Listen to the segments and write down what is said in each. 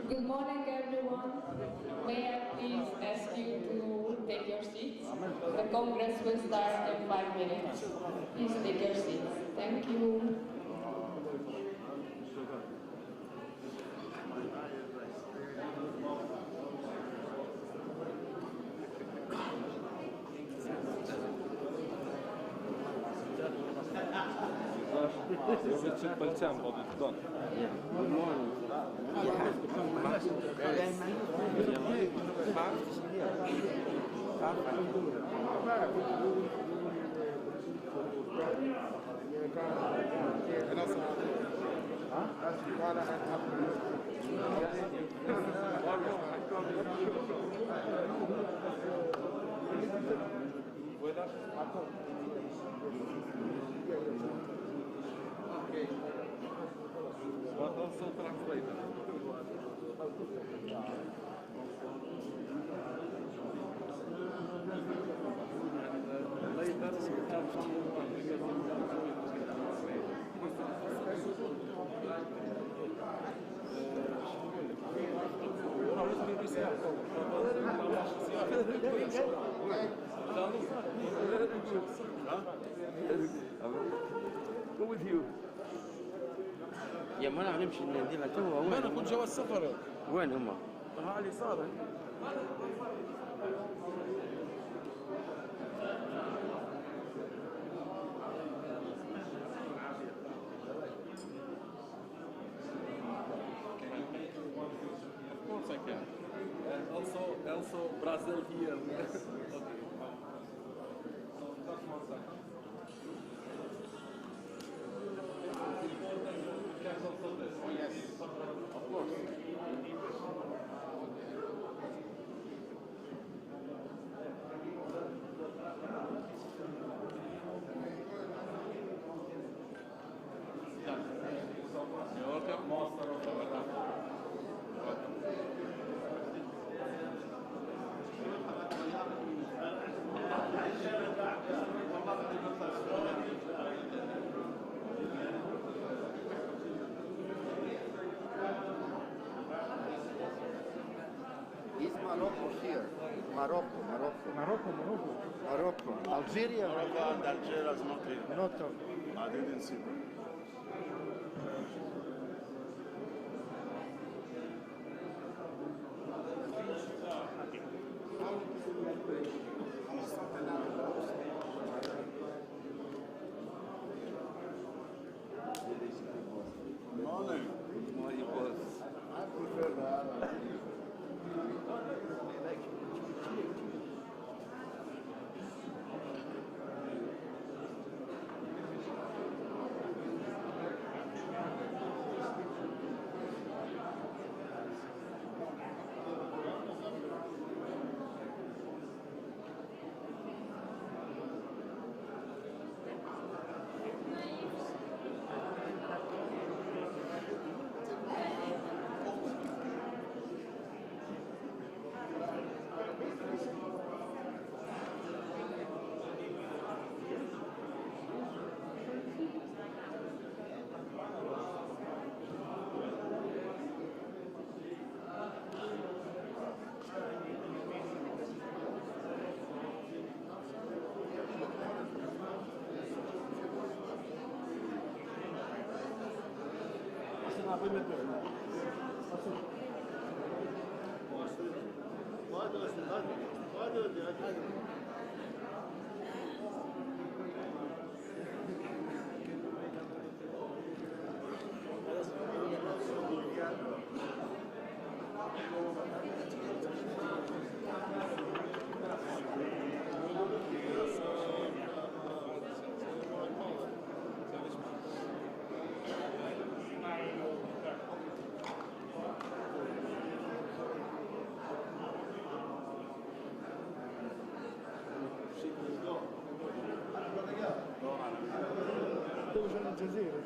Good morning, everyone. May I please ask you to take your seats? The Congress will start in 5 minutes. Please take your seats. Thank you. Good morning. Okay. But also translator. And later we have someone Go with you. يا ما انا نمشي ندينا توا ما انا كنت جوا السفر. وين هم؟ ها اللي صار. Of course I can. Also Brazil here. Oh yes, of course. You're welcome, master of the welcome. Is Morocco here? Morocco. Algeria? Morocco and Algeria is not here. Not I didn't see them. Morning. I prefer that. الجزيرة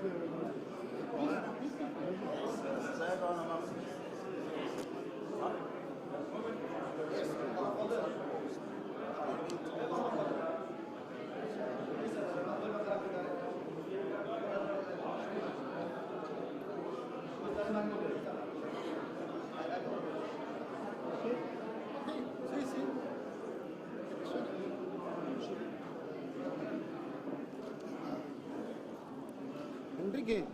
Perché?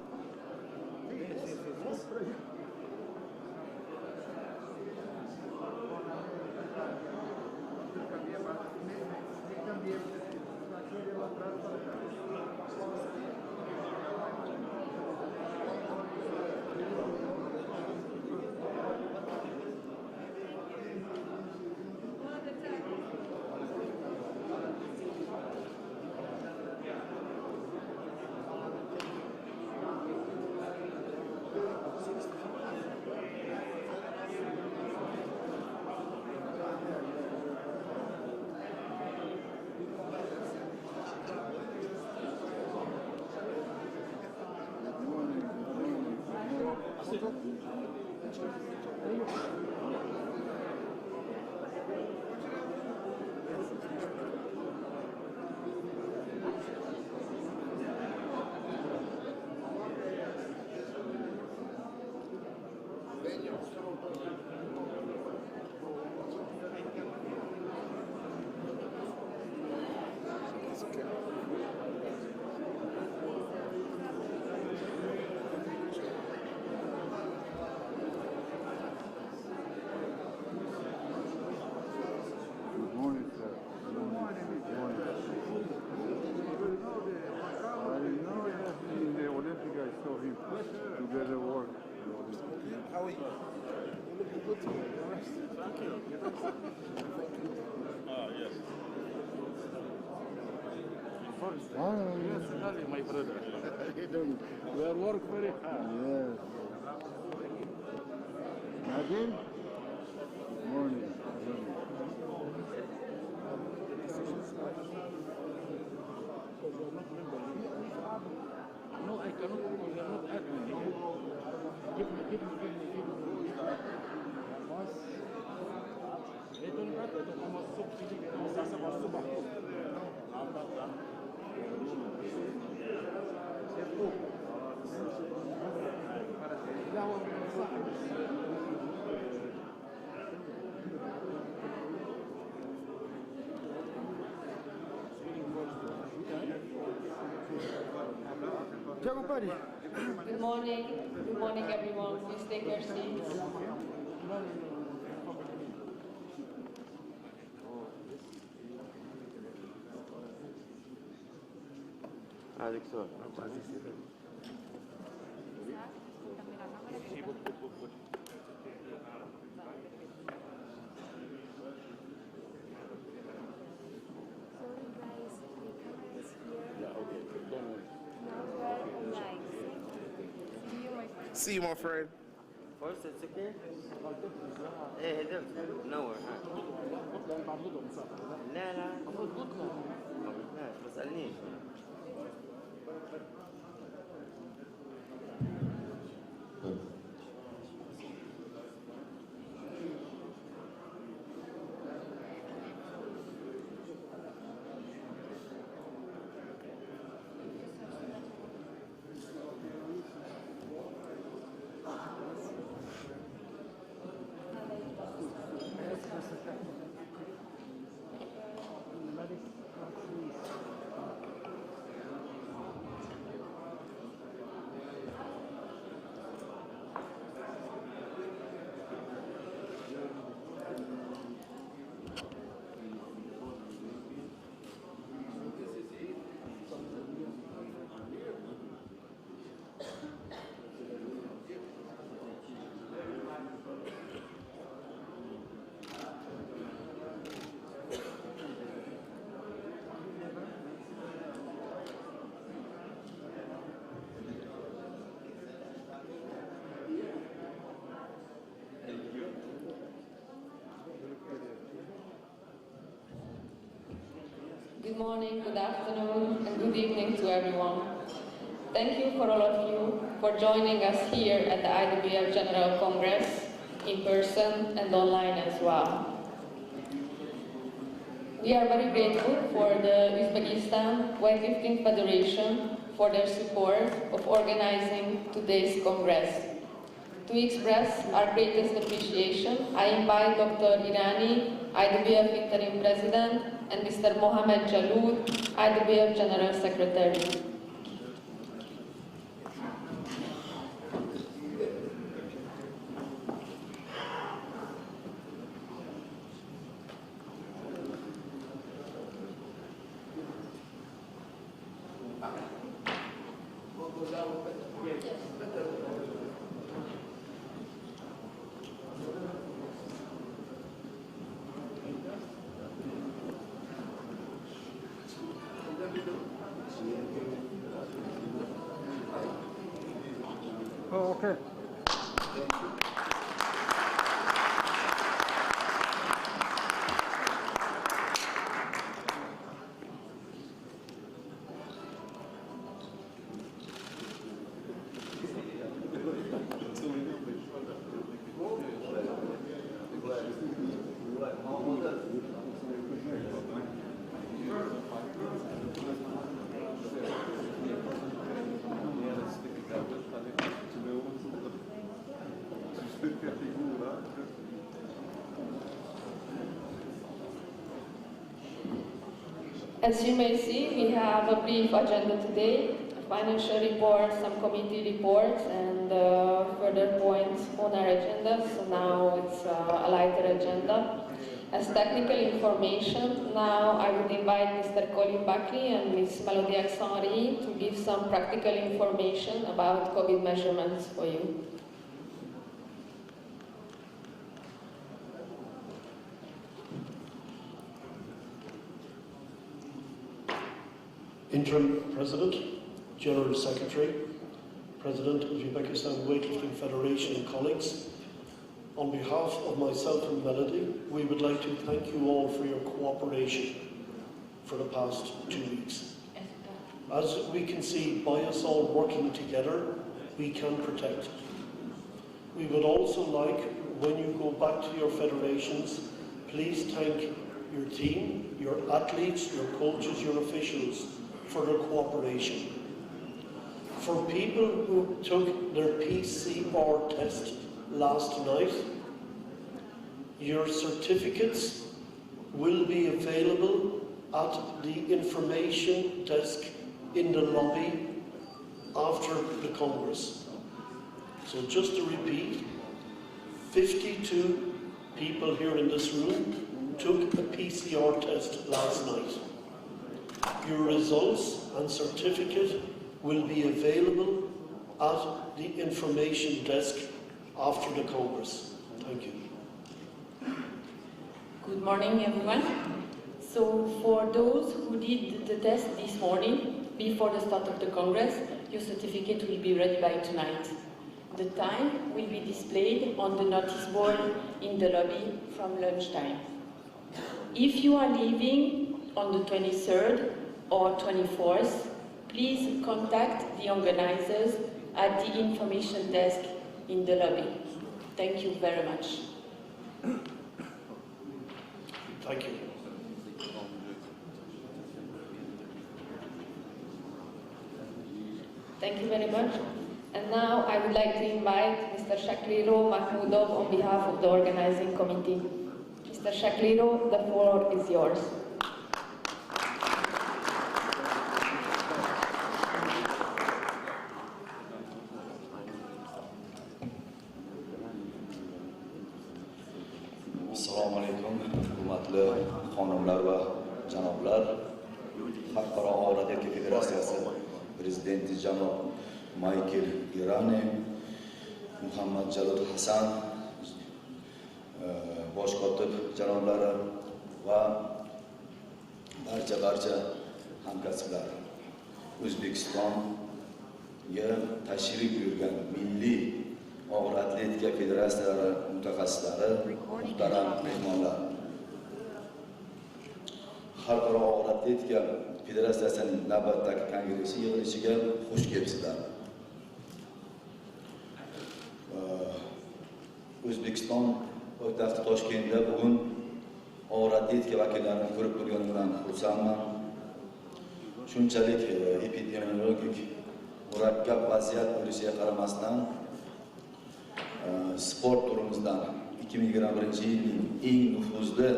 Together work. How are you? You're looking good today. You're rested. Thank you. Yes. Yes, Italy, my brother. We are work very hard. Yes. Nadine? Morning. No, I cannot, we are not admin. Give me. Don't matter, don't come out soup, sasa masuba. Ciao compagni. Good morning. Good morning, everyone. Please take your seats. Electoral. Sorry guys, the camera is here. Now we're online. See you, my friend. First, it's okay? ايه هدف منور ها لا ما قلتناش ما سألنيش Good morning, good afternoon, and good evening to everyone. Thank you for all of you for joining us here at the IWF General Congress, in person and online as well. We are very grateful for the Uzbekistan Weightlifting Federation for their support of organizing today's Congress. To express our greatest appreciation, I invite Dr. Irani, IWF Interim President, and Mr. Mohamed Jaloud, IWF General Secretary. Oh, okay. As you may see, we have a brief agenda today, a financial report, some committee reports, and further points on our agenda. So now it's a lighter agenda. As technical information, now I would invite Mr. Colin Buckley and Ms. Melody Alexandri to give some practical information about COVID measurements for you. Interim President, General Secretary, President of Uzbekistan Weightlifting Federation and colleagues, on behalf of myself and Melody, we would like to thank you all for your cooperation for the past 2 weeks. As we can see, by us all working together, we can protect it. We would also like, when you go back to your federations, please thank your team, your athletes, your coaches, your officials, for their cooperation. For people who took their PCR test last night, your certificates will be available at the information desk in the lobby after the Congress. So just to repeat, 52 people here in this room took a PCR test last night. Your results and certificate will be available at the information desk after the Congress. Thank you. Good morning, everyone. So for those who did the test this morning, before the start of the Congress, your certificate will be ready by tonight. The time will be displayed on the notice board in the lobby from lunchtime. If you are leaving on the 23rd or 24th, please contact the organizers at the information desk in the lobby. Thank you very much. Thank you. Thank you very much. And now I would like to invite Mr. Shakliro Mahmudov on behalf of the organizing committee. Mr. Shakliro, the floor is yours. Assalomu alaykum, hurmatli xonimlar va janoblar. Xalqaro og'ir atletika federatsiyasi prezidenti janob Michael Irani, Muhammad Jalol Hasan, bosh kotib janoblari va barcha hamkasblar. O'zbekistonga tashrif buyurgan milliy og'ir atletika federatsiyalari mutaxassislari, muhtaram mehmonlar. Xalqaro og'ir atletika federatsiyasining navbatdagi kongresi yig'ilishiga xush kelibsizlar. O'zbekiston poytaxti Toshkentda bugun og'ir atletika vakillarini ko'rib turganim bilan xursandman. Shunchalik epidemiologik murakkab vaziyat bo'lishiga qaramasdan sport turimizdan 2021-yilning eng nufuzli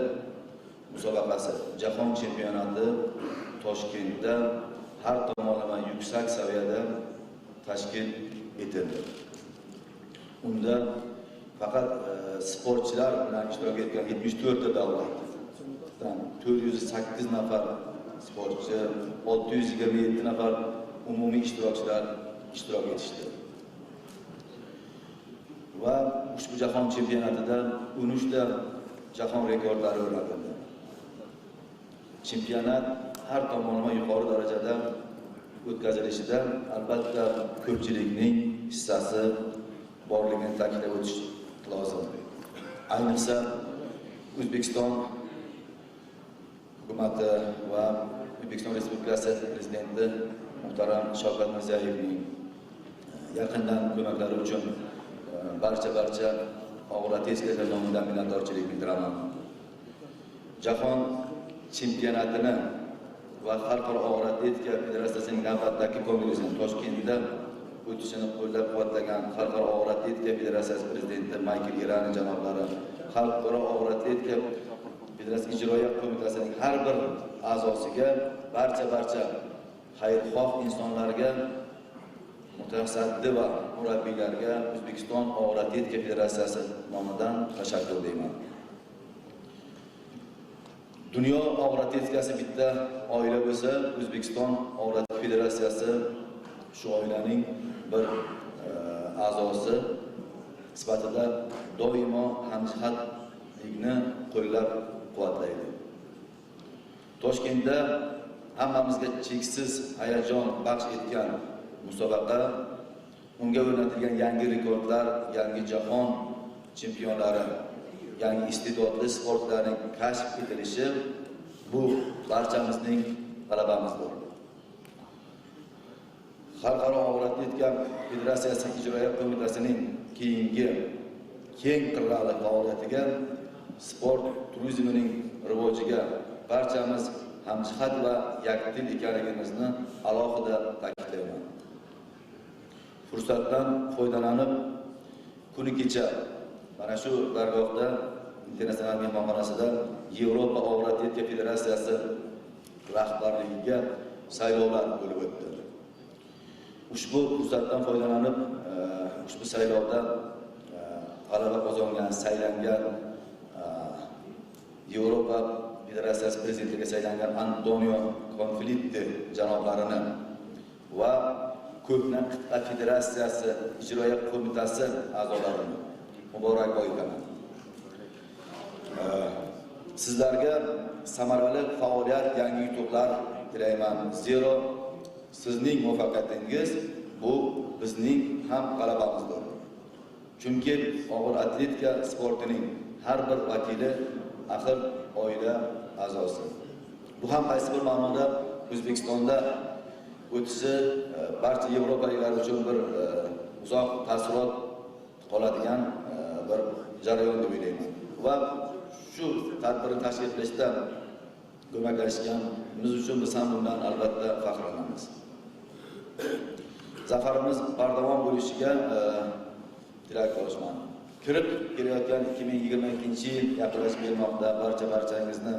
musobaqasi Jahon chempionati Toshkentda har tomonlama yuksak saviyada tashkil etildi. Unda faqat sportchilar bilan ishtirok etgan 74 ta davlatdan 408 nafar sportchi, 627 nafar umumiy ishtirokchilar ishtirok etishdi. Va ushbu jahon chempionatida 13 ta jahon rekordlari o'rnatildi. Chempionat har tomonlama yuqori darajada o'tkazilishida albatta ko'pchilikning hissasi borligini ta'kidlab o'tish lozim. Ayniqsa O'zbekiston hukumati va O'zbekiston Respublikasi Prezidenti muhtaram Shavkat Mirziyoyevning yaqindan ko'maklari uchun barcha og'ir atletikalar nomidan minnatdorchilik bildiraman. Jahon chempionatini va Xalqaro og'ir atletika federatsiyasining navbatdagi kongressini Toshkentda o'tishini qo'llab-quvvatlagan Xalqaro og'ir atletika federatsiyasi prezidenti Michael Irani janoblari, Xalqaro og'ir atletika federatsiyasi ijroiya qo'mitasining har bir a'zosiga, barcha xayrixoh insonlarga, mutasaddi va murabbiylarga O'zbekiston og'ir atletika federatsiyasi nomidan tashakkur deyman. Dunyo og'ir atletikasi bitta oila bo'lsa, O'zbekiston og'ir atletika federatsiyasi shu oilaning bir a'zosi sifatida doimo hamjihatlikni qo'llab-quvvatlaydi. Toshkentda hammamizga cheksiz hayajon baxsh etgan musobaqa, unga o'rnatilgan yangi rekordlar, yangi jahon chempionlari, yangi iste'dodli sportchilarning kashf etilishi bu barchamizning g'alabamizdir. Xalqaro og'ir atletika federatsiyasi ijroiya qo'mitasining keyingi keng qirrali faoliyatiga, sport turizmining rivojiga barchamiz hamjihat va yakdil ekanligimizni alohida ta'kidlayman. Fursatdan foydalanib, kuni kecha mana shu dargohda internatsional mehmonxonasida Yevropa og'ir atletika federatsiyasi rahbarligiga saylovlar bo'lib o'tdi. Ushbu fursatdan foydalanib, ushbu saylovda g'alaba qozongan, saylangan Yevropa federatsiyasi prezidentiga saylangan Antonio Konflitti janoblarini va Ko'pna qit'a federatsiyasi ijroiya qo'mitasi a'zolarini muborakbod etaman. Sizlarga samarali faoliyat, yangi yutuqlar tilayman. Zero sizning muvaffaqiyatingiz bu bizning ham g'alabamizdir. Chunki og'ir atletika sportining har bir vakili axir oila a'zosi. Bu ham qaysi bir ma'noda O'zbekistonda o'tishi barcha yevropaliklar uchun bir uzoq taassurot qoladigan bir jarayon deb o'ylayman. Va shu tadbirni tashkil qilishda ko'maklashganimiz uchun biz ham bundan albatta faxrlanamiz. Zafarimiz bardavom bo'lishiga tilak qilishman. Kirib kelayotgan 2022-yil yaqinlashib kelmoqda. Barchangizni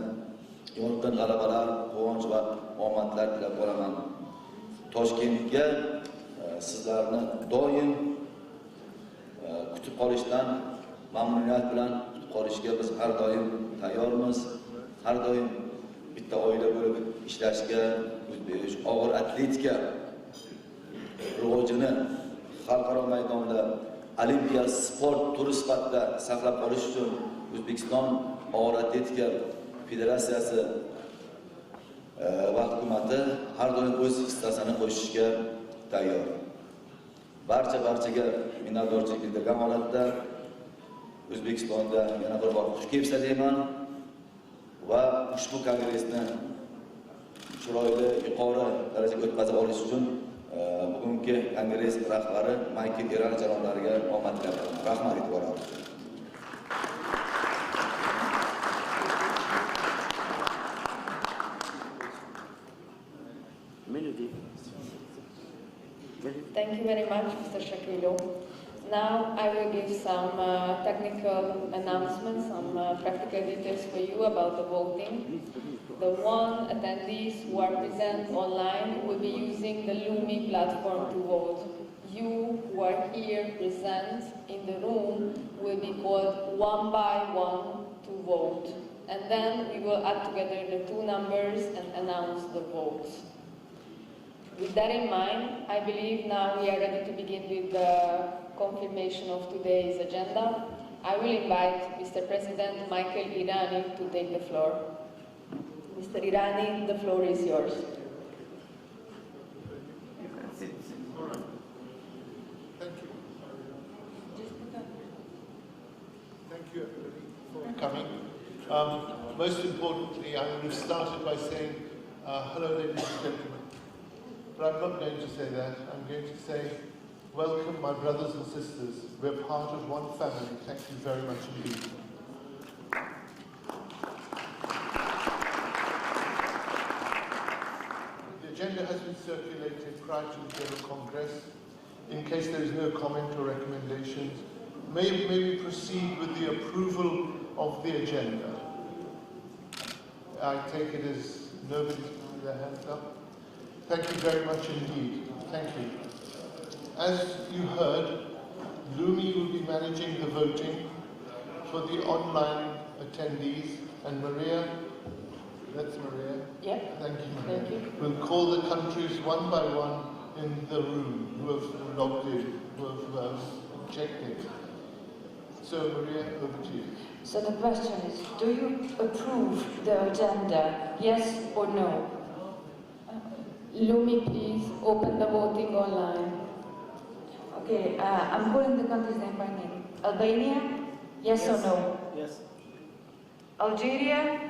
yorqin g'alabalar, quvonch va omadlar tilab qolaman. Toshkentga sizlarni doim kutib qolishdan mamnuniyat bilan kutib qolishga biz har doim tayyormiz. Har doim bitta oila bo'lib ishlashga, og'ir atletika rivojini xalqaro maydonda olimpiya sport turi sifatida saqlab qolish uchun O'zbekiston og'ir atletika federatsiyasi va hukumati har doim o'z hissasini qo'shishga tayyor. Barchaga minnatdorchilik bildirgan holatda O'zbekistonda yana bir bor xush kelibsa deyman va ushbu kongressni chiroyli yuqori darajaga o'tkazib olish uchun bugungi kongress rahbari Michael Iran janoblariga omad tilayman. Rahmat e'tiboringizga. Thank you very much, Mr. Shakilo. Now I will give some technical announcements, some practical details for you about the voting. The attendees who are present online will be using the Lumi platform to vote. You who are here present in the room will be called one by one to vote. And then we will add together the two numbers and announce the votes. With that in mind, I believe now we are ready to begin with the confirmation of today's agenda. I will invite Mr. President Michael Irani to take the floor. Mr. Irani, the floor is yours. Thank you. Thank you, everybody, for coming. Most importantly, I would have started by saying, hello, ladies and gentlemen. But I'm not going to say that. I'm going to say, welcome, my brothers and sisters. We're part of one family. Thank you very much indeed. The agenda has been circulated prior to the General Congress. In case there is no comment or recommendations, may we proceed with the approval of the agenda? I take it as nobody's putting their hands up. Thank you very much indeed. Thank you. As you heard, Lumi will be managing the voting for the online attendees, and Maria, that's Maria. Yeah. Thank you, Maria. Thank you. We'll call the countries one by one in the room who have logged in, who have checked in. So, Maria, over to you. So the question is, do you approve the agenda, yes or no? Lumi, please open the voting online. Okay, I'm calling the country's name by name. Albania, yes or no? Yes. Algeria?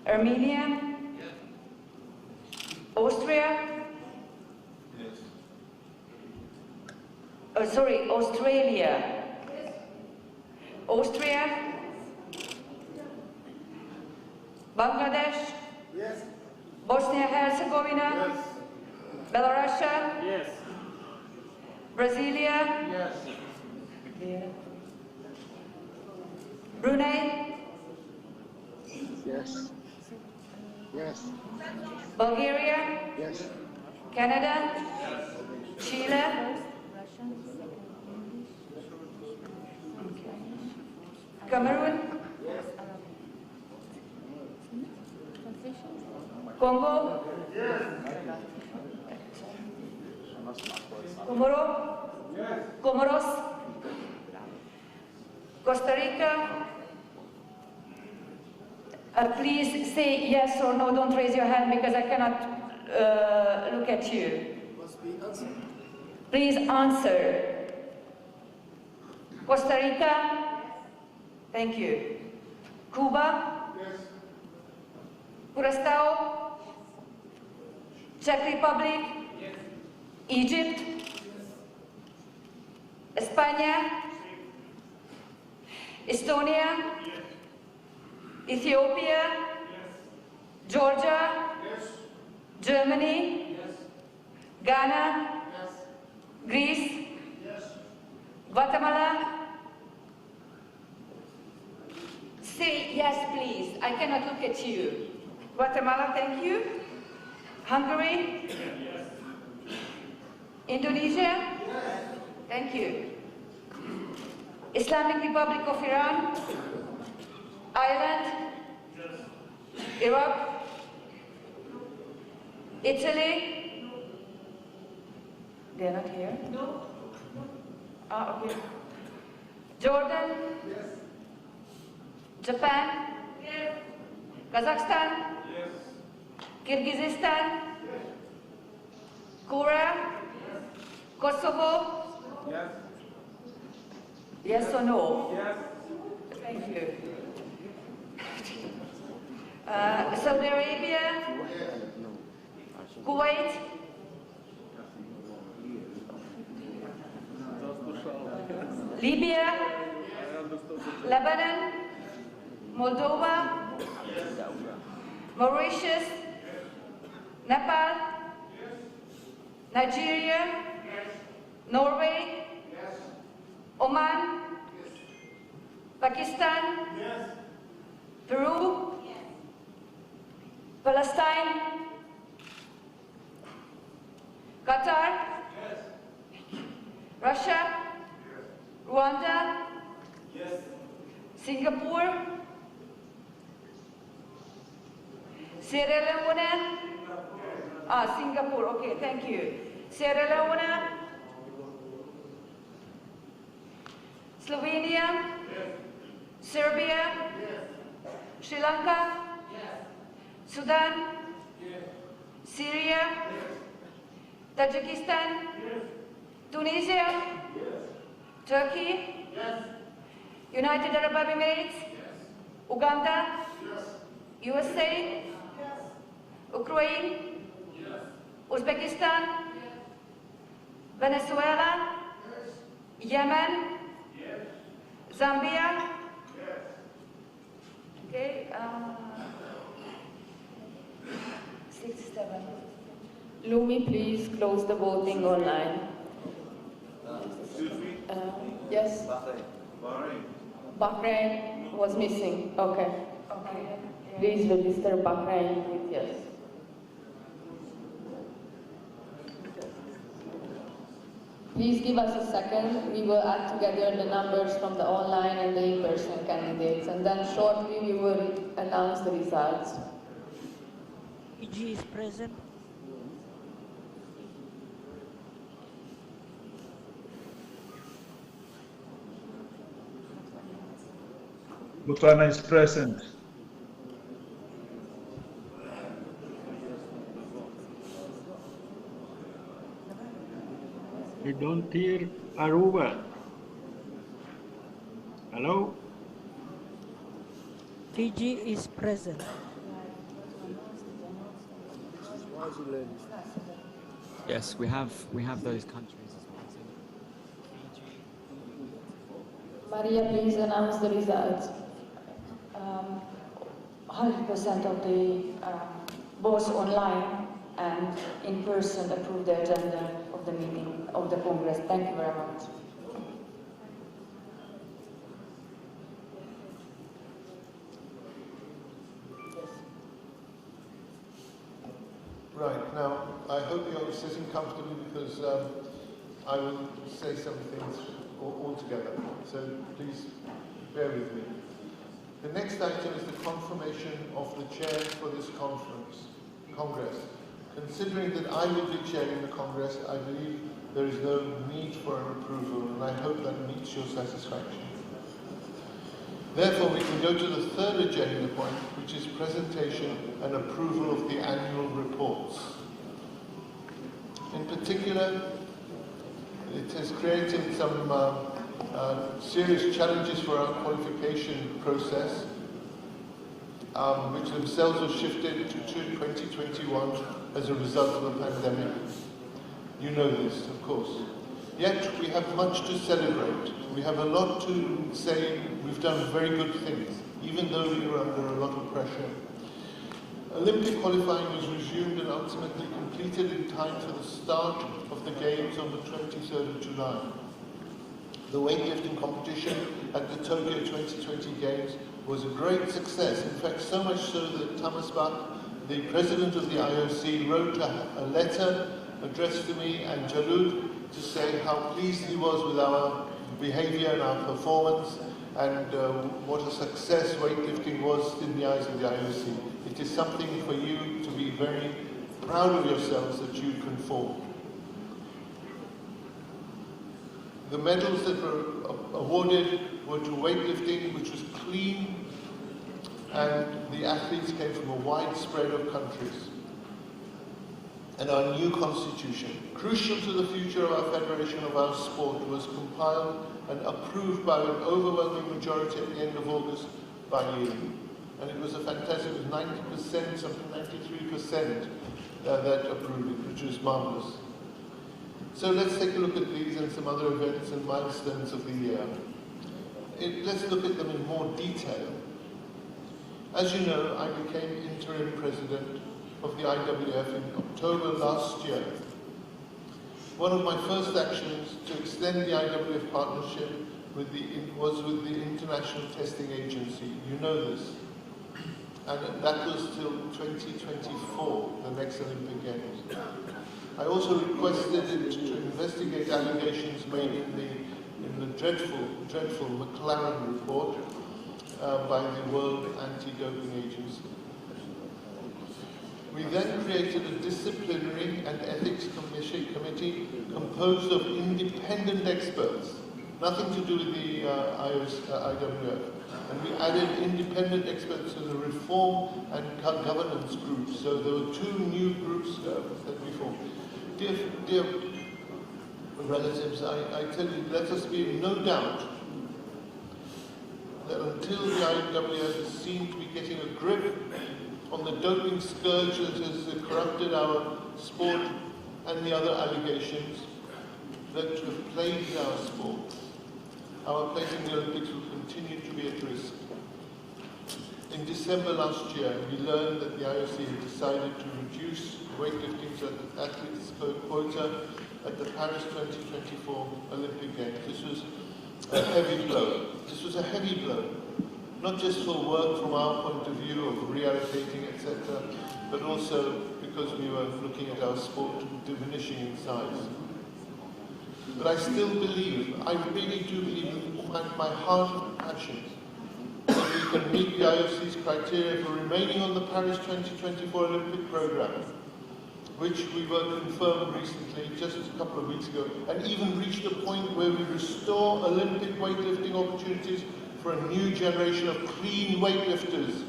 Armenia? Austria? Yes. Sorry, Australia? Austria? Bangladesh? Yes. Bosnia-Herzegovina? Yes. Belarus? Yes. Brasilia? Yes. Brunei? Yes. Yes. Bulgaria? Yes. Canada? Chile? Cameroon? Congo? Comoros? Costa Rica? Please say yes or no, don't raise your hand because I cannot look at you. Must be answered. Please answer. Costa Rica? Thank you. Cuba? Yes. Curacao? Czech Republic? Yes. Egypt? España? Estonia? Ethiopia? Georgia? Germany? Ghana? Greece? Guatemala? Say yes, please. I cannot look at you. Guatemala, thank you. Hungary? Indonesia? Thank you. Islamic Republic of Iran? Ireland? Iraq? Italy? They're not here? No. Ah, okay. Jordan? Japan? Kazakhstan? Kyrgyzstan? Korea? Kosovo? Yes or no? Thank you. Saudi Arabia? Kuwait? Libya? Lebanon? Moldova? Mauritius? Nepal? Nigeria? Norway? Oman? Pakistan? Peru? Palestine? Qatar? Russia? Rwanda? Singapore? Sierra Leone? Singapore, okay, thank you. Sierra Leone? Slovenia? Serbia? Sri Lanka? Sudan, Syria, Tajikistan, Tunisia, Turkey, United Arab Emirates, Uganda, USA, Ukraine, Uzbekistan, Venezuela, Yemen, Zambia. Okay, 6, 7. Lumi, please close the voting online. Yes? Bahrain was missing. Okay. Please register Bahrain with yes. Please give us a second. We will add together the numbers from the online and the in-person candidates, and then shortly we will announce the results. PG is present. Botswana is present. We don't hear Aruba. Hello? Fiji is present. Yes, we have those countries as well. Maria, please announce the results. 100% of the both online and in person approved the agenda of the meeting of the Congress. Thank you very much. Right, now, I hope you're sitting comfortably because I will say some things all together. So please bear with me. The next item is the confirmation of the chair for this Congress. Considering that I will be chairing the Congress, I believe there is no need for an approval, and I hope that meets your satisfaction. Therefore, we can go to the third agenda point, which is presentation and approval of the annual reports. In particular, it has created some serious challenges for our qualification process, which themselves were shifted to 2021 as a result of the pandemic. You know this, of course. Yet we have much to celebrate. We have a lot to say. We've done very good things, even though we were under a lot of pressure. Olympic qualifying was resumed and ultimately completed in time for the start of the Games on the 23rd of July. The weightlifting competition at the Tokyo 2020 Games was a great success. In fact, so much so that Thomas Bach, the president of the IOC, wrote a letter addressed to me and Jalud to say how pleased he was with our behavior and our performance and what a success weightlifting was in the eyes of the IOC. It is something for you to be very proud of yourselves that you conformed. The medals that were awarded were to weightlifting, which was clean, and the athletes came from a wide spread of countries. And our new constitution, crucial to the future of our federation of our sport, was compiled and approved by an overwhelming majority at the end of August by you. And it was a fantastic, it was 90%, something 93% that approved it, which was marvelous. So let's take a look at these and some other events and milestones of the year. Let's look at them in more detail. As you know, I became interim president of the IWF in October last year. One of my first actions to extend the IWF partnership was with the International Testing Agency. You know this. And that was till 2024, the next Olympic Games. I also requested it to investigate allegations made in the dreadful McLaren report by the World Anti-Doping Agency. We then created a disciplinary and ethics committee composed of independent experts, nothing to do with the IWF, And we added independent experts to the reform and governance groups. So there were 2 new groups that we formed. Dear relatives, I tell you, let us be in no doubt that until the IWF is seen to be getting a grip on the doping scourge that has corrupted our sport and the other allegations that have plagued our sport, our place in the Olympics will continue to be at risk. In December last year, we learned that the IOC had decided to reduce weightlifting athletes quota at the Paris 2024 Olympic Games. This was a heavy blow. This was a heavy blow, not just for work from our point of view of reallocating, etc., but also because we were looking at our sport diminishing in size. But I still believe, I really do believe with my heart and passion, that we can meet the IOC's criteria for remaining on the Paris 2024 Olympic program, which we were confirmed recently, just a couple of weeks ago, and even reached a point where we restore Olympic weightlifting opportunities for a new generation of clean weightlifters.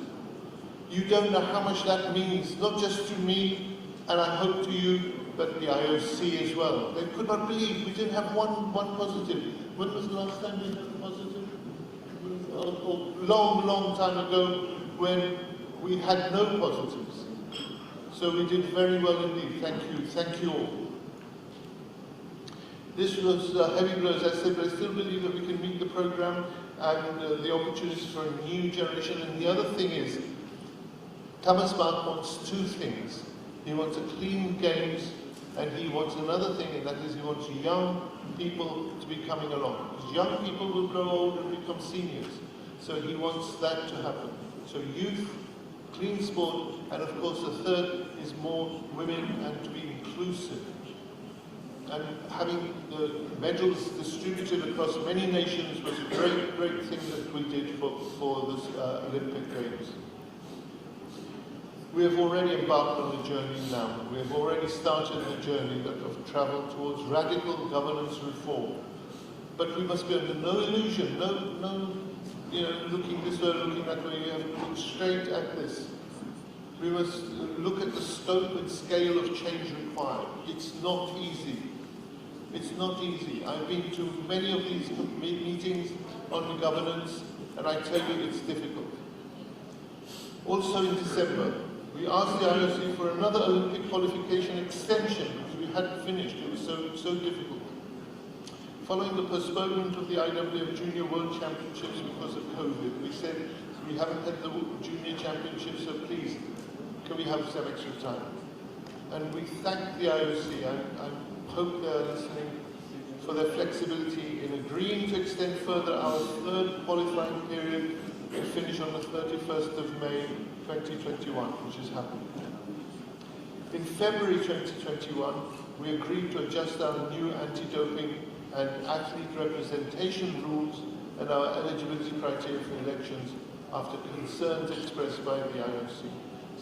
You don't know how much that means, not just to me, and I hope to you, but the IOC as well. They could not believe we didn't have one positive. When was the last time we had a positive? A long time ago when we had no positives. So we did very well indeed. Thank you all. This was heavy blow, as I said, but I still believe that we can meet the program and the opportunities for a new generation. And the other thing is, Thomas Bach wants 2 things. He wants a clean games, and he wants another thing, and that is he wants young people to be coming along. Because young people will grow old and become seniors. So he wants that to happen. So youth, clean sport, and of course the third is more women and to be inclusive. And having the medals distributed across many nations was a great thing that we did for this Olympic Games. We have already embarked on a journey now. We have already started the journey of travel towards radical governance reform. But we must be under no illusion, no looking this way, looking that way. We have to look straight at this. We must look at the scope and scale of change required. It's not easy. It's not easy. I've been to many of these meetings on the governance, and I tell you it's difficult. Also in December, we asked the IOC for another Olympic qualification extension, which we hadn't finished. It was so difficult. Following the postponement of the IWF Junior World Championships because of COVID, we said we haven't had the Junior Championships, so please, can we have some extra time? And we thank the IOC. I hope they're listening for their flexibility in agreeing to extend further our 3rd qualifying period to finish on the 31st of May 2021, which has happened. In February 2021, we agreed to adjust our new anti-doping and athlete representation rules and our eligibility criteria for elections after concerns expressed by the IOC.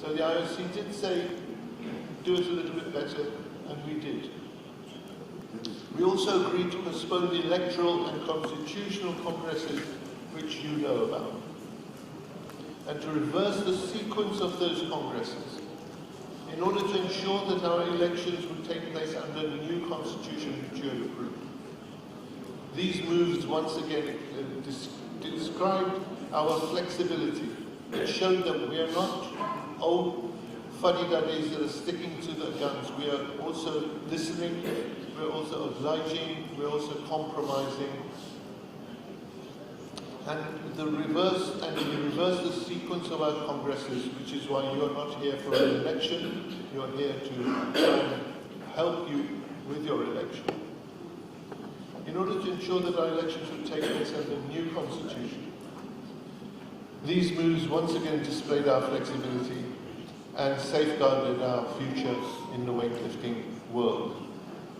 So the IOC did say, do it a little bit better, and we did. We also agreed to postpone the electoral and constitutional congresses, which you know about, and to reverse the sequence of those congresses in order to ensure that our elections would take place under the new constitution which you had approved. These moves once again described our flexibility. It showed that we are not old fuddy-duddies that are sticking to the guns. We are also listening, we're also obliging, we're also compromising. And we reverse the sequence of our congresses, which is why you are not here for an election, you are here to try and help you with your election. In order to ensure that our elections would take place under the new constitution. These moves once again displayed our flexibility and safeguarded our future in the weightlifting world.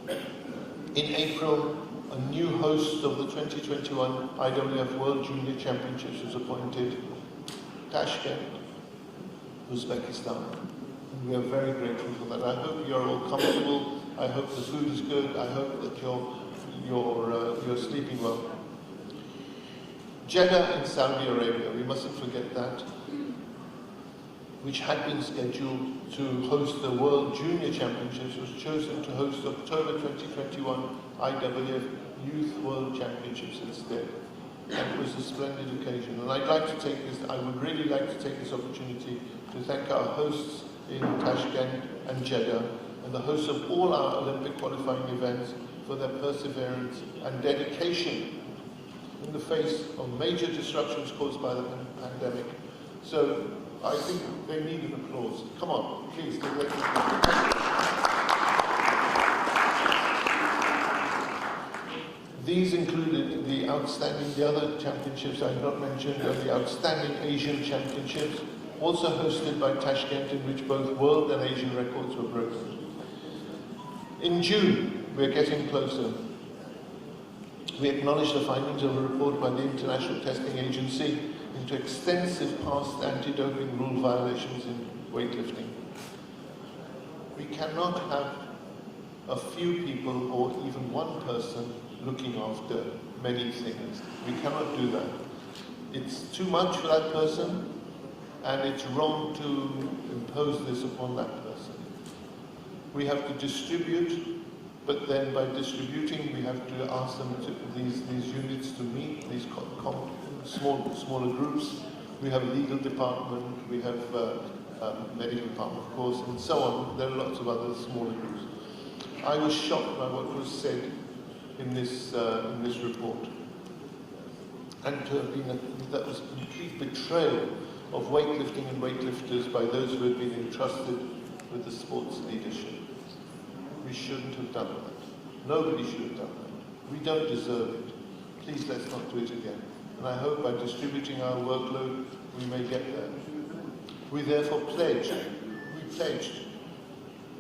In April, a new host of the 2021 IWF World Junior Championships was appointed, Tashkent, Uzbekistan. And we are very grateful for that. I hope you're all comfortable. I hope the food is good. I hope that you're sleeping well. Jeddah in Saudi Arabia, we mustn't forget that, which had been scheduled to host the World Junior Championships, was chosen to host October 2021 IWF Youth World Championships instead. And it was a splendid occasion. And I would really like to take this opportunity to thank our hosts in Tashkent and Jeddah, and the hosts of all our Olympic qualifying events for their perseverance and dedication in the face of major disruptions caused by the pandemic. So I think they need an applause. Come on, please. These included the other championships I have not mentioned, are the outstanding Asian championships, also hosted by Tashkent, in which both world and Asian records were broken. In June, we're getting closer. We acknowledge the findings of a report by the International Testing Agency into extensive past anti-doping rule violations in weightlifting. We cannot have a few people or even one person looking after many things. We cannot do that. It's too much for that person, and it's wrong to impose this upon that person. We have to distribute, but then by distributing, we have to ask them these units to meet, these smaller groups. We have a legal department, we have medical department, of course, and so on. There are lots of other smaller groups. I was shocked by what was said in this report, and to have been that was a complete betrayal of weightlifting and weightlifters by those who had been entrusted with the sports leadership. We shouldn't have done that. Nobody should have done that. We don't deserve it. Please, let's not do it again. And I hope by distributing our workload, we may get there. We therefore pledged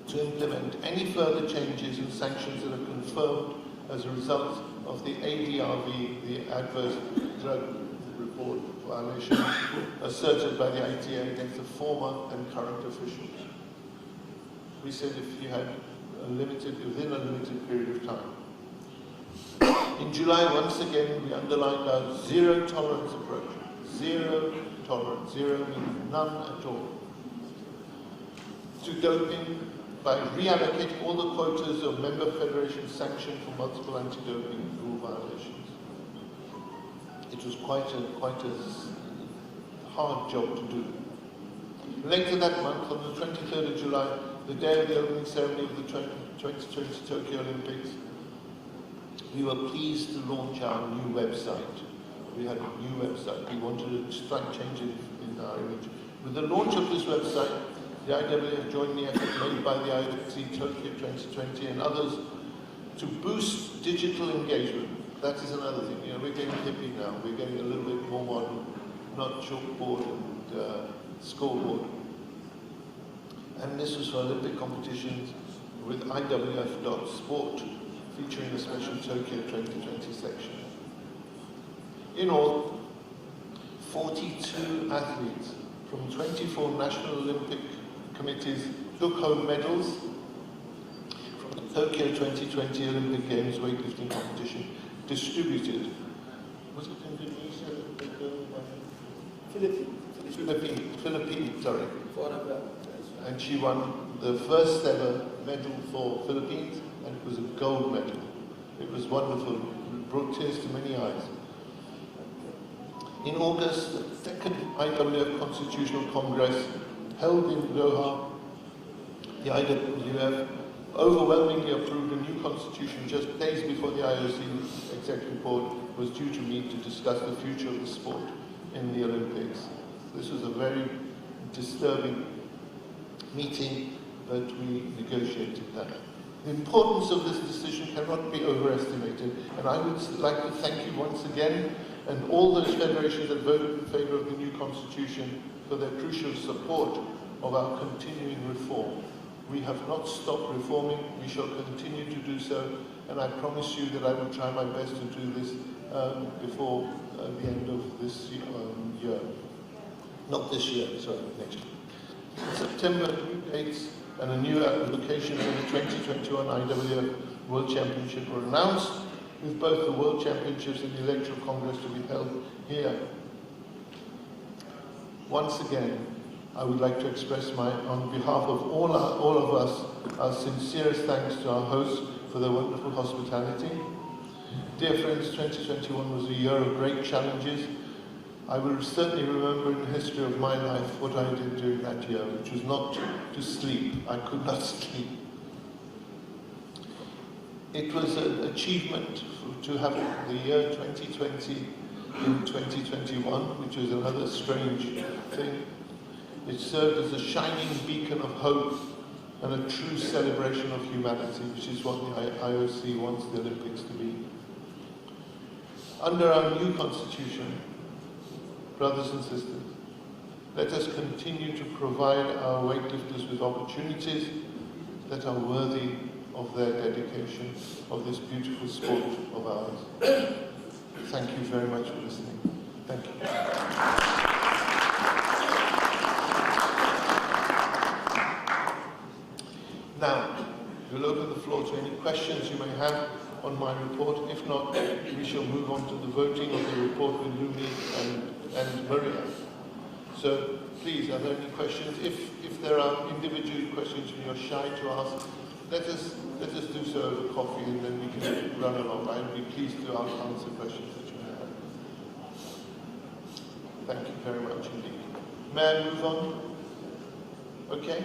to implement any further changes and sanctions that are confirmed as a result of the ADRV, the Adverse Drug Report violation, asserted by the ITA against the former and current officials. We said if you had within a limited period of time. In July, once again, we underlined our zero tolerance approach. Zero tolerance. Zero means none at all. To doping by reallocating all the quotas of member federations sanctioned for multiple anti-doping rule violations. It was quite a hard job to do. Later that month, on the 23rd of July, the day of the opening ceremony of the 2020 Tokyo Olympics, we were pleased to launch our new website. We had a new website. We wanted to start changing in our image. With the launch of this website, the IWF joined the effort made by the IWC Tokyo 2020 and others to boost digital engagement. That is another thing. You know, we're getting hippie now. We're getting a little bit more modern, not chalkboard and scoreboard. And this was for Olympic competitions with IWF.sport, featuring a special Tokyo 2020 section. In all, 42 athletes from 24 national Olympic committees took home medals from the Tokyo 2020 Olympic Games weightlifting competition, distributed. Was it Indonesia? Philippines, sorry. And she won the first ever medal for Philippines, and it was a gold medal. It was wonderful. It brought tears to many eyes. In August, the second IWF Constitutional Congress held in Doha, the IWF overwhelmingly approved a new constitution just days before the IOC Executive Board was due to meet to discuss the future of the sport in the Olympics. This was a very disturbing meeting, but we negotiated that. The importance of this decision cannot be overestimated, and I would like to thank you once again and all those federations that voted in favour of the new constitution for their crucial support of our continuing reform. We have not stopped reforming, we shall continue to do so, and I promise you that I will try my best to do this before the end of this year. Not this year, sorry, next year. In September, new dates and a new location for the 2021 IWF World Championship were announced, with both the World Championships and the Electoral Congress to be held here. Once again, I would like to express on behalf of all of us, our sincerest thanks to our hosts for their wonderful hospitality. Dear friends, 2021 was a year of great challenges. I will certainly remember in the history of my life what I did during that year, which was not to sleep. I could not sleep. It was an achievement to have the year 2020 in 2021, which was another strange thing. It served as a shining beacon of hope and a true celebration of humanity, which is what the IOC wants the Olympics to be. Under our new constitution, brothers and sisters, let us continue to provide our weightlifters with opportunities that are worthy of their dedication, of this beautiful sport of ours. Thank you very much for listening. Thank you. Now, we'll open the floor to any questions you may have on my report. If not, we shall move on to the voting of the report with Lumi and Maria. So, please, are there any questions? If there are individual questions and you're shy to ask, let us do so over coffee and then we can run along. I'll be pleased to answer questions that you may have. Thank you very much indeed. May I move on? Okay?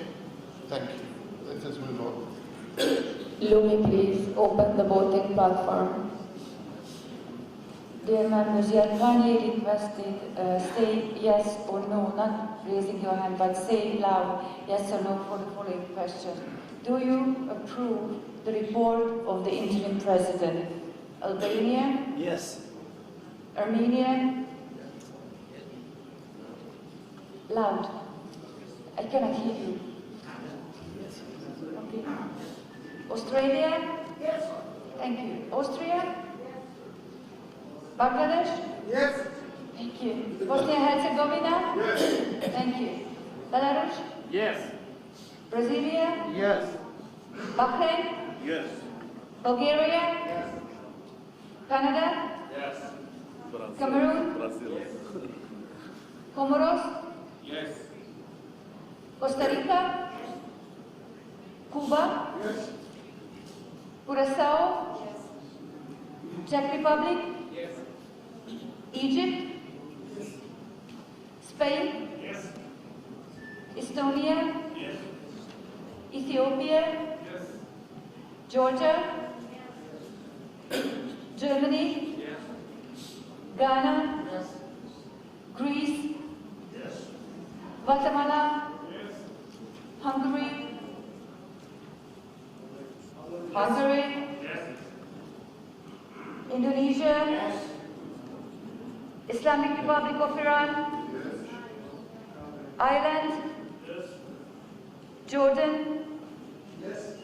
Thank you. Let us move on. Lumi, please open the voting platform. Dear members, you are kindly requested say yes or no, not raising your hand, but say loud yes or no for the following question. Do you approve the report of the interim president? Albania? Yes. Armenia? Loud. I cannot hear you. Okay. Australia? Yes. Thank you. Austria? Bangladesh? Yes. Thank you. Bosnia-Herzegovina? Yes. Thank you. Belarus? Yes. Brasilia? Yes. Bahrain? Yes. Bulgaria? Yes. Canada? Yes. Cameroon? Brazil. Comoros? Yes. Costa Rica? Cuba? Yes. Curacao? Yes. Czech Republic? Yes. Egypt? Yes. Spain? Yes. Estonia? Yes. Ethiopia? Yes. Georgia? Germany? Yes. Ghana? Yes. Greece? Yes. Guatemala? Yes. Hungary? Hungary? Yes. Indonesia? Yes. Islamic Republic of Iran? Ireland? Yes. Jordan? Yes.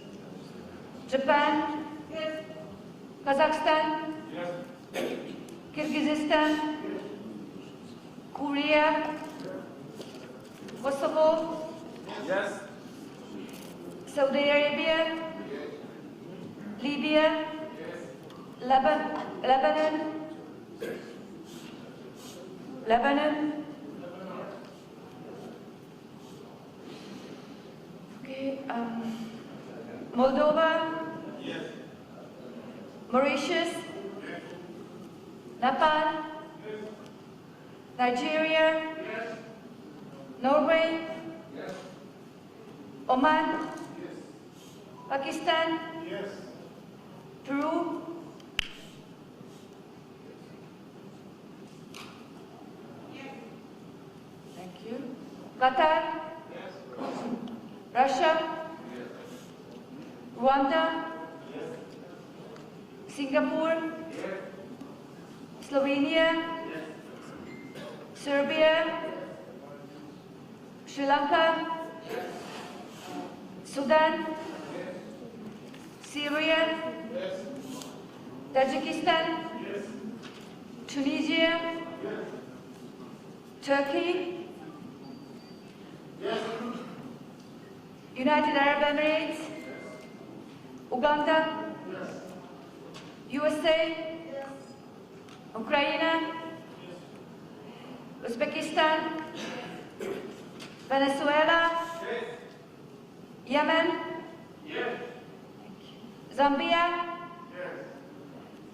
Japan? Yes. Kazakhstan? Yes. Kyrgyzstan? Korea? Kosovo? Yes. Saudi Arabia? Libya? Lebanon? Okay, Moldova? Yes. Mauritius? Nepal? Nigeria? Norway? Oman? Pakistan? Peru? Thank you. Qatar? Russia? Rwanda? Singapore? Slovenia? Serbia? Sri Lanka? Sudan? Syria? Tajikistan? Tunisia? Turkey? United Arab Emirates? Uganda? USA? Ukraine? Uzbekistan? Venezuela? Yemen? Zambia?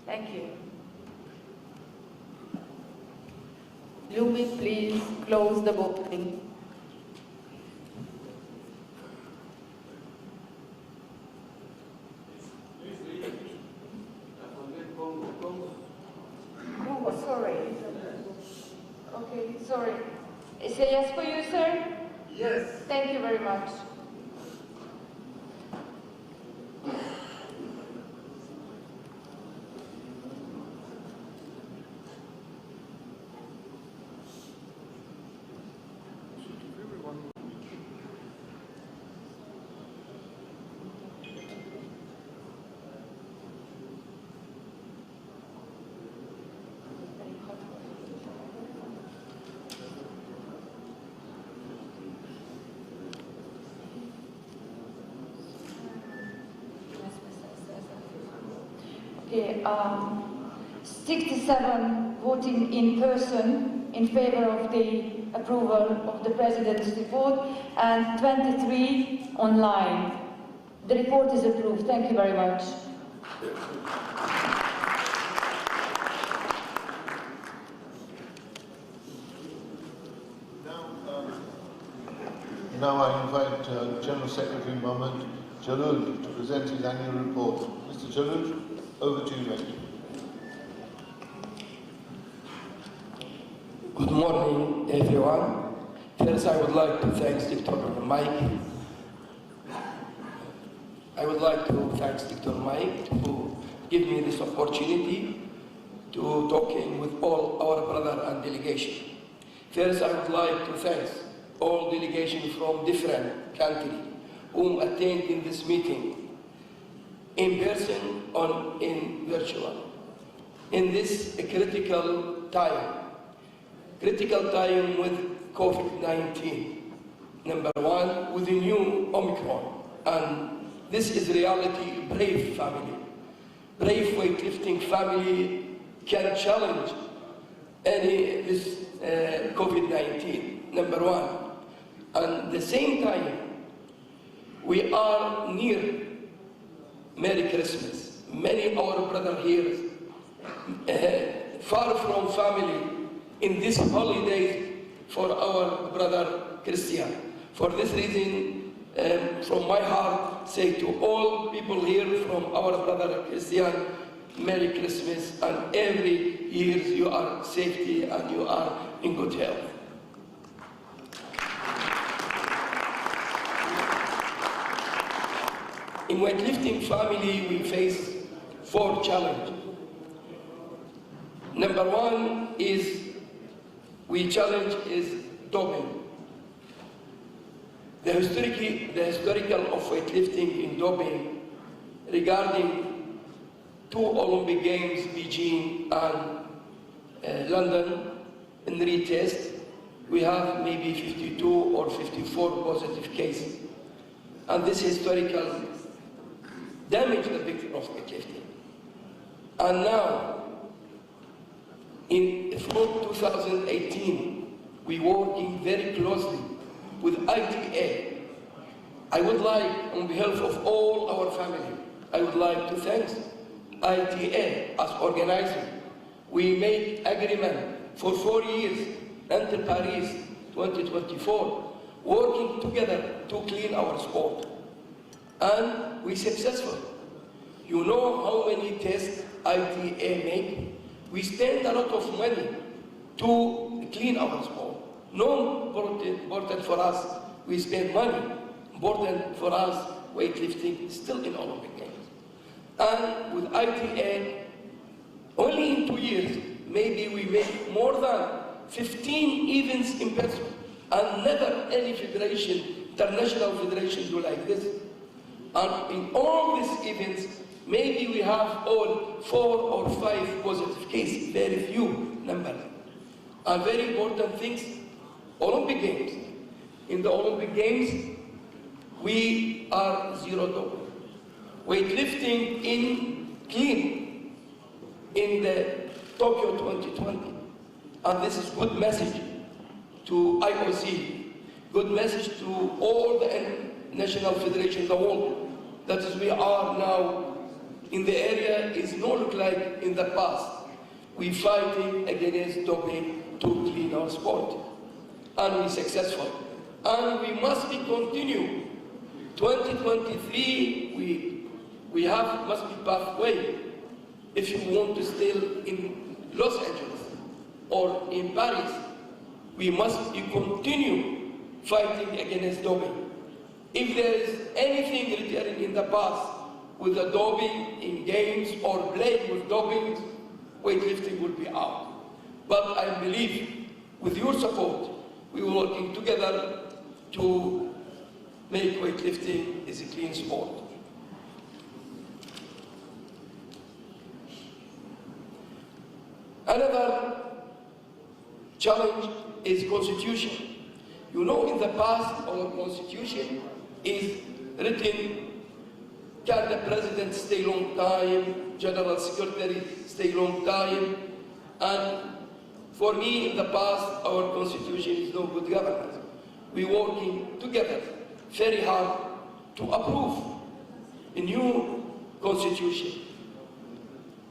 Thank you. Lumi, please close the voting. Oh, sorry. Okay, sorry. Is it yes for you, sir? Yes. Thank you very much. Okay, 67 voting in person in favor of the approval of the President's report and 23 online. The report is approved. Thank you very much. Now I invite General Secretary Mohammed Jalud to present his annual report. Mr. Jalud, over to you, mate. Good morning, everyone. First, I would like to thank Dr. Mike. I would like to thank Dr. Mike to give me this opportunity to talking with all our brother and delegation. First, I would like to thank all delegations from different countries whom attend in this meeting, in person or in virtual. In this critical time with COVID-19. Number one, with the new Omicron. And this is reality, brave family. Brave weightlifting family can challenge this COVID-19, number one. And at the same time, we are near Merry Christmas. Many of our brothers here, far from family, in these holidays for our brother Christian. For this reason, from my heart, say to all people here from our brother Christian, Merry Christmas, and every year you are safety and you are in good health. In weightlifting family, we face 4 challenges. Number one is challenge doping. The historical of weightlifting in doping regarding 2 Olympic Games, Beijing and London, in retest, we have maybe 52 or 54 positive cases. And this historical damage the picture of weightlifting. And now, from 2018, we're working very closely with ITA. I would like, on behalf of all our family, I would like to thank ITA as organizer. We make agreement for 4 years until Paris 2024, working together to clean our sport. And we're successful. You know how many tests ITA make? We spend a lot of money to clean our sport. No important for us, we spend money. Important for us, weightlifting is still in Olympic Games. And with ITA, only in 2 years, maybe we make more than 15 events in person. And never any federation, international federation do like this. And in all these events, maybe we have all 4 or 5 positive cases, very few numbers. And very important things, Olympic Games. In the Olympic Games, we are 0 doping. Weightlifting in clean, in the Tokyo 2020. And this is good message to IOC, good message to all the national federations in the world, that is we are now in the area is not look like in the past. We fighting against doping to clean our sport. And we successful. And we must be continue. 2023, we must be pathway. If you want to stay in Los Angeles or in Paris, we must continue fighting against doping. If there is anything returning in the past with the doping in games or playing with doping, weightlifting will be out. But I believe with your support, we are working together to make weightlifting is a clean sport. Another challenge is constitution. You know, in the past, our constitution is written, can the president stay long time, general secretary stay long time, and for me, in the past, our constitution is no good governance. We're working together very hard to approve a new constitution,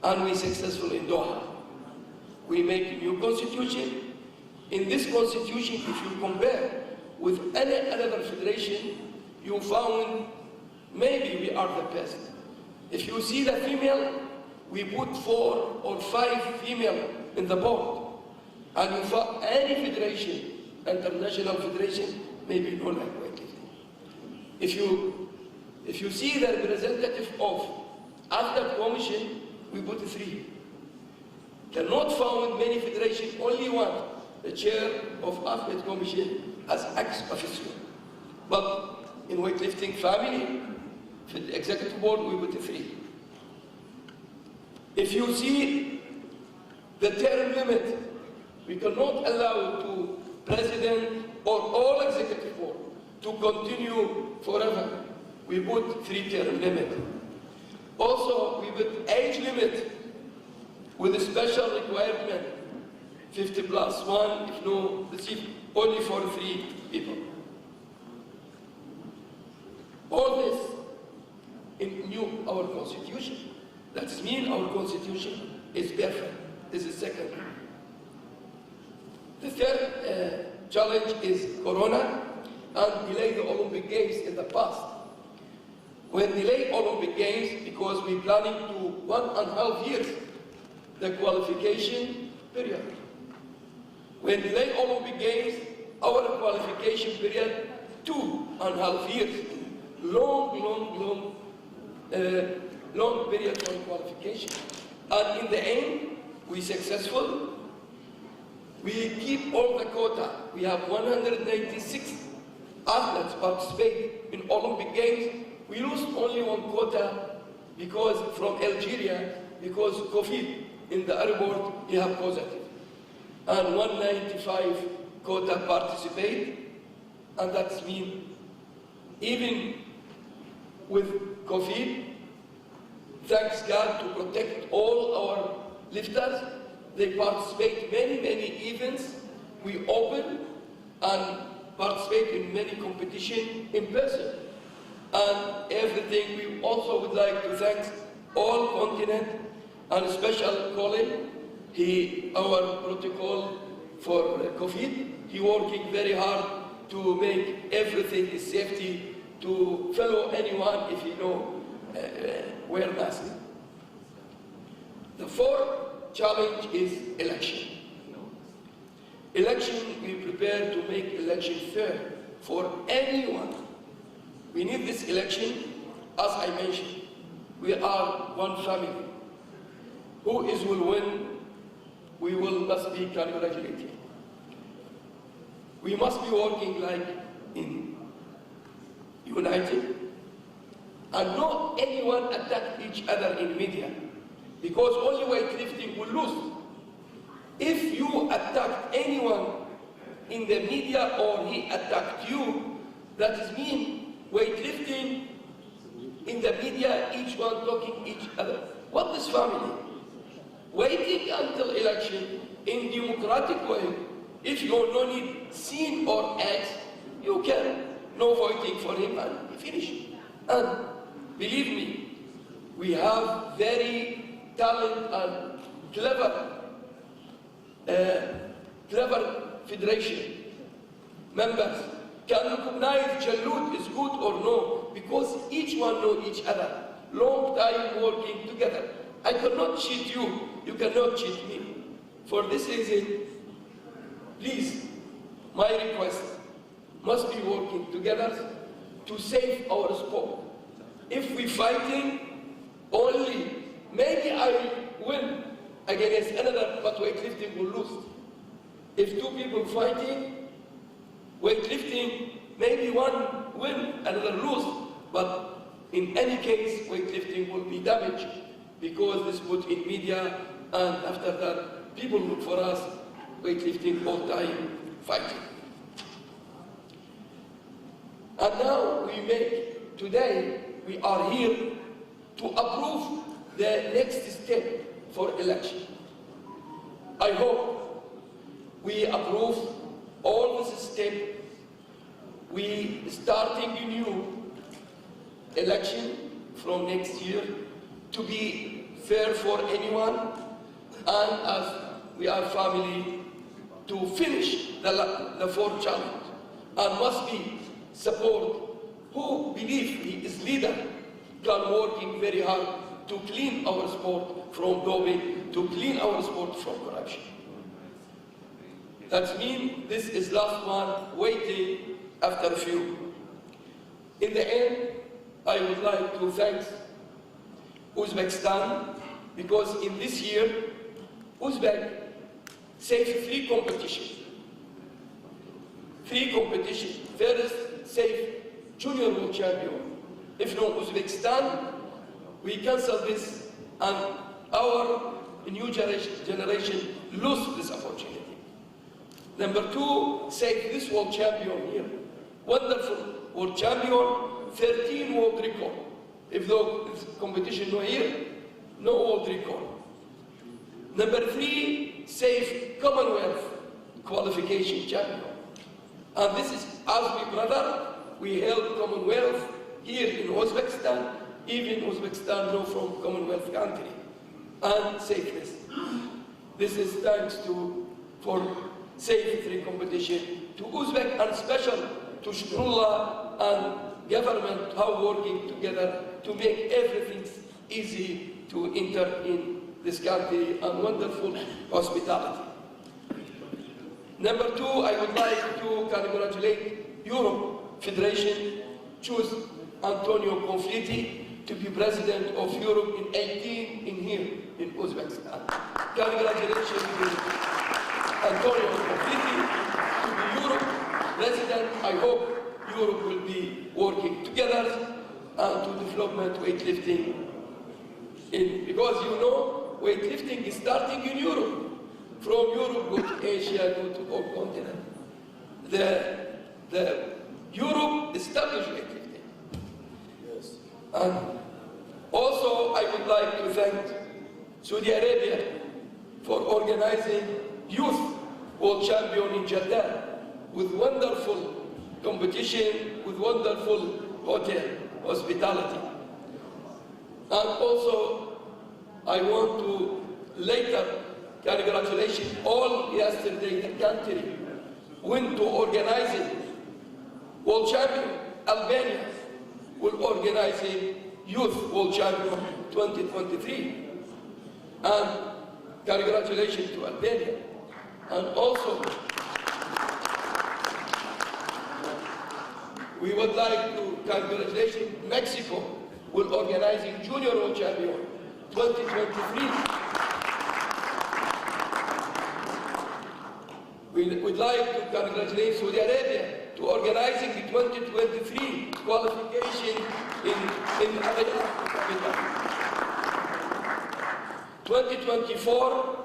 and we're successful in Doha. We make a new constitution. In this constitution, if you compare with any other federation, you found maybe we are the best. If you see the female, we put 4 or 5 female in the board. And you find any federation, international federation, maybe not like weightlifting. If you see the representative of Athletic Commission, we put 3. Cannot found many federations, only one, the chair of Athletic Commission as ex-officio. But in weightlifting family, for the executive board, we put 3. If you see the term limit, we cannot allow to president or all executive board to continue forever. We put 3-term limit. Also, we put age limit with a special requirement, 50+1, if no, receive only for 3 people. All this in our constitution. That means our constitution is perfect. This is second. The third challenge is Corona and delay the Olympic Games in the past. When delay Olympic Games, because we're planning to 1.5 years, the qualification period. When delay Olympic Games, our qualification period, 2.5 years. Long period for qualification. And in the end, we successful. We keep all the quota. We have 196 athletes participate in Olympic Games. We lose only 1 quota because from Algeria, because COVID in the airport, we have positive. And 195 quota participate, and that means even with COVID, thanks God to protect all our lifters. They participate many events. We open and participate in many competitions in person. And everything, we also would like to thank all continent and special Colin. Our protocol for COVID, he working very hard to make everything is safety to follow anyone if you know wear mask. The fourth challenge is election. Election, we prepare to make election fair for anyone. We need this election, as I mentioned. We are one family. Who will win, we must be congratulated. We must be working like in united, and not anyone attack each other in media, because only weightlifting will lose. If you attack anyone in the media or he attacked you, that is mean weightlifting in the media, each one talking each other. What is family? waiting until election in democratic way. If you no need sin or acts, you can no voting for him and finish. And believe me, we have very talented and clever federation members can recognize Jalud is good or no, because each one know each other. Long time working together. I cannot cheat you, you cannot cheat me. For this reason, please, my request must be working together to save our sport. If we fighting only, maybe I win against another, but weightlifting will lose. If two people fighting, weightlifting, maybe one win, another lose, but in any case, weightlifting will be damaged because this put in media, and after that, people look for us, weightlifting all time fighting. And now today, we are here to approve the next step for election. I hope we approve all this step. We starting a new election from next year to be fair for anyone, and as we are family, to finish the fourth challenge, and must be support who believe he is leader, can working very hard to clean our sport from doping, to clean our sport from corruption. That means this is last one waiting after a few. In the end, I would like to thank Uzbekistan, because in this year, Uzbek saved 3 competitions. 3 competitions. First, saved Junior World Champion. If no Uzbekistan, we cancel this and our new generation lose this opportunity. Number 2, save this World Champion here. Wonderful World Champion, 13 world record. If the competition no here, no world record. Number 3, save Commonwealth qualification champion. And this is, as we brother, we held Commonwealth here in Uzbekistan, even Uzbekistan no from Commonwealth country, and save this. This is thanks for save 3 competition to Uzbek, and special to Shukrullah and government, how working together to make everything easy to enter in this country, and wonderful hospitality. Number 2, I would like to congratulate Europe Federation, choose Antonio Confliti to be president of Europe in 18 in here in Uzbekistan. Congratulations to Antonio Confliti to be Europe president. I hope Europe will be working together and to development weightlifting. Because you know, weightlifting is starting in Europe. From Europe, go to Asia, go to all continent. The Europe established weightlifting. Yes. And also, I would like to thank Saudi Arabia for organizing Youth World Champion in Jeddah with wonderful competition, with wonderful hotel hospitality. And also, I want to later congratulations all yesterday the country went to organize it. World Champion, Albania will organize a Youth World Champion 2023. And congratulations to Albania. And also, we would like to congratulate Mexico will organizing Junior World Champion 2023. We would like to congratulate Saudi Arabia to organizing the 2023 qualification in Abu 2024,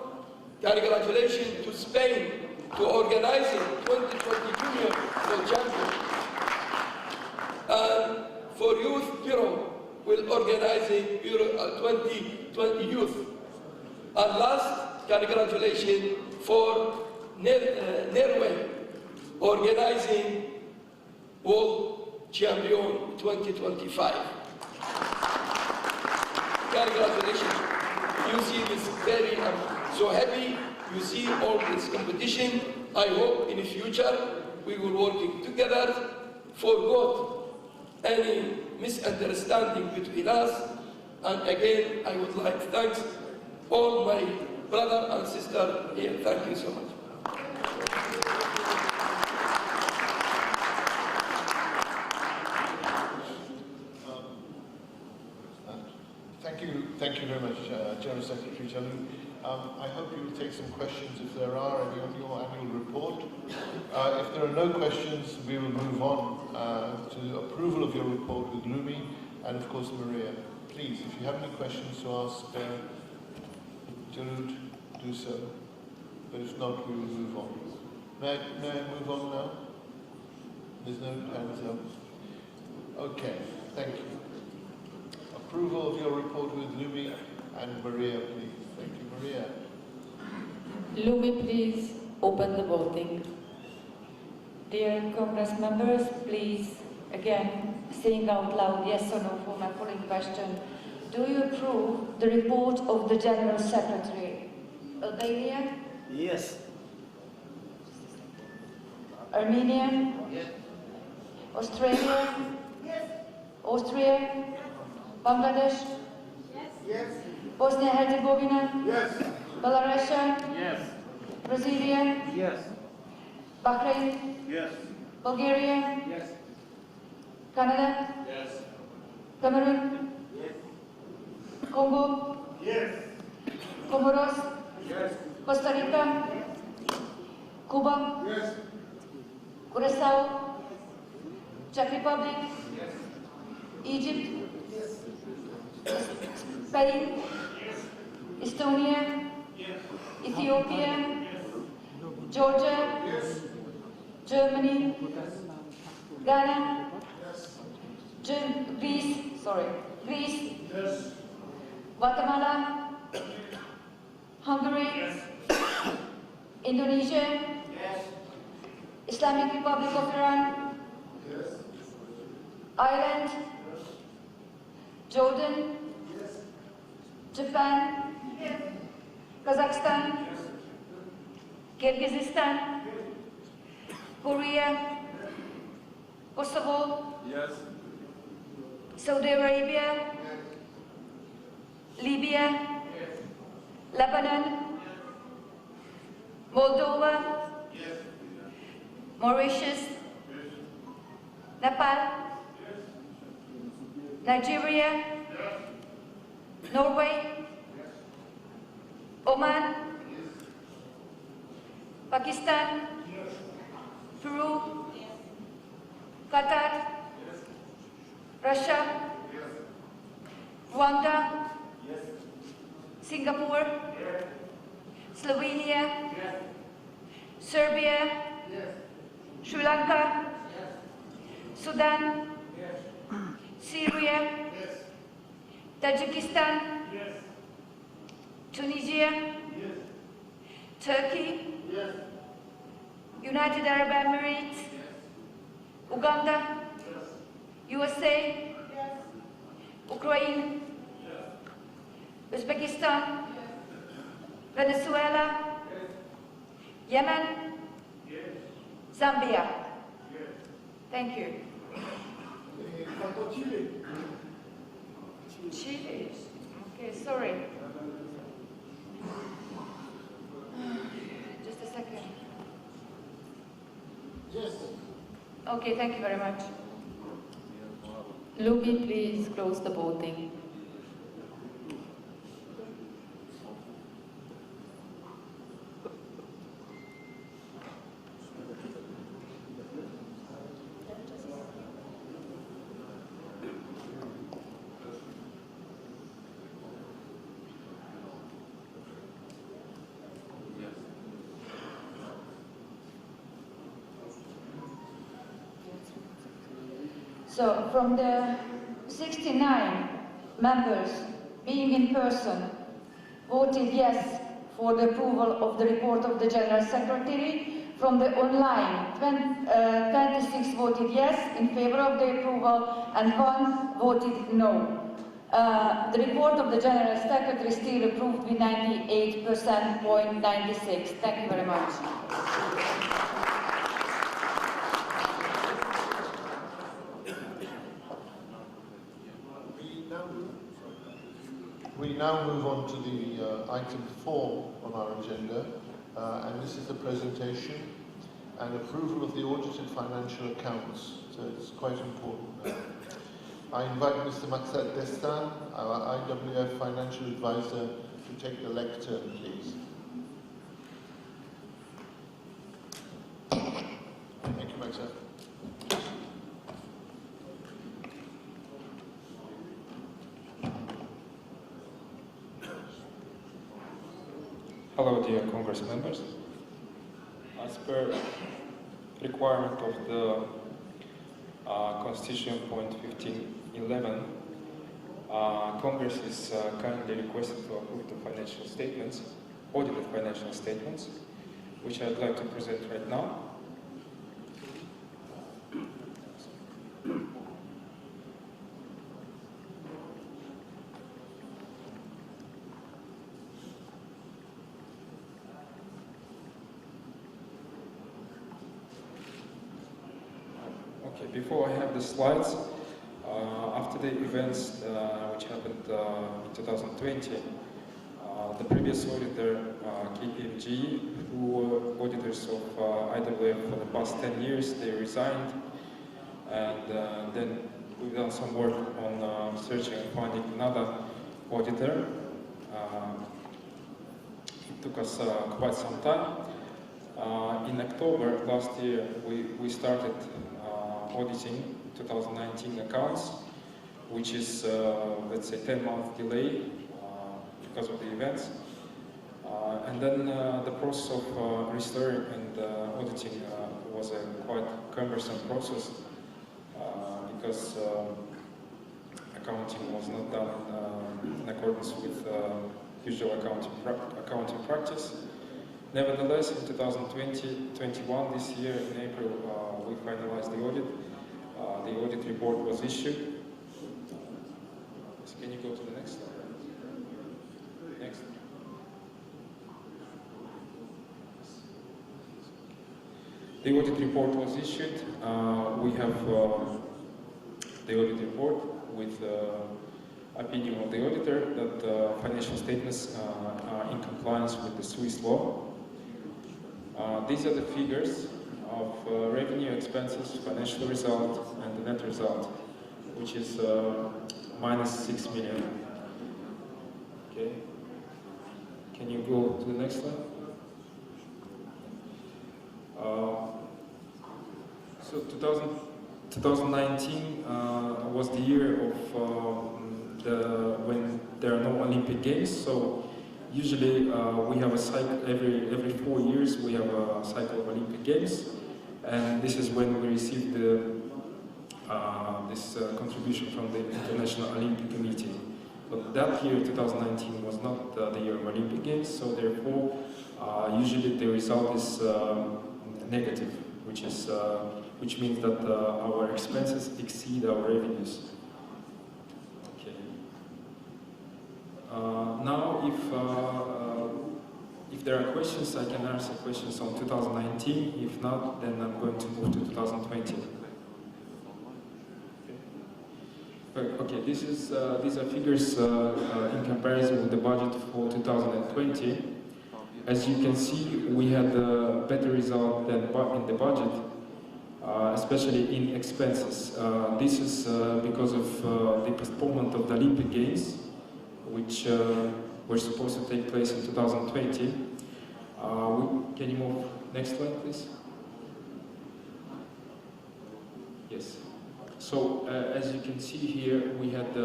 congratulations to Spain to organizing 2020 Junior World Champion. And for Youth Bureau will organizing 2020 Youth. And last, congratulations for Norway organizing World Champion 2025. Congratulations. You see this very, I'm so happy you see all this competition. I hope in the future we will working together, forgot any misunderstanding between us. And again, I would like to thank all my brother and sister here. Thank you so much. Thank you very much, General Secretary Chalu. I hope you will take some questions if there are any on your annual report. If there are no questions, we will move on to approval of your report with Lumi and of course Maria. Please, if you have any questions to ask Jalud, do so. But if not, we will move on. May I move on now? There's no hands up. Okay, thank you. Approval of your report with Lumi and Maria, please. Thank you, Maria. Lumi, please open the voting. Dear Congress members, please, again, saying out loud yes or no for my following question. Do you approve the report of the General Secretary? Albania? Yes. Armenia? Yes. Australia? Yes. Austria? Bangladesh? Yes. Bosnia-Herzegovina? Yes. Belarus? Yes. Brasilia? Yes. Bahrain? Yes. Bulgaria? Yes. Canada? Yes. Cameroon? Yes. Congo? Yes. Comoros? Yes. Costa Rica? Cuba? Yes. Curacao? Czech Republic? Egypt? Spain? Estonia? Ethiopia? Georgia? Germany? Ghana? Greece? Guatemala? Hungary? Indonesia? Islamic Republic of Iran? Ireland? Jordan? Japan? Kazakhstan? Kyrgyzstan? Korea? Kosovo? Yes. Saudi Arabia? Libya? Lebanon? Moldova? Mauritius? Nepal? Nigeria? Norway? Oman? Pakistan? Peru? Qatar? Russia? Rwanda? Singapore? Slovenia? Serbia? Sri Lanka? Sudan? Syria? Tajikistan? Tunisia? Turkey? United Arab Emirates? Uganda? USA? Ukraine? Uzbekistan? Venezuela? Yemen? Zambia? Thank you. Chile. Okay, sorry. Just a second. Yes. Okay, thank you very much. Lumi, please close the voting. So, from the 69 members being in person, voted yes for the approval of the report of the General Secretary. From the online, 26 voted yes in favor of the approval and 1 voted no. The report of the General Secretary is still approved with 98.96%. Thank you very much. We now move on to the item 4 on our agenda, and this is the presentation and approval of the audited financial accounts. So it's quite important. I invite Mr. Maksad Destan, our IWF financial advisor, to take the lectern, please. Thank you, Maksad. Hello, dear Congress members. As per requirement of the Constitution point 1511, Congress is kindly requested to approve the financial statements, audited financial statements, which I'd like to present right now. Before I have the slides, after the events which happened in 2020, the previous auditor, KPMG, who were auditors of IWF for the past 10 years, they resigned, and then we've done some work on searching and finding another auditor. It took us quite some time. In October last year, we started auditing 2019 accounts, which is, let's say, 10-month delay because of the events. And then the process of restoring and auditing was a quite cumbersome process because accounting was not done in accordance with usual accounting practice. Nevertheless, in 2020-21, this year, in April, we finalized the audit. The audit report was issued. So can you go to the next slide? Next. The audit report was issued. We have the audit report with opinion of the auditor that financial statements are in compliance with the Swiss law. These are the figures of revenue, expenses, financial result, and the net result, which is minus 6 million. Okay. Can you go to the next slide? So 2019 was the year of when there are no Olympic Games. So usually we have a cycle every 4 years. We have a cycle of Olympic Games, and this is when we receive this contribution from the International Olympic Committee. But that year, 2019, was not the year of Olympic Games, so therefore, usually the result is negative, which means that our expenses exceed our revenues. Okay. Now, if there are questions, I can answer questions on 2019. If not, then I'm going to move to 2020. Okay, these are figures in comparison with the budget for 2020. As you can see, we had a better result than in the budget, especially in expenses. This is because of the postponement of the Olympic Games, which were supposed to take place in 2020. Can you move next slide, please? Yes. So, as you can see here, we had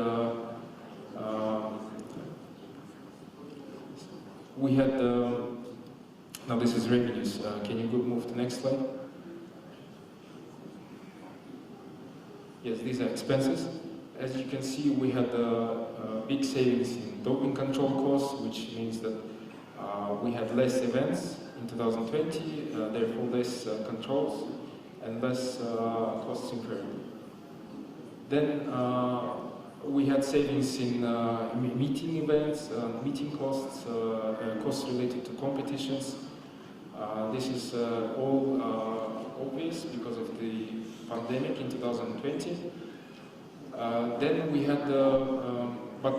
now this is revenues. Can you move to the next slide? Yes, these are expenses. as you can see, we had big savings in doping control costs, which means that we had less events in 2020, therefore less controls and less costs incurred. Then we had savings in meeting events, meeting costs, costs related to competitions. This is all obvious because of the pandemic in 2020. Then we had, but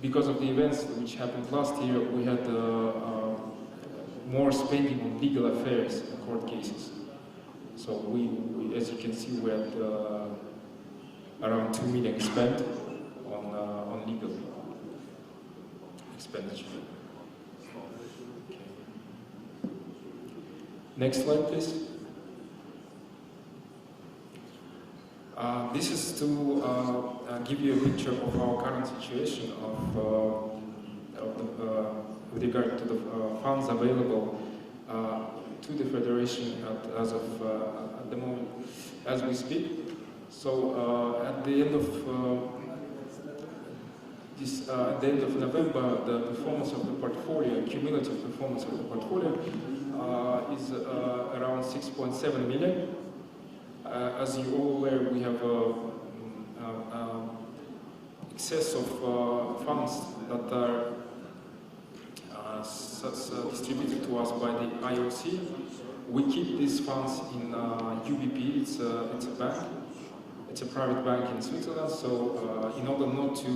because of the events which happened last year, we had more spending on legal affairs and court cases. So we as you can see, we had around 2 million spent on legal expenditure. Okay. Next slide, please. This is to give you a picture of our current situation with regard to the funds available to the Federation as of at the moment, as we speak. So at the end of at the end of November, the performance of the portfolio, cumulative performance of the portfolio, is around 6.7 million. As you all aware, we have excess of funds that are distributed to us by the IOC. We keep these funds in UBP. It's a bank. It's a private bank in Switzerland. So in order not to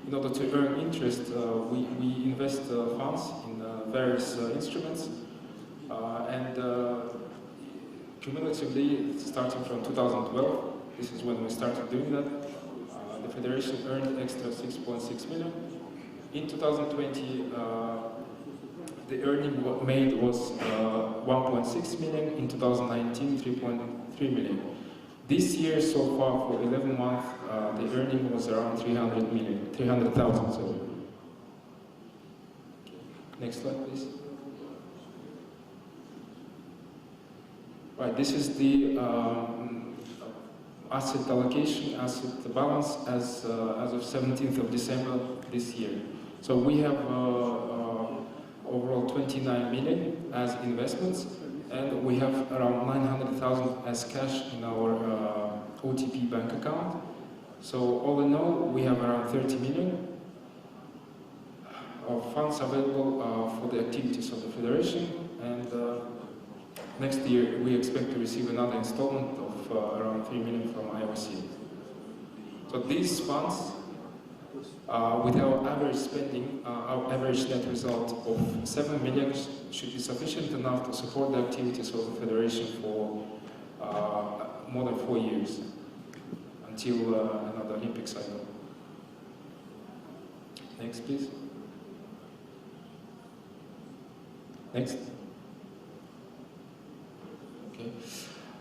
in order to earn interest, we invest funds in various instruments. And cumulatively, starting from 2012, this is when we started doing that, the Federation earned extra 6.6 million. In 2020, the earning made was 1.6 million. In 2019, 3.3 million. This year, so far, for 11 months, the earning was around 300,000. Sorry. Next slide, please. Right, this is the asset allocation, asset balance as of 17th of December this year. So we have overall 29 million as investments, and we have around 900,000 as cash in our OTP bank account. So all in all, we have around 30 million of funds available for the activities of the Federation, and next year we expect to receive another installment of around 3 million from IOC. So these funds, with our average spending, our average net result of 7 million should be sufficient enough to support the activities of the Federation for more than 4 years, until another Olympic cycle. Next, please. Next. Okay.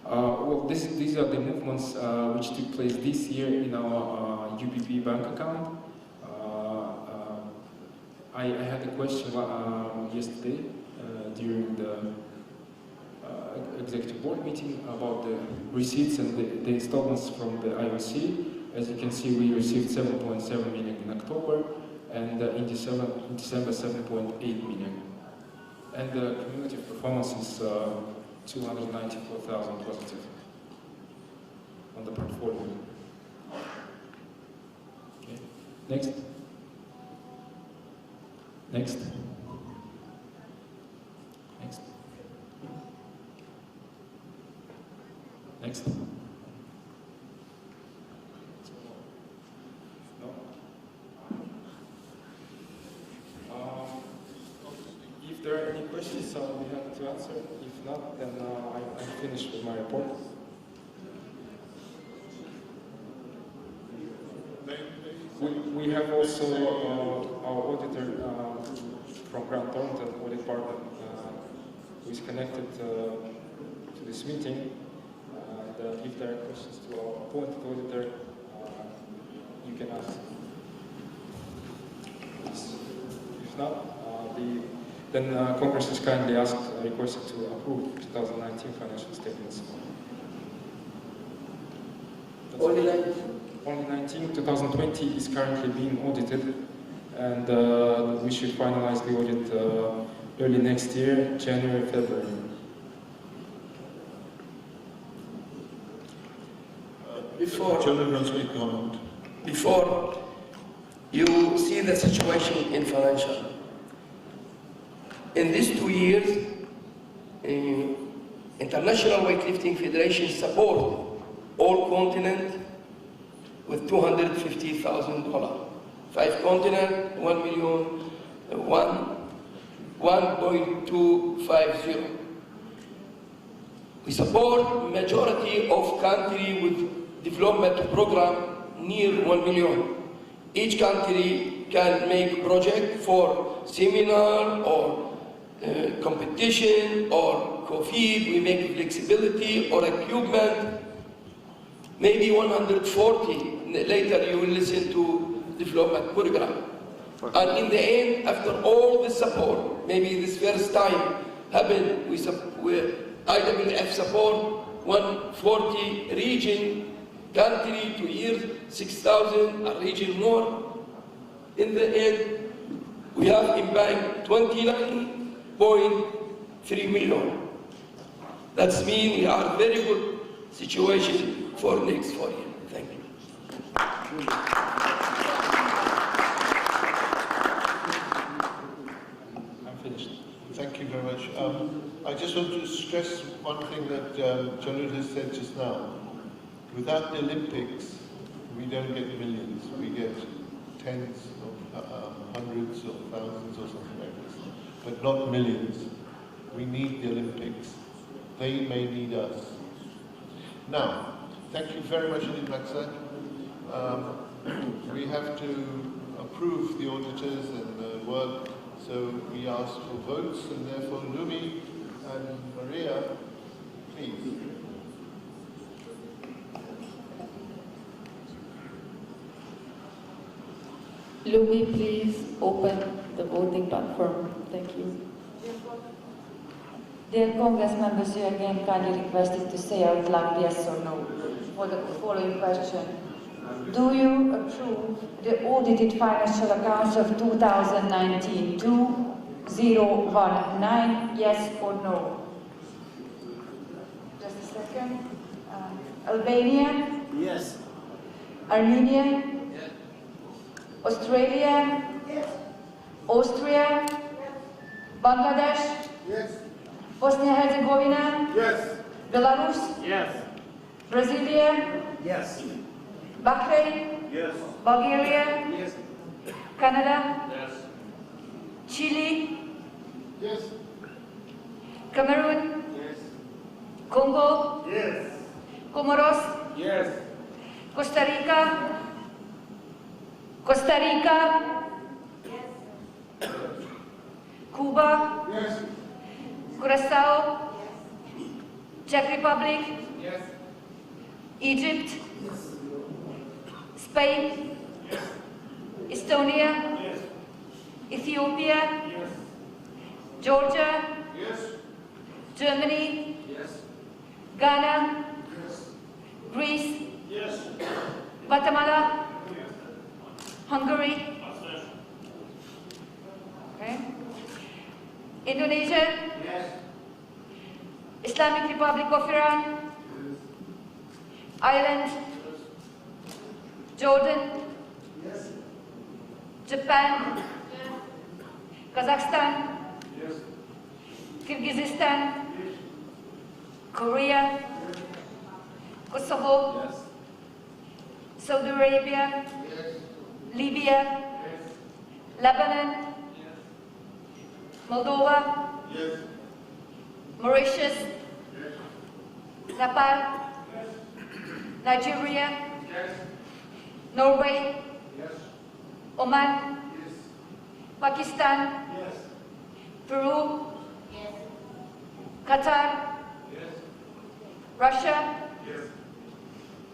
Well, these are the movements which took place this year in our UBP bank account. I had a question yesterday during the executive board meeting about the receipts and the installments from the IOC. As you can see, we received 7.7 million in October, and in December 7.8 million. And the cumulative performance is 294,000 positive on the portfolio. Okay. Next. Next. Next. Next. No. If there are any questions, I'll be happy to answer. If not, then I'm finished with my report. We have also our auditor from Grant Thornton, audit partner, who is connected to this meeting. And if there are questions to our appointed auditor, you can ask. If not, then Congress is kindly requested to approve 2019 financial statements. Only 19? Only 19. 2020 is currently being audited, and we should finalize the audit early next year, January, February. Before you see the situation in financial, in these 2 years, International Weightlifting Federation support all continents with $250,000. 5 continents, 1.250. We support majority of country with development program near 1 million. Each country can make project for seminar or competition or COVID. We make flexibility or equipment. Maybe 140. Later you will listen to development program. And in the end, after all the support, maybe this first time happened, we IWF support 140 region, country, 2 years, 6,000, a region more. In the end, we have in bank 29.3 million. That means we are very good situation for next 4 years. Thank you. I'm finished. Thank you very much. I just want to stress one thing that Jalud has said just now. Without the Olympics, we don't get millions. We get tens of hundreds or thousands or something like this, but not millions. We need the Olympics. They may need us. Now, thank you very much, Indeed, Maxa. We have to approve the auditors and the work, so we ask for votes, and therefore Lumi and Maria, please. Lumi, please open the voting platform. Thank you. Dear Congress members, you again kindly requested to say out loud yes or no for the following question. Do you approve the audited financial accounts of 2019? 2019, yes or no? Just a second. Albania? Yes. Armenia? Yes. Australia? Yes. Austria? Yes. Bangladesh? Yes. Bosnia-Herzegovina? Yes. Belarus? Yes. Brasilia? Yes. Bahrain? Yes. Bulgaria? Yes. Canada? Yes. Chile? Yes. Cameroon? Yes. Congo? Yes. Comoros? Yes. Costa Rica? Costa Rica? Yes. Cuba? Yes. Curacao? Yes. Czech Republic? Yes. Egypt? Yes. Spain? Yes. Estonia? Yes. Ethiopia? Yes. Georgia? Yes. Germany? Yes. Ghana? Yes. Greece? Yes. Guatemala? Hungary? Okay. Indonesia? Yes. Islamic Republic of Iran? Ireland? Jordan? Yes. Japan? Kazakhstan? Yes. Kyrgyzstan? Korea? Kosovo? Yes. Saudi Arabia? Libya? Lebanon? Moldova? Yes. Mauritius? Nepal? Nigeria? Norway? Oman? Pakistan? Peru? Qatar? Russia?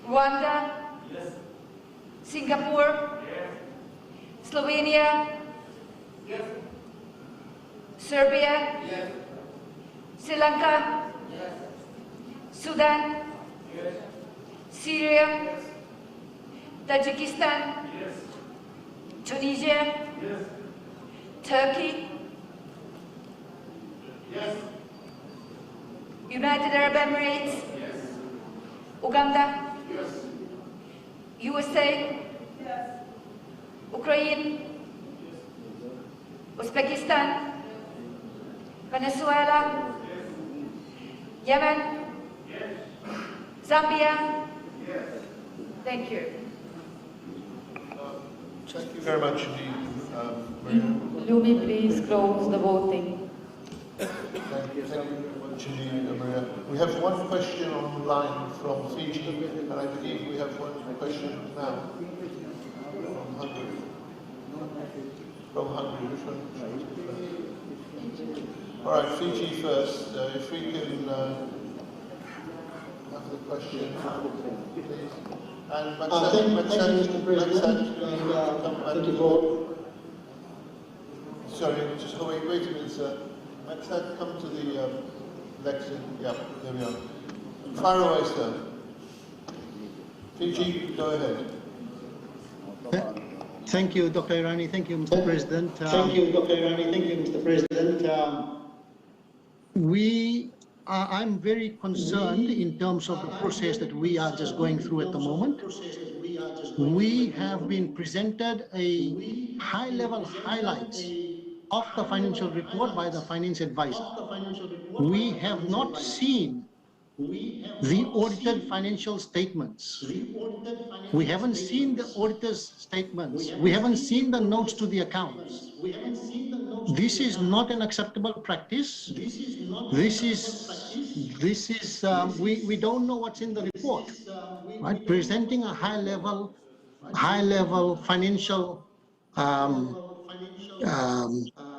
Rwanda? Singapore? Slovenia? Serbia? Sri Lanka? Sudan? Syria? Tajikistan? Tunisia? Turkey? United Arab Emirates? Uganda? USA? Ukraine? Uzbekistan? Venezuela? Yemen? Zambia? Thank you. Thank you very much indeed, Maria. Lumi, please close the voting. Thank you very much indeed, Maria. We have one question online from Fiji, and I believe we have one question now from Hungary. From Hungary, which one? All right, Fiji first. If we can have the question, please. And thank you, Mr. President. Thank you for. Sorry, just wait a minute, sir. Maksad, come to the lecture. Yeah, there we are. Fire away, sir. Fiji, go ahead. Thank you, Dr. Irani. Thank you, Mr. President. Thank you, Dr. Irani. Thank you, Mr. President. I'm very concerned in terms of the process that we are just going through at the moment. We have been presented a high-level highlights of the financial report by the finance advisor. We have not seen the audited financial statements. We haven't seen the auditor's statements. We haven't seen the notes to the accounts. This is not an acceptable practice. We don't know what's in the report. Right? Presenting a high-level financial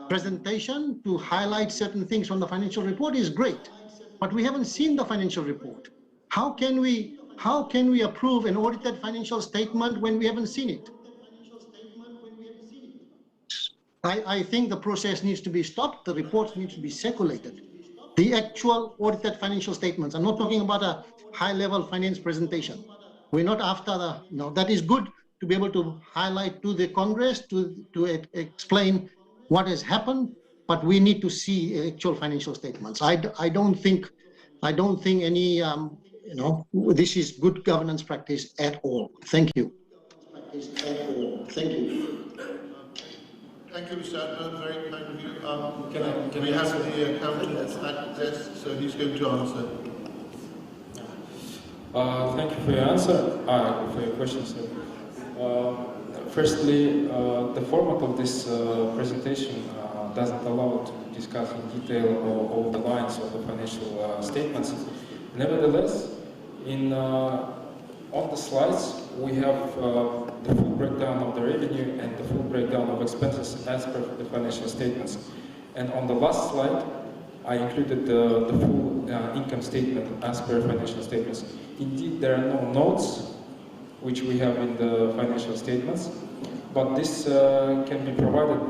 presentation to highlight certain things from the financial report is great, but we haven't seen the financial report. How can we approve an audited financial statement when we haven't seen it? I think the process needs to be stopped. The reports need to be circulated. The actual audited financial statements. I'm not talking about a high-level finance presentation. We're not after the, that is good to be able to highlight to the Congress, to explain what has happened, but we need to see actual financial statements. I don't think any, this is good governance practice at all. Thank you. Thank you. Thank you, Mr. Adnan. Very kind of you. We have the accountant at desk, so he's going to answer. Thank you for your answer, for your question, sir. Firstly, the format of this presentation doesn't allow to discuss in detail all the lines of the financial statements. Nevertheless, on the slides, we have the full breakdown of the revenue and the full breakdown of expenses as per the financial statements. And on the last slide, I included the full income statement as per financial statements. Indeed, there are no notes which we have in the financial statements, but this can be provided,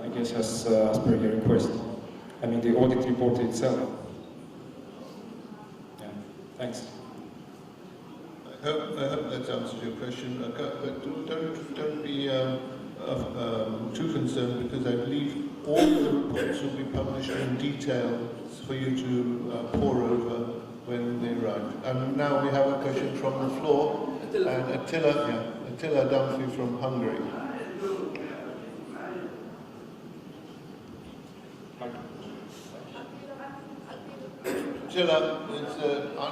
I guess, as per your request. I mean, the audit report itself. Yeah, thanks. I hope that answers your question, but don't be too concerned, because I believe all the reports will be published in detail for you to pore over when they arrive. And now we have a question from the floor, and Attila Dunphy from Hungary. Attila, it's a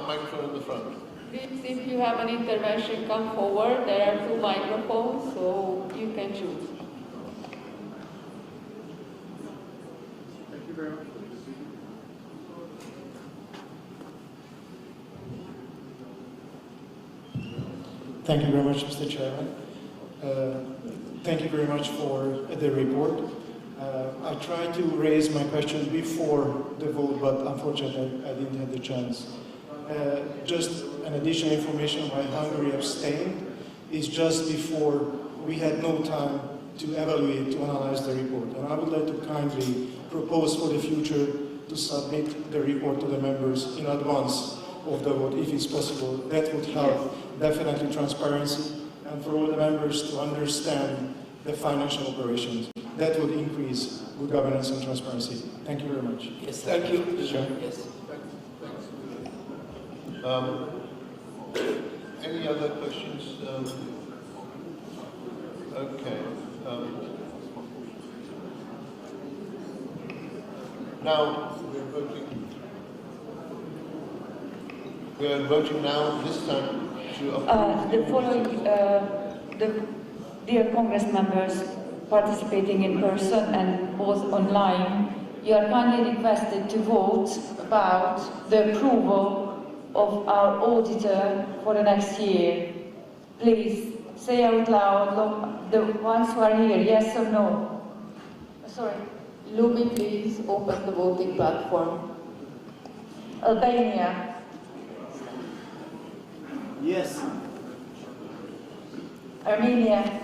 microphone in the front. Please, if you have an intervention, come forward. There are 2 microphones, so you can choose. Thank you very much. Thank you very much, Mr. Chairman. Thank you very much for the report. I tried to raise my questions before the vote, but unfortunately I didn't have the chance. Just an additional information why Hungary abstained is just before we had no time to evaluate, to analyze the report. And I would like to kindly propose for the future to submit the report to the members in advance of the vote, if it's possible. That would help definitely transparency and for all the members to understand the financial operations. That would increase good governance and transparency. Thank you very much. Yes, thank you. Sure. Yes. Any other questions? Okay. Now we're voting. We are voting now this time to approve The following, the dear Congress members participating in person and both online, you are kindly requested to vote about the approval of our auditor for the next year. Please say out loud, the ones who are here, yes or no? Sorry. Lumi, please open the voting platform. Albania. Yes. Armenia.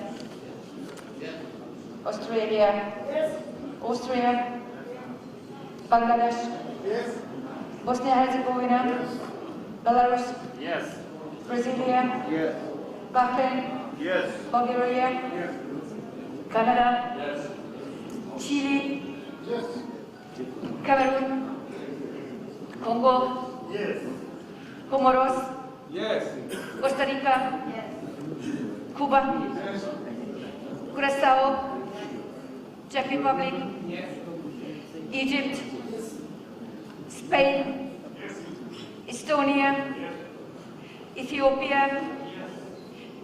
Australia. Yes. Austria. Bangladesh. Yes. Bosnia-Herzegovina. Yes. Belarus. Yes. Brasilia. Yes. Bahrain. Yes. Bulgaria. Yes. Canada. Yes. Chile. Yes. Cameroon. Congo. Yes. Comoros. Yes. Costa Rica. Cuba. Yes. Curaçao. Czech Republic. Egypt. Spain. Estonia. Ethiopia.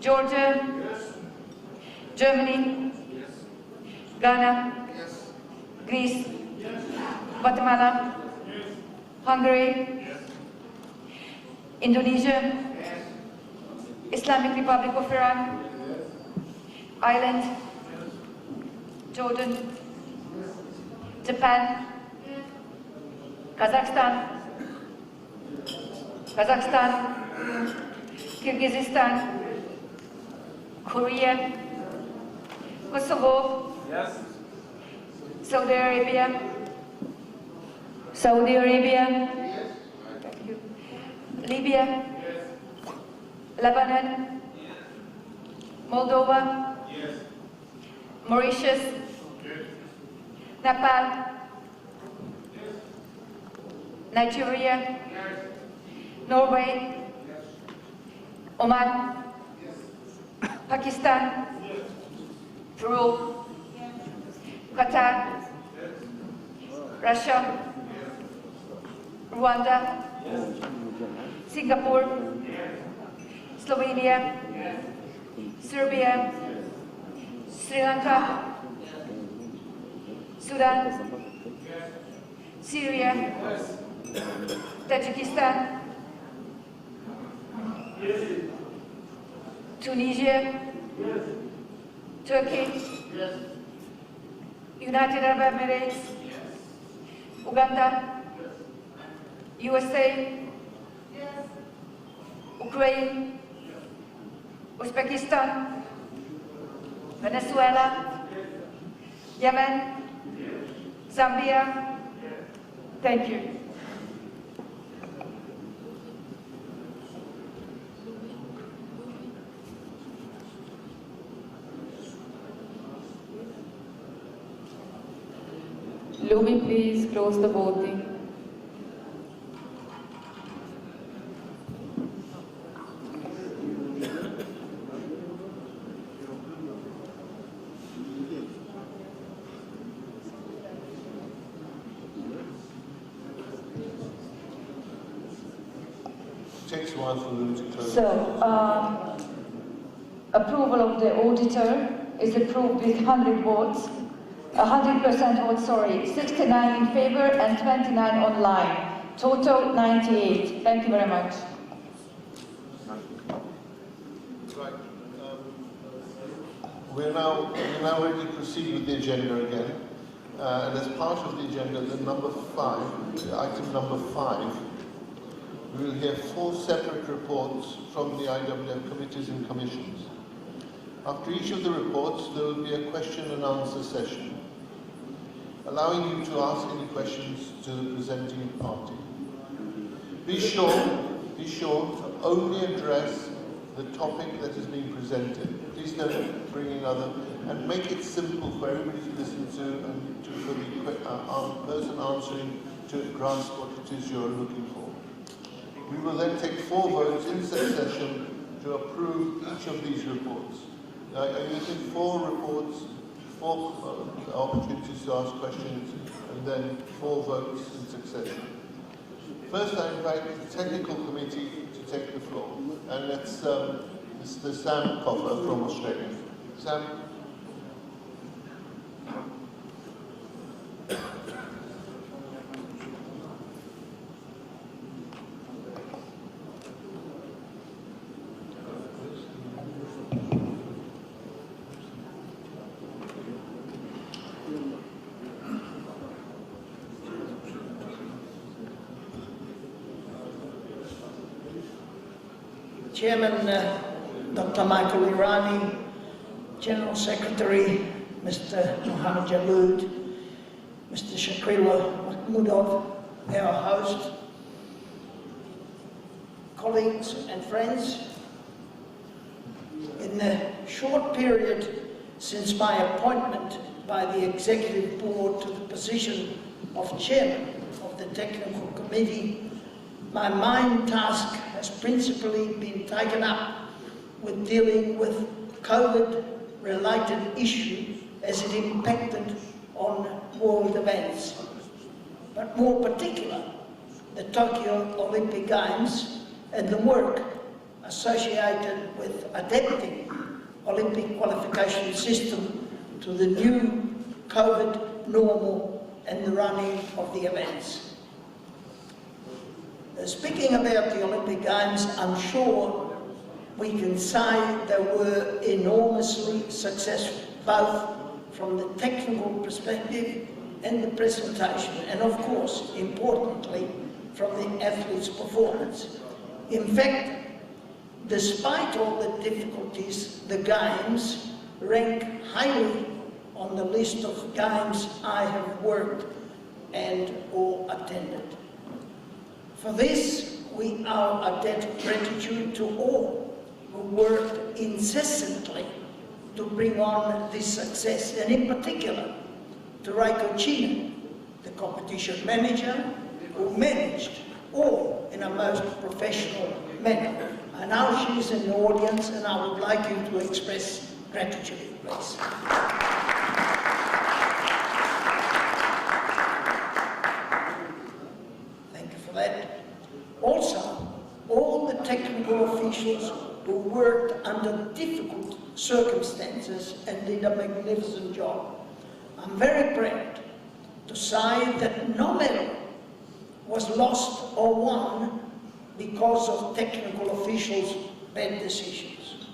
Georgia. Germany. Ghana. Greece. Guatemala. Hungary. Indonesia. Islamic Republic of Iran. Ireland. Jordan. Japan. Kazakhstan. Kyrgyzstan. Korea. Kosovo. Yes. Saudi Arabia. Saudi Arabia. Thank you. Libya. Lebanon. Moldova. Mauritius. Nepal. Nigeria. Norway. Oman. Pakistan. Peru. Qatar. Russia. Rwanda. Singapore. Slovenia. Serbia. Sri Lanka. Sudan. Syria. Tajikistan. Tunisia. Turkey. United Arab Emirates. Uganda. USA. Ukraine. Uzbekistan. Venezuela. Yemen. Zambia. Thank you. Lumi, please close the voting. Takes a while for them to close. So, approval of the auditor is approved with 100 votes. 100% votes, sorry, 69 in favor and 29 online. Total 98. Thank you very much. Right. We're now ready to proceed with the agenda again. And as part of the agenda, item number 5, we will hear 4 separate reports from the IWF committees and commissions. After each of the reports, there will be a question and answer session, allowing you to ask any questions to the presenting party. Be sure to only address the topic that is being presented. Please don't bring in other, and make it simple for everybody to listen to and for the person answering to grasp what it is you're looking for. We will then take 4 votes in succession to approve each of these reports. Now, are you taking 4 reports, 4 opportunities to ask questions, and then 4 votes in succession? First, I invite the technical committee to take the floor, and that's Mr. Sam Coffer from Australia. Sam. Chairman Dr. Michael Irani, General Secretary Mr. Mohammed Jaloud, Mr. Shakrila Mahmudov, our host, colleagues and friends. In the short period since my appointment by the Executive Board to the position of Chairman of the Technical Committee, my main task has principally been taken up with dealing with COVID-related issues as it impacted on world events, but more particular, the Tokyo Olympic Games and the work associated with adapting Olympic qualification system to the new COVID normal and the running of the events. Speaking about the Olympic Games, I'm sure we can say they were enormously successful, both from the technical perspective and the presentation, and of course, importantly, from the athletes' performance. In fact, despite all the difficulties, the Games rank highly on the list of games I have worked and or attended. For this, we owe a debt of gratitude to all who worked incessantly to bring on this success, and in particular to Reiko Chinen, the competition manager, who managed all in a most professional manner. And now she is in the audience, and I would like you to express gratitude, please. Thank you for that. Also, all the technical officials who worked under difficult circumstances and did a magnificent job. I'm very proud to say that no medal was lost or won because of technical officials' bad decisions.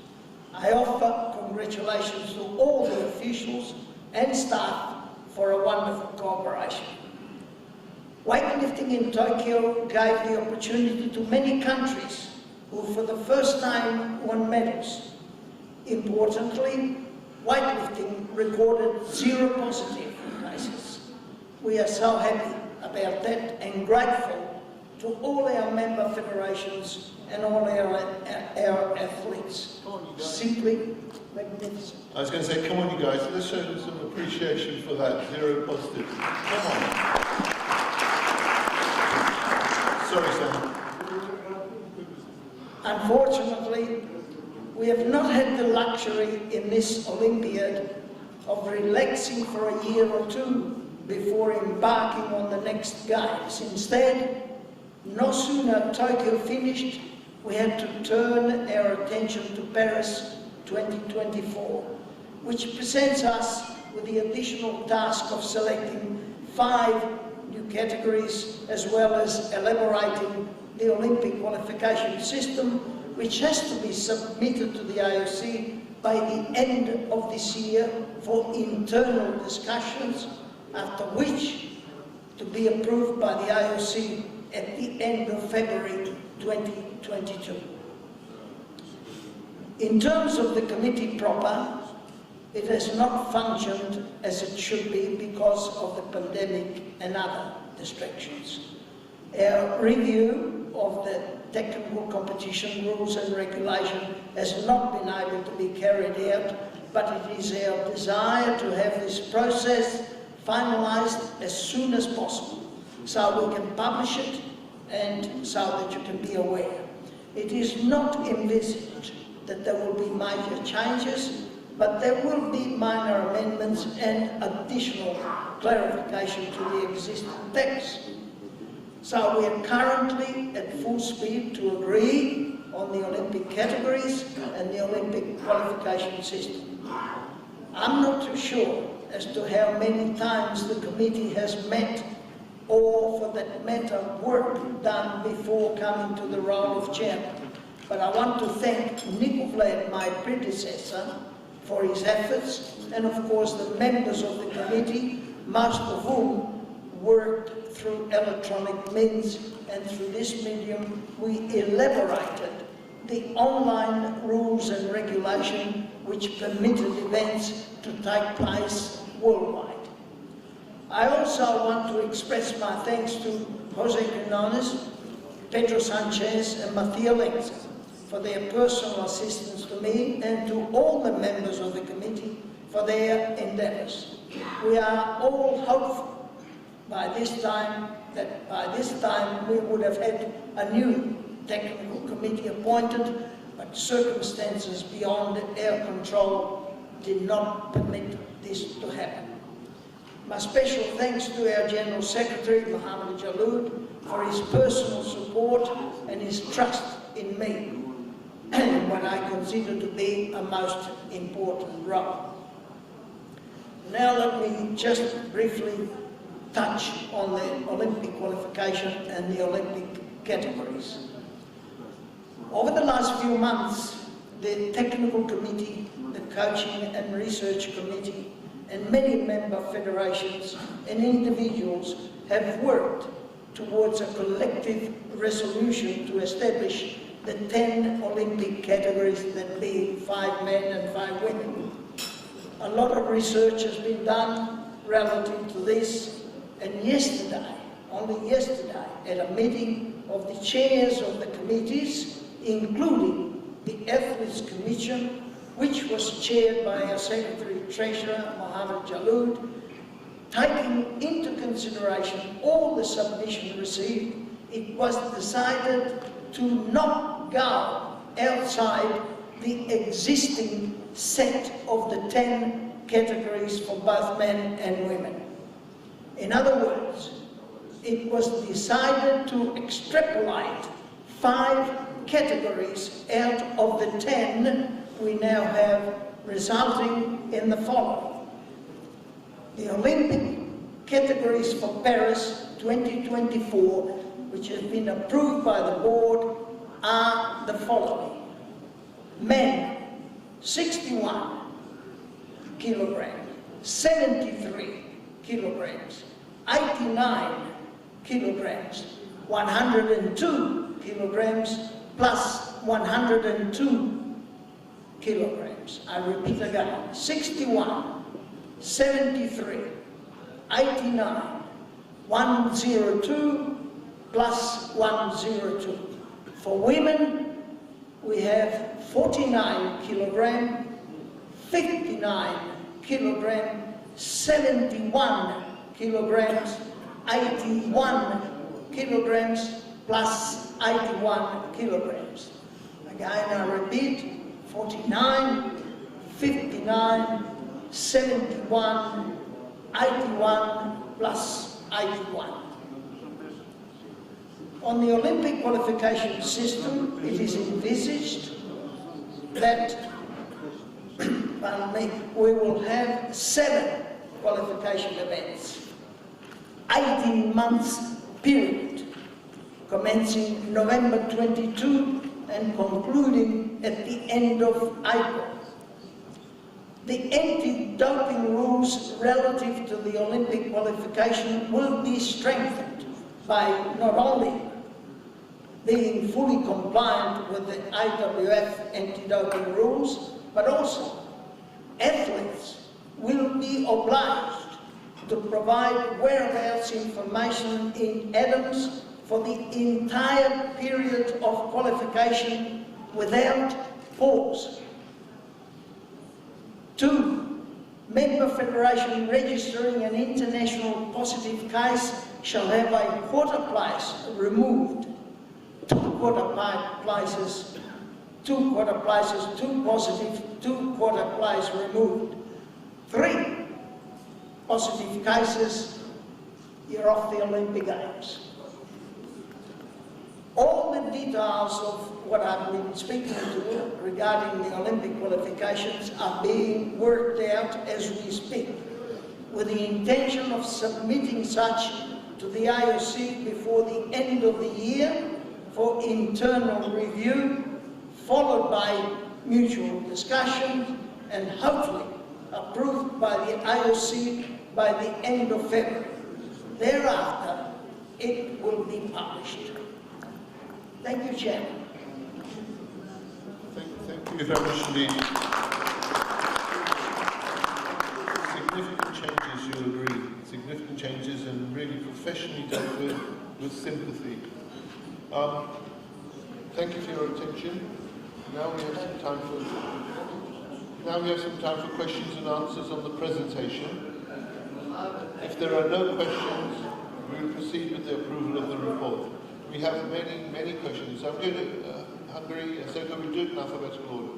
I offer congratulations to all the officials and staff for a wonderful cooperation. Weightlifting in Tokyo gave the opportunity to many countries who for the first time won medals. Importantly, weightlifting recorded 0 positive cases. We are so happy about that and grateful to all our member federations and all our athletes. Simply magnificent. I was going to say, come on you guys, let's show them some appreciation for that. 0 positive. Come on. Sorry, Sam. Unfortunately, we have not had the luxury in this Olympiad of relaxing for a year or 2 before embarking on the next Games. Instead, no sooner Tokyo finished, we had to turn our attention to Paris 2024, which presents us with the additional task of selecting 5 new categories, as well as elaborating the Olympic qualification system, which has to be submitted to the IOC by the end of this year for internal discussions, after which to be approved by the IOC at the end of February 2022. In terms of the committee proper, it has not functioned as it should be because of the pandemic and other distractions. Our review of the technical competition rules and regulation has not been able to be carried out, but it is our desire to have this process finalised as soon as possible, so we can publish it and so that you can be aware. It is not envisaged that there will be major changes, but there will be minor amendments and additional clarification to the existing text. So we are currently at full speed to agree on the Olympic categories and the Olympic qualification system. I'm not too sure as to how many times the committee has met or, for that matter, work done before coming to the role of chairman. But I want to thank Nicolai, my predecessor, for his efforts, and of course the members of the committee, most of whom worked through electronic means, and through this medium we elaborated the online rules and regulation which permitted events to take place worldwide. I also want to express my thanks to Jose Quinones, Pedro Sanchez and Matthias Lenz for their personal assistance to me and to all the members of the committee for their endeavours. We are all hopeful that by this time we would have had a new technical committee appointed, but circumstances beyond our control did not permit this to happen. My special thanks to our General Secretary, Mohammed Jaloud, for his personal support and his trust in me, what I consider to be a most important role. Now let me just briefly touch on the Olympic qualification and the Olympic categories. Over the last few months, the Technical Committee, the Coaching and Research Committee, and many member federations and individuals have worked towards a collective resolution to establish the 10 Olympic categories, that being 5 men and 5 women. A lot of research has been done relative to this, and yesterday, only yesterday, at a meeting of the chairs of the committees, including the Athletes Commission, which was chaired by our Secretary-Treasurer, Mohammed Jaloud, taking into consideration all the submissions received, it was decided to not go outside the existing set of the 10 categories for both men and women. In other words, it was decided to extrapolate 5 categories out of the 10 we now have, resulting in the following. The Olympic categories for Paris 2024, which has been approved by the board, are the following. Men, 61 kilograms, 73 kilograms, 89 kilograms, 102 kilograms, plus 102 kilograms. I repeat again, 61, 73, 89, 102, plus 102. For women, we have 49 kilogram, 59 kilogram, 71 kilograms, 81 kilograms, plus 81 kilograms. Again, I repeat, 49, 59, 71, 81, plus 81. On the Olympic qualification system, it is envisaged that we will have 7 qualification events, 18 months period, commencing November 22 and concluding at the end of April. The anti-doping rules relative to the Olympic qualification will be strengthened by not only being fully compliant with the IWF anti-doping rules, but also athletes will be obliged to provide whereabouts information in Adams for the entire period of qualification without pause. 2. Member federation registering an international positive case shall have a quarter place removed. 2 quarter places, 2 quarter places, 2 positive, 2 quarter place removed. 3 positive cases, you're off the Olympic Games. All the details of what I've been speaking to regarding the Olympic qualifications are being worked out as we speak, with the intention of submitting such to the IOC before the end of the year for internal review, followed by mutual discussion and hopefully approved by the IOC by the end of February. Thereafter, it will be published. Thank you, Chairman. Thank you very much indeed. Significant changes, you agree. Significant changes and really professionally dealt with sympathy. Thank you for your attention. Now we have some time for questions and answers on the presentation. If there are no questions, we will proceed with the approval of the report. We have many questions. I'm going to Hungary, so can we do it in alphabetical order?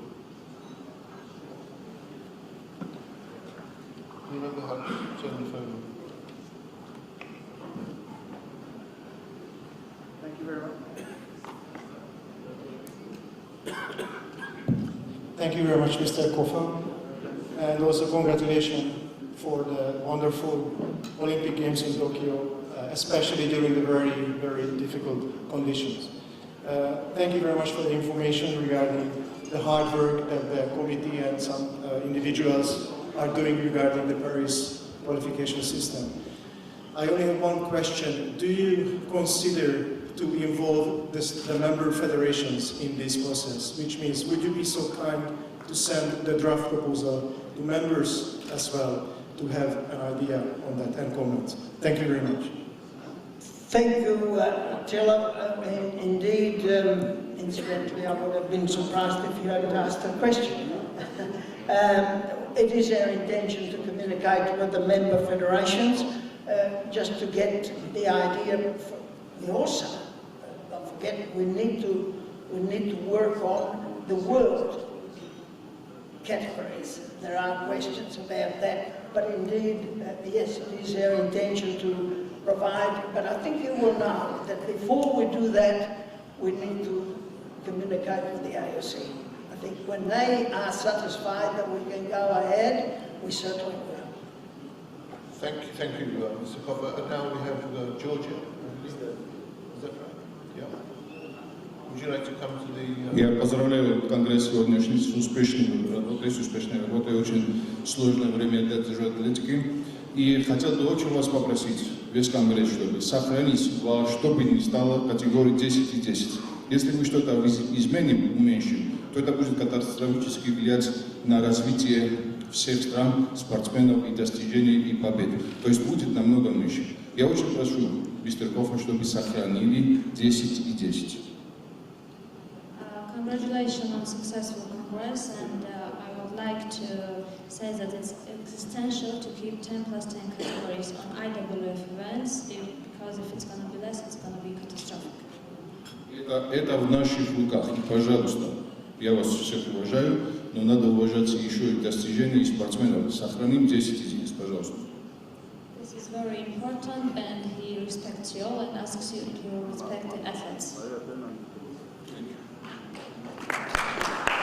Remember how to turn the phone on. Thank you very much. Thank you very much, Mr. Kofa, and also congratulations for the wonderful Olympic Games in Tokyo, especially during the very, very difficult conditions. Thank you very much for the information regarding the hard work that the committee and some individuals are doing regarding the Paris qualification system. I only have one question. Do you consider to involve the member federations in this process? Which means, would you be so kind to send the draft proposal to members as well to have an idea on that and comment? Thank you very much. Thank you, Attila. Indeed, incidentally, I would have been surprised if you hadn't asked the question. It is our intention to communicate with the member federations just to get the idea from your side. Don't forget, we need to work on the world categories. There are questions about that, but indeed, yes, it is our intention to provide, but I think you will know that before we do that, we need to communicate with the IOC. I think when they are satisfied that we can go ahead, we certainly will. Thank you, Mr. Kofa. And now we have Georgia. Is that right? Yeah. Would you like to come to the... Я поздравляю Конгресс сегодняшний с успешной работой, очень сложное время для тяжелой атлетики. И хотел бы очень вас попросить, весь Конгресс, чтобы сохранить во что бы ни стало категорию 10 и 10. Если мы что-то изменим, уменьшим, то это будет катастрофически влиять на развитие всех стран, спортсменов и достижений и побед. То есть будет намного меньше. Я очень прошу, мистер Кофа, чтобы сохранили 10 и 10. Congratulations on successful Congress, and I would like to say that it's existential to keep 10 plus 10 categories on IWF events, because if it's going to be less, it's going to be catastrophic. Это в наших руках, и, пожалуйста, я вас всех уважаю, но надо уважать еще и достижения и спортсменов. Сохраним 10 из 10, пожалуйста. This is very important, and he respects you all and asks you to respect the athletes.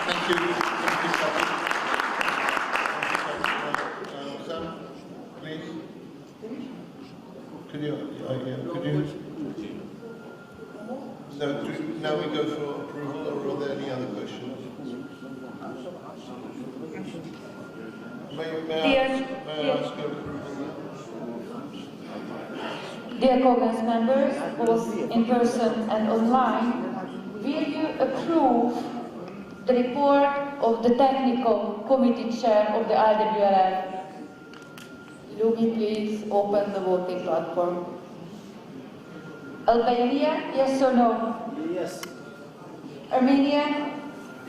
Thank you. Thank you, Sam, please. Could you? Now we go for approval, or are there any other questions? May I ask your approval now? Dear Congress members, both in person and online, will you approve the report of the technical committee chair of the IWF? Lugi, please open the voting platform. Albania, yes or no? Yes. Armenia?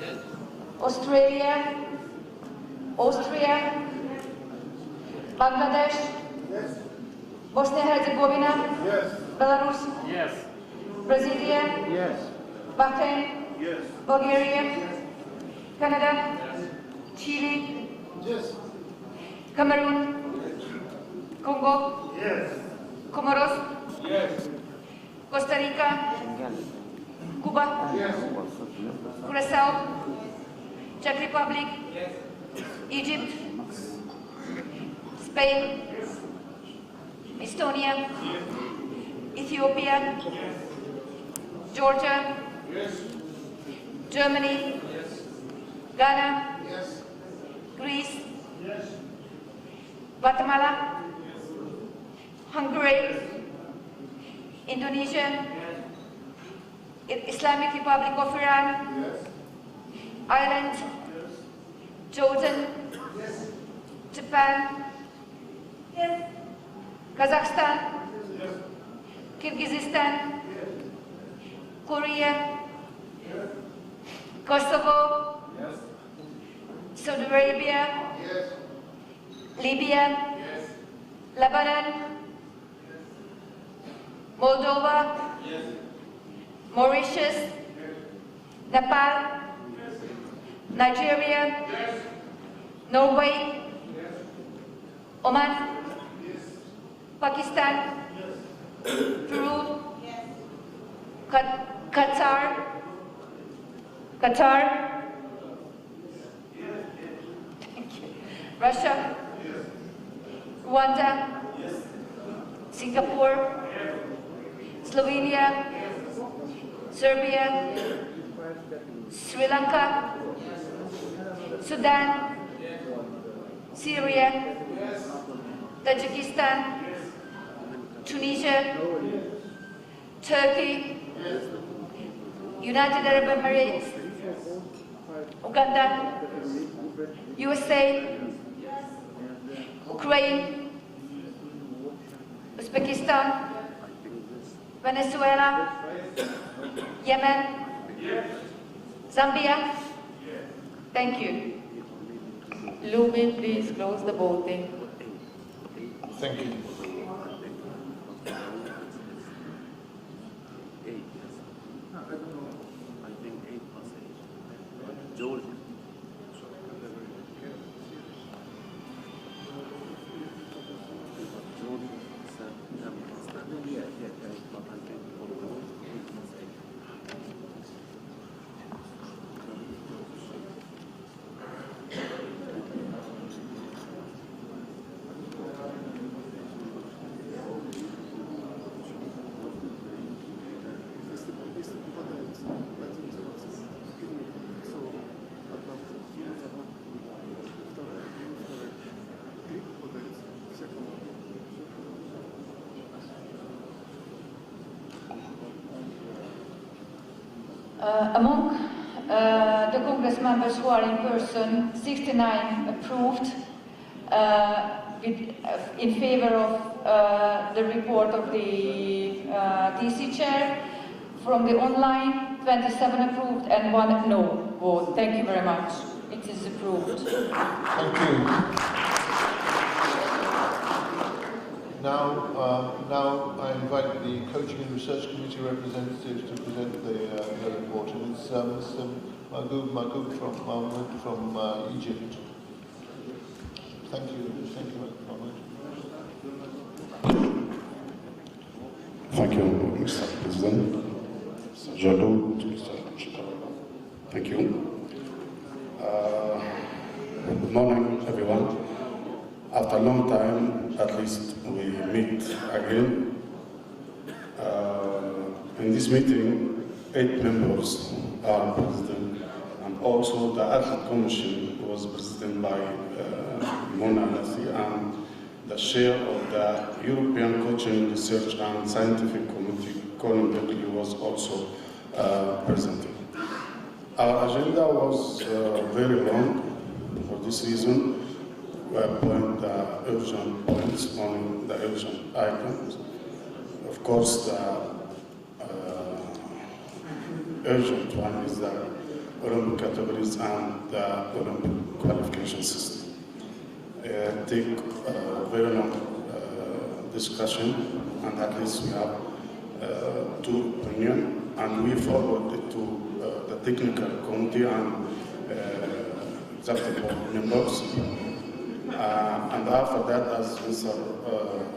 Yes. Australia? Austria? Bangladesh? Yes. Bosnia-Herzegovina? Yes. Belarus? Yes. Brasilia? Yes. Bahrain? Yes. Bulgaria? Yes. Canada? Chile? Yes. Cameroon? Congo? Yes. Comoros? Yes. Costa Rica? Cuba? Yes. Curacao? Czech Republic? Egypt? Spain? Estonia? Ethiopia? Georgia? Germany? Ghana? Greece? Guatemala? Hungary? Indonesia? Islamic Republic of Iran? Ireland? Jordan? Japan? Kazakhstan? Kyrgyzstan? Korea? Kosovo? Saudi Arabia? Libya? Lebanon? Moldova? Mauritius? Nepal? Nigeria? Norway? Oman? Pakistan? Peru? Qatar? Russia? Rwanda? Singapore? Slovenia? Serbia? Sri Lanka? Sudan? Syria? Tajikistan? Tunisia? Turkey? United Arab Emirates? Uganda? USA? Ukraine? Uzbekistan? Venezuela? Yemen? Zambia? Thank you. Lumi, please close the voting. Thank you. Among the Congress members who are in person, 69 approved in favor of the report of the DC chair. From the online, 27 approved and 1 no vote. Thank you very much. It is approved. Thank you. Now I invite the Coaching and Research Committee representatives to present the report. And it's Mr. Magub from Egypt. Thank you. Thank you, Mahmoud. Thank you, Mr. President. Mr. Jadot, Mr. Chitara. Thank you. Good morning, everyone. After a long time, at least, we meet again. In this meeting, 8 members are present, and also the Athlete Commission was presented by Mona Nassi, and the chair of the European Coaching Research and Scientific Committee, Colin Beckley, was also presented. Our agenda was very long. For this reason, we appoint the urgent points on the urgent items. Of course, the urgent one is the Olympic categories and the Olympic qualification system. Take very long discussion, and at least we have two opinions, and we forward it to the technical committee and executive board members. And after that, as Mr.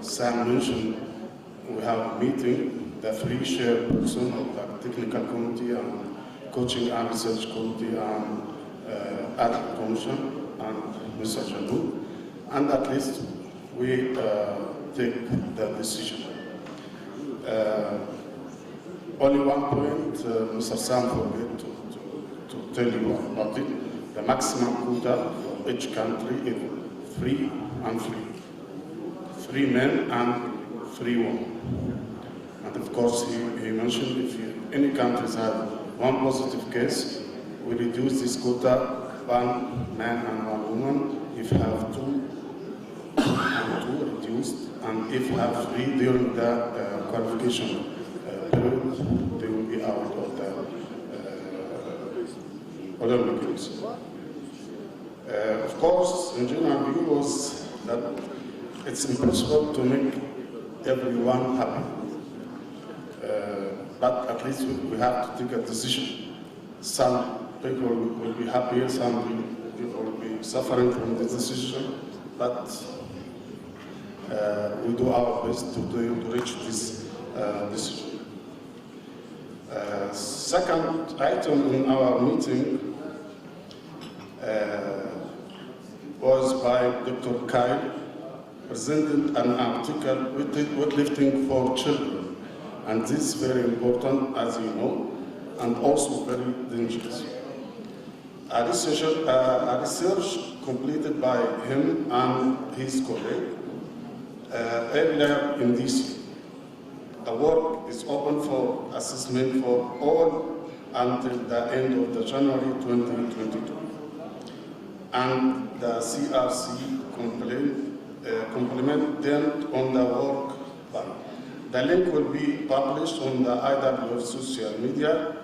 Sam mentioned, we have a meeting, the three chairperson of the technical committee and coaching and research committee and athlete commission and Mr. Janu, and at least we take the decision. Only one point, Mr. Sam forgot to tell you about it. The maximum quota for each country is 3 and 3. 3 men and 3 women. And of course, he mentioned if any countries have one positive case, we reduce this quota 1 man and 1 woman. If you have 2 reduced, and if you have 3 during the qualification period, they will be out of the Olympic Games. Of course, in general view was that it's impossible to make everyone happy. But at least we have to take a decision. Some people will be happy, some people will be suffering from this decision, but we do our best to reach this decision. Second item in our meeting was by Dr. Kyle, presented an article, Weightlifting for Children. And this is very important, as you know, and also very dangerous. A research completed by him and his colleague earlier in this year. The work is open for assessment for all until the end of the January 2022. And the CRC complement them on the work plan. The link will be published on the IWF social media.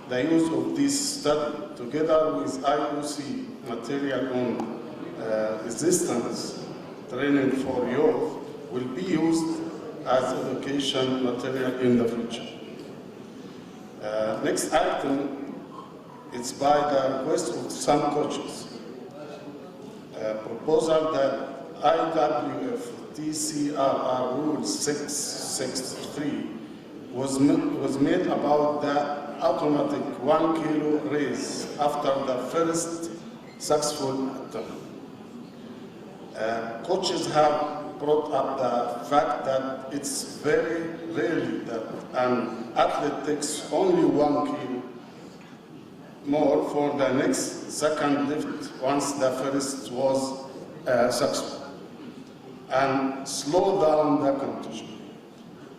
The use of this study, together with IOC material on resistance training for youth, will be used as education material in the future. Next item is by the request of some coaches. Proposal that IWF TCRR Rule 663 was made about the automatic 1 kilo raise after the first successful attempt. Coaches have brought up the fact that it's very rarely that an athlete takes only 1 kilo more for the next second lift once the first was successful, and slow down the competition.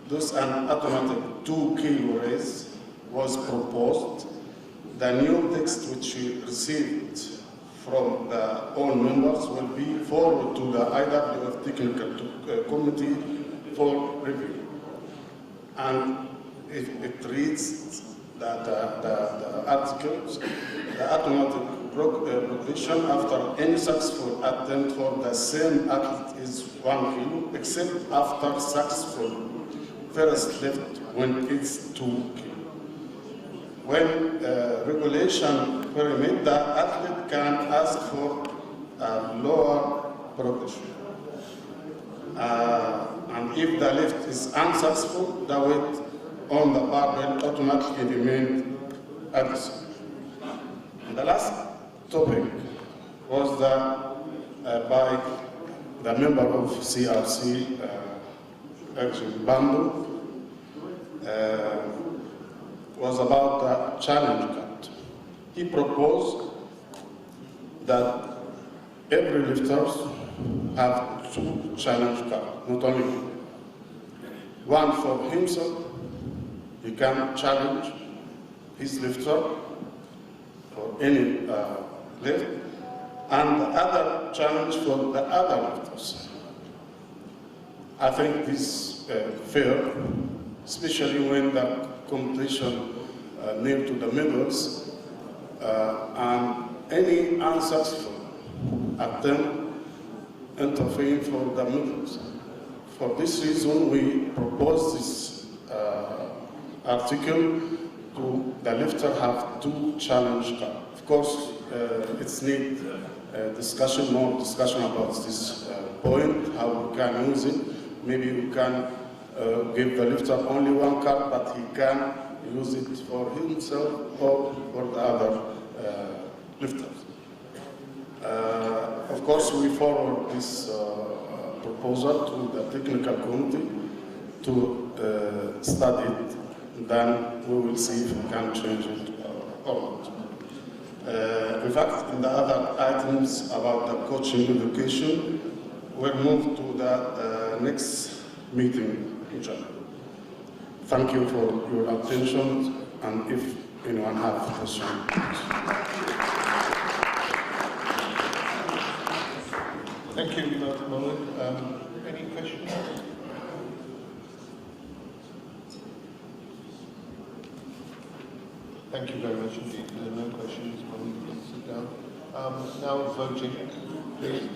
Thus, an automatic 2 kilo raise was proposed. The new text which we received from the all members will be forwarded to the IWF Technical Committee for review. And it reads that the articles, the automatic progression after any successful attempt for the same athlete is 1 kilo, except after successful first lift when it's 2 kilo. When regulation permit, the athlete can ask for a lower progression. And if the lift is unsuccessful, the weight on the barbell automatically remains at the same. The last topic was by the member of CRC, Bambu, was about the challenge cut. He proposed that every lifter have 2 challenge cuts, not only one for himself. He can challenge his lifter for any lift, and the other challenge for the other lifters. I think this is fair, especially when the competition near to the middles, and any unsuccessful attempt interfering for the middles. For this reason, we propose this article to the lifter have two challenge cards. Of course, it's need discussion, more discussion about this point, how we can use it. Maybe we can give the lifter only one card, but he can use it for himself or for the other lifters. Of course, we forward this proposal to the technical committee to study it. Then we will see if we can change it or not. In fact, in the other items about the coaching education, we'll move to the next meeting in January. Thank you for your attention, and if anyone has questions. Thank you, Dr. Mullen. Any questions? Thank you very much indeed. There are no questions. Mullen, you can sit down. Now voting, please.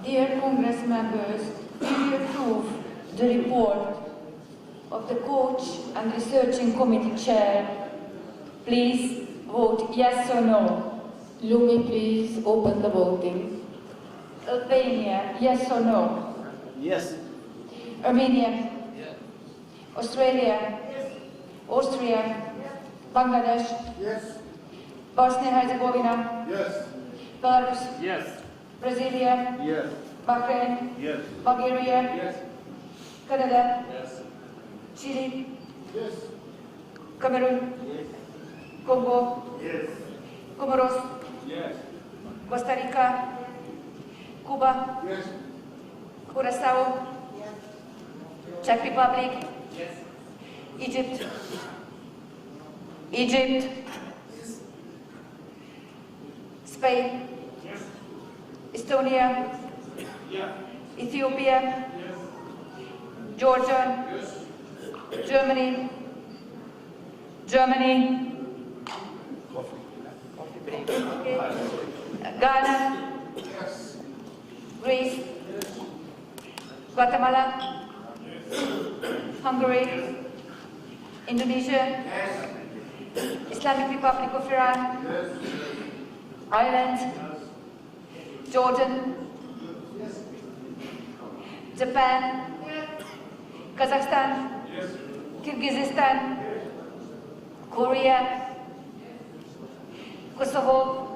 Dear Congress members, do you approve the report of the Coach and Researching Committee Chair? Please vote yes or no. Lumi, please open the voting. Albania, yes or no? Yes. Armenia? Yes. Australia? Yes. Austria? Yes. Bangladesh? Yes. Bosnia-Herzegovina? Yes. Belarus? Yes. Brasilia? Yes. Bahrain? Yes. Bulgaria? Yes. Canada? Yes. Chile? Yes. Cameroon? Yes. Congo? Yes. Comoros? Yes. Costa Rica? Cuba? Yes. Curacao? Czech Republic? Yes. Egypt? Egypt? Spain? Yes. Estonia? Yeah. Ethiopia? Yes. Georgia? Yes. Germany? Germany? Okay. Ghana? Yes. Greece? Guatemala? Hungary? Indonesia? Islamic Republic of Iran? Ireland? Jordan? Japan? Kazakhstan? Kyrgyzstan? Korea? Kosovo?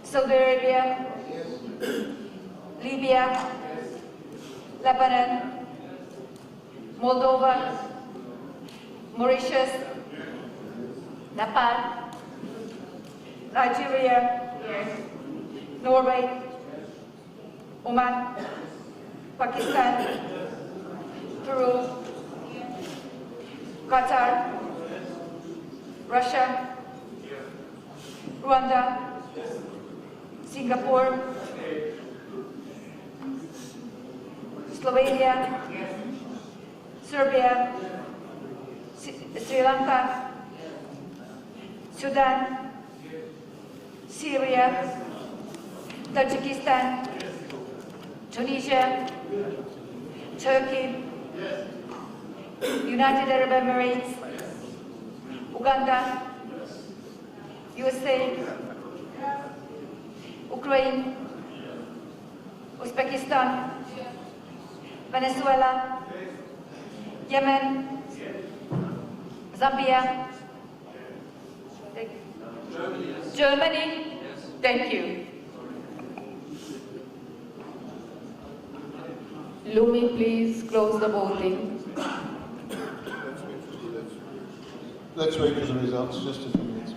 Saudi Arabia? Libya? Lebanon? Moldova? Mauritius? Nepal? Nigeria? Norway? Oman? Pakistan? Peru? Qatar? Russia? Rwanda? Singapore? Slovenia? Serbia? Sri Lanka? Sudan? Syria? Tajikistan? Tunisia? Turkey? United Arab Emirates? Uganda? USA? Ukraine? Uzbekistan? Venezuela? Yemen? Zambia? Germany? Thank you. Lumi, please close the voting. Let's wait for the results, just a few minutes.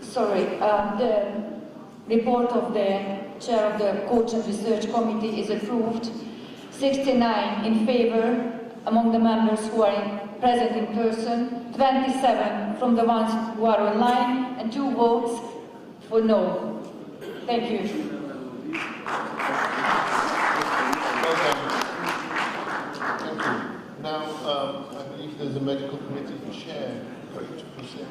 Sorry, the report of the chair of the Coach and Research Committee is approved. 69 in favor, among the members who are present in person, 27 from the ones who are online, and 2 votes for no. Thank you. Thank you. Now, I believe there's a medical committee chair to proceed.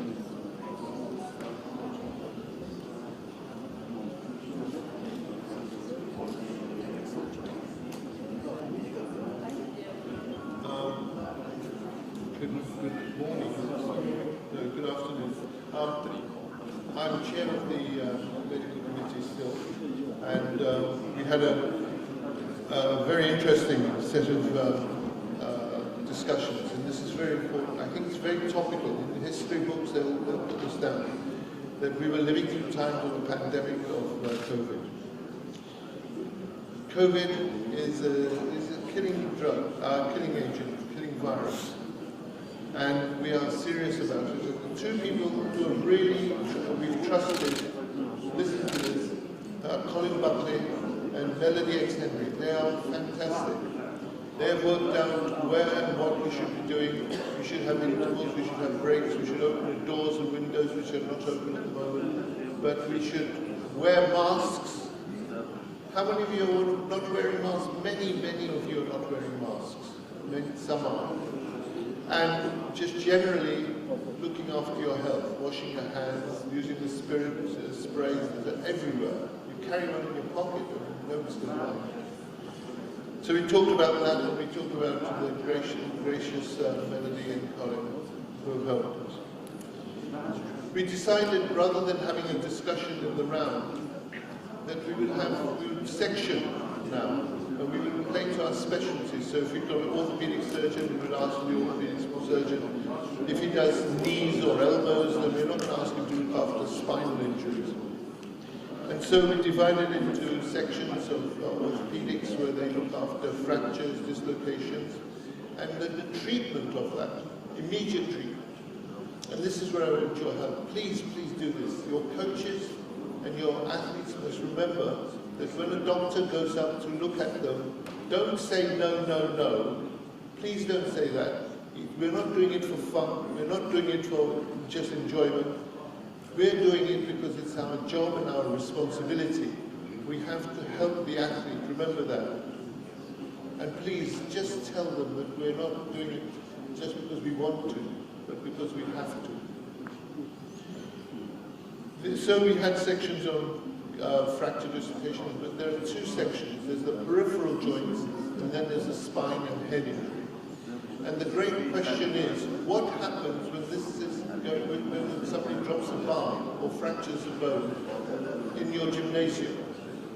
Good morning. Good afternoon. I'm chair of the medical committee still, and we had a very interesting set of discussions, and this is very important. I think it's very topical. In the history books, they'll put this down, that we were living through times of a pandemic of COVID. COVID is a killing drug, killing agent, killing virus. And we are serious about it. The 2 people who have really, we've trusted, listen to this, Colin Buckley and Melody X. Henry. They are fantastic. They have worked out where and what we should be doing. We should have intervals, we should have breaks, we should open the doors and windows which are not open at the moment. But we should wear masks. How many of you are not wearing masks? Many of you are not wearing masks. Some are. And just generally looking after your health, washing your hands, using the spirit sprays that are everywhere. You carry one in your pocket and nobody's going to mind. So we talked about that, and we talked about the gracious Melody and Colin who have helped us. We decided, rather than having a discussion in the round, that we would section now. And we would play to our specialties. So if we've got an orthopedic surgeon, we would ask the orthopedic surgeon. If he does knees or elbows, then we're not going to ask him to look after spinal injuries. And so we divided into sections of orthopedics where they look after fractures, dislocations, and then the treatment of that, immediate treatment. And this is where I want your help. Please do this. Your coaches and your athletes must remember that when a doctor goes up to look at them, don't say no. Please don't say that. We're not doing it for fun. We're not doing it for just enjoyment. We're doing it because it's our job and our responsibility. We have to help the athlete, remember that. And please, just tell them that we're not doing it just because we want to, but because we have to. So we had sections on fracture dislocation, but there are 2 sections. There's the peripheral joints, and then there's the spine and head injury. And the great question is, what happens when when somebody drops a bar or fractures a bone in your gymnasium,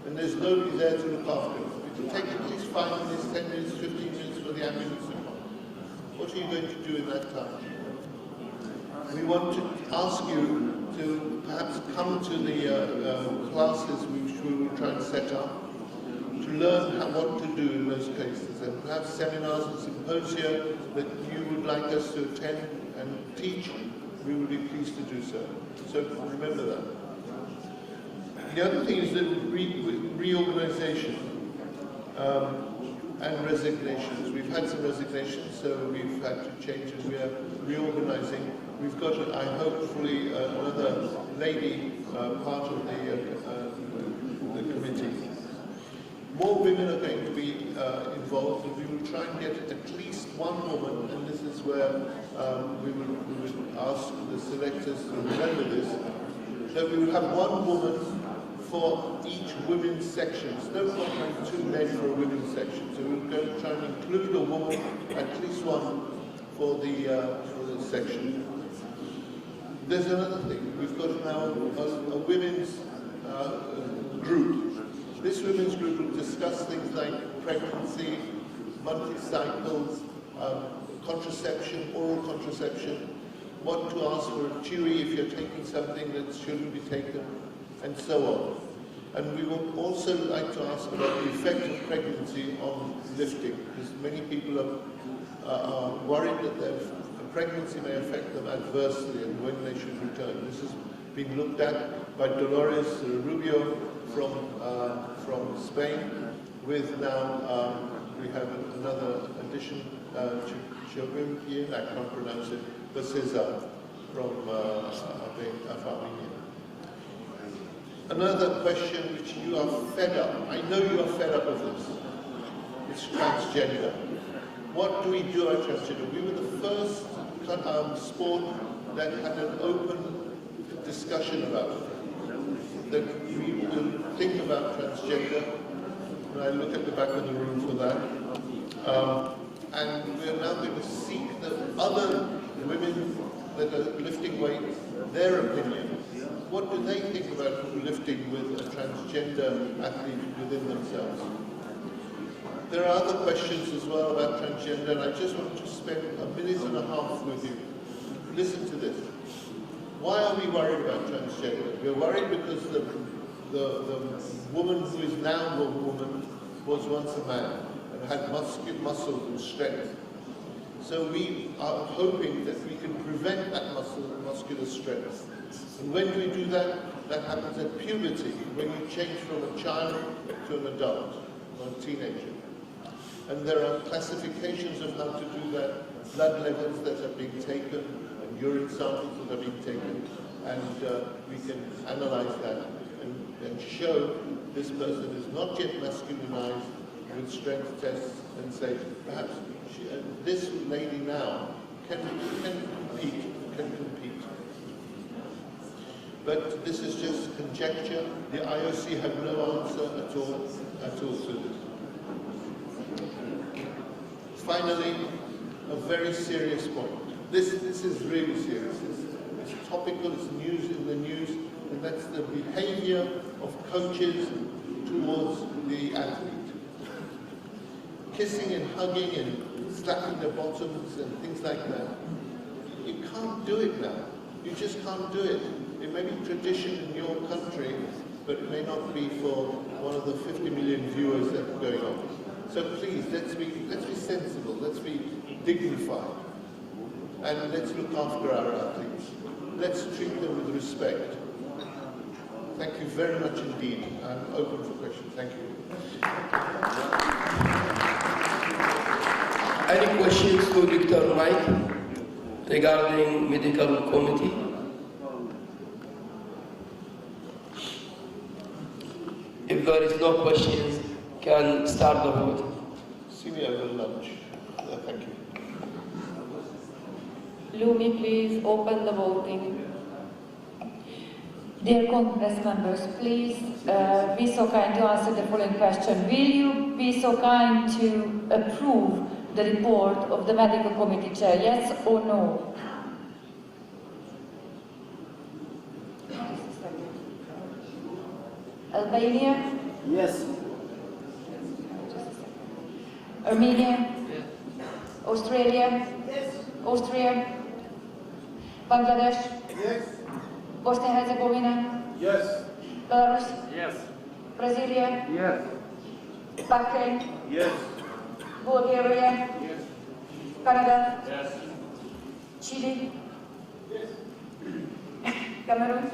and there's nobody there to look after it? It will take at least 5 minutes, 10 minutes, 15 minutes for the ambulance to come. What are you going to do in that time? We want to ask you to perhaps come to the classes which we will try and set up, to learn what to do in those cases, and perhaps seminars and symposia that you would like us to attend and teach. We will be pleased to do so. So remember that. The other thing is that reorganization and resignations. We've had some resignations, so we've had to change and we are reorganizing. We've got, I hopefully, another lady part of the committee. More women are going to be involved, and we will try and get at least one woman, and this is where we would ask the selectors to remember this, that we will have one woman for each women's section. It's no point having 2 men for a women's section, so we're going to try and include a woman, at least one, for the section. There's another thing. We've got now a women's group. This women's group will discuss things like pregnancy, monthly cycles, contraception, oral contraception, what to ask for a TUI if you're taking something that shouldn't be taken, and so on. And we would also like to ask about the effect of pregnancy on lifting, because many people are worried that their pregnancy may affect them adversely and when they should return. This is being looked at by Dolores Rubio from Spain, with now we have another addition Chogimpian, I can't pronounce it, but Cesar from Armenia. Another question which you are fed up, I know you are fed up of this, it's transgender. What do we do about transgender? We were the first sport that had an open discussion about it, that we will think about transgender, and I look at the back of the room for that. And we are now going to seek the other women that are lifting weights, their opinion. What do they think about lifting with a transgender athlete within themselves? There are other questions as well about transgender, and I just want to spend a minute and a half with you. Listen to this. Why are we worried about transgender? We're worried because the woman who is now a woman was once a man and had muscle and strength. So we are hoping that we can prevent that muscular strength. And when do we do that? That happens at puberty, when you change from a child to an adult or a teenager. And there are classifications of how to do that, blood levels that are being taken, and urine samples that are being taken, and we can analyze that and show this person is not yet masculinized with strength tests and say, perhaps this lady now can compete. But this is just conjecture. The IOC have no answer at all to this. Finally, a very serious point. This is really serious. It's topical, it's news in the news, and that's the behavior of coaches towards the athlete. Kissing and hugging and slapping their bottoms and things like that. You can't do it now. You just can't do it. It may be tradition in your country, but it may not be for one of the 50 million viewers that are going on. So please, let's be sensible, let's be dignified, and let's look after our athletes. Let's treat them with respect. Thank you very much indeed. I'm open for questions. Thank you. Any questions to Dr. Mike regarding medical committee? If there is no questions, can start the vote. See me over lunch. Thank you. Lumi, please open the voting. Dear Congress members, please be so kind to answer the following question. Will you be so kind to approve the report of the medical committee chair, yes or no? Albania? Yes. Armenia? Yes. Australia? Yes. Austria? Bangladesh? Yes. Bosnia-Herzegovina? Yes. Belarus? Yes. Brasilia? Yes. Bahrain? Yes. Bulgaria? Yes. Canada? Yes. Chile? Yes. Cameroon?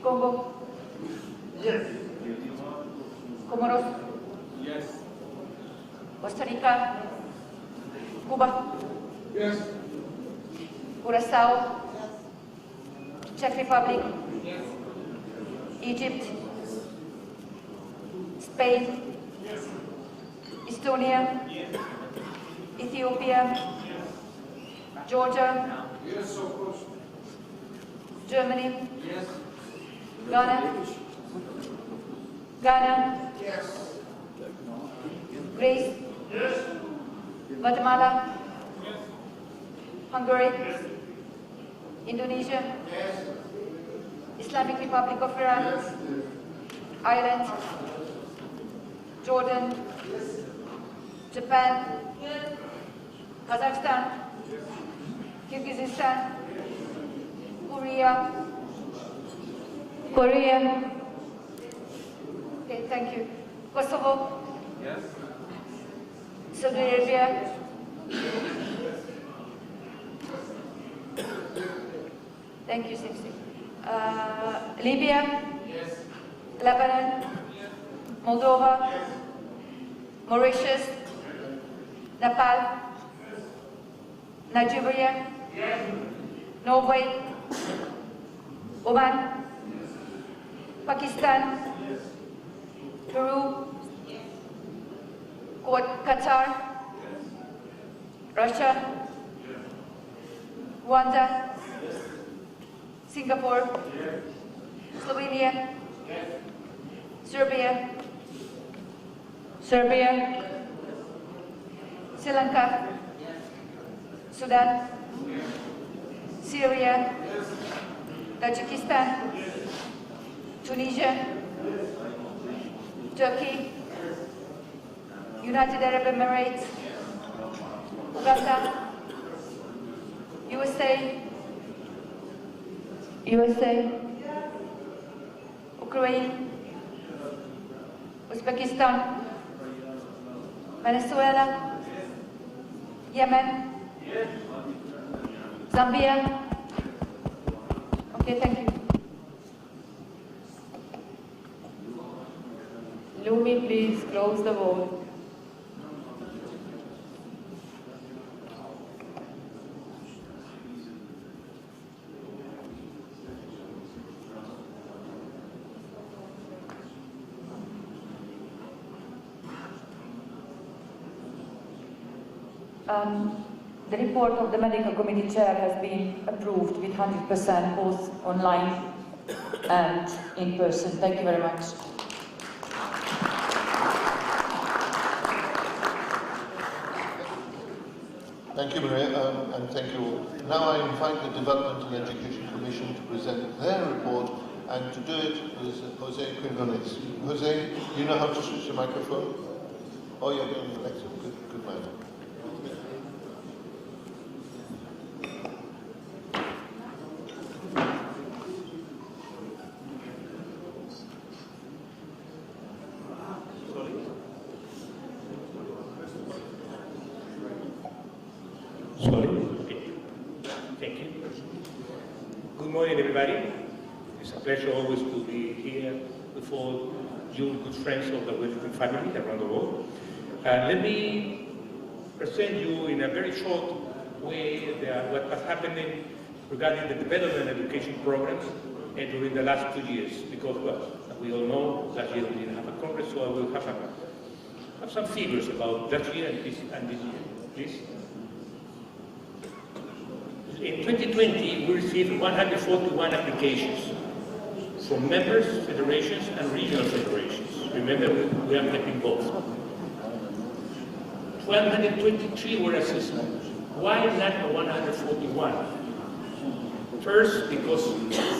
Congo? Yes. Comoros? Yes. Costa Rica? Cuba? Yes. Curacao? Czech Republic? Yes. Egypt? Spain? Yes. Estonia? Yes. Ethiopia? Georgia? Yes, of course. Germany? Yes. Ghana? Ghana? Yes. Greece? Yes. Guatemala? Yes. Hungary? Yes. Indonesia? Yes. Islamic Republic of Iran? Ireland? Jordan? Japan? Kazakhstan? Kyrgyzstan? Korea? Okay, thank you. Kosovo? Yes. Saudi Arabia? Thank you, Simsi. Libya? Yes. Lebanon? Moldova? Mauritius? Nepal, Nigeria, Norway, Oman, Pakistan, Peru, Qatar, Russia, Rwanda, Singapore, Slovenia, Serbia, Sri Lanka, Sudan, Syria, Tajikistan, Tunisia, Turkey, United Arab Emirates, Uganda, USA, Ukraine, Uzbekistan, Venezuela, Yemen, Zambia. Okay, thank you. Lumi, please close the vote. The report of the medical committee chair has been approved with 100%, both online and in person. Thank you very much. Thank you, Maria, and thank you all. Now I invite the Development and Education Commission to present their report, and to do it is Jose Quinones. Jose, you know how to switch the microphone? Oh, you're doing it. Excellent. Good man. Good morning, everybody. It's a pleasure always to be here with all you good friends of the Weightlifting family around the world. Let me present you in a very short way what was happening regarding the development and education programs during the last 2 years. Because, well, as we all know, last year we didn't have a Congress, so I will have some figures about that year and this year, please. In 2020, we received 141 applications from members, federations, and regional federations. Remember, we are taking both. 123 were assessed. Why not 141? First, because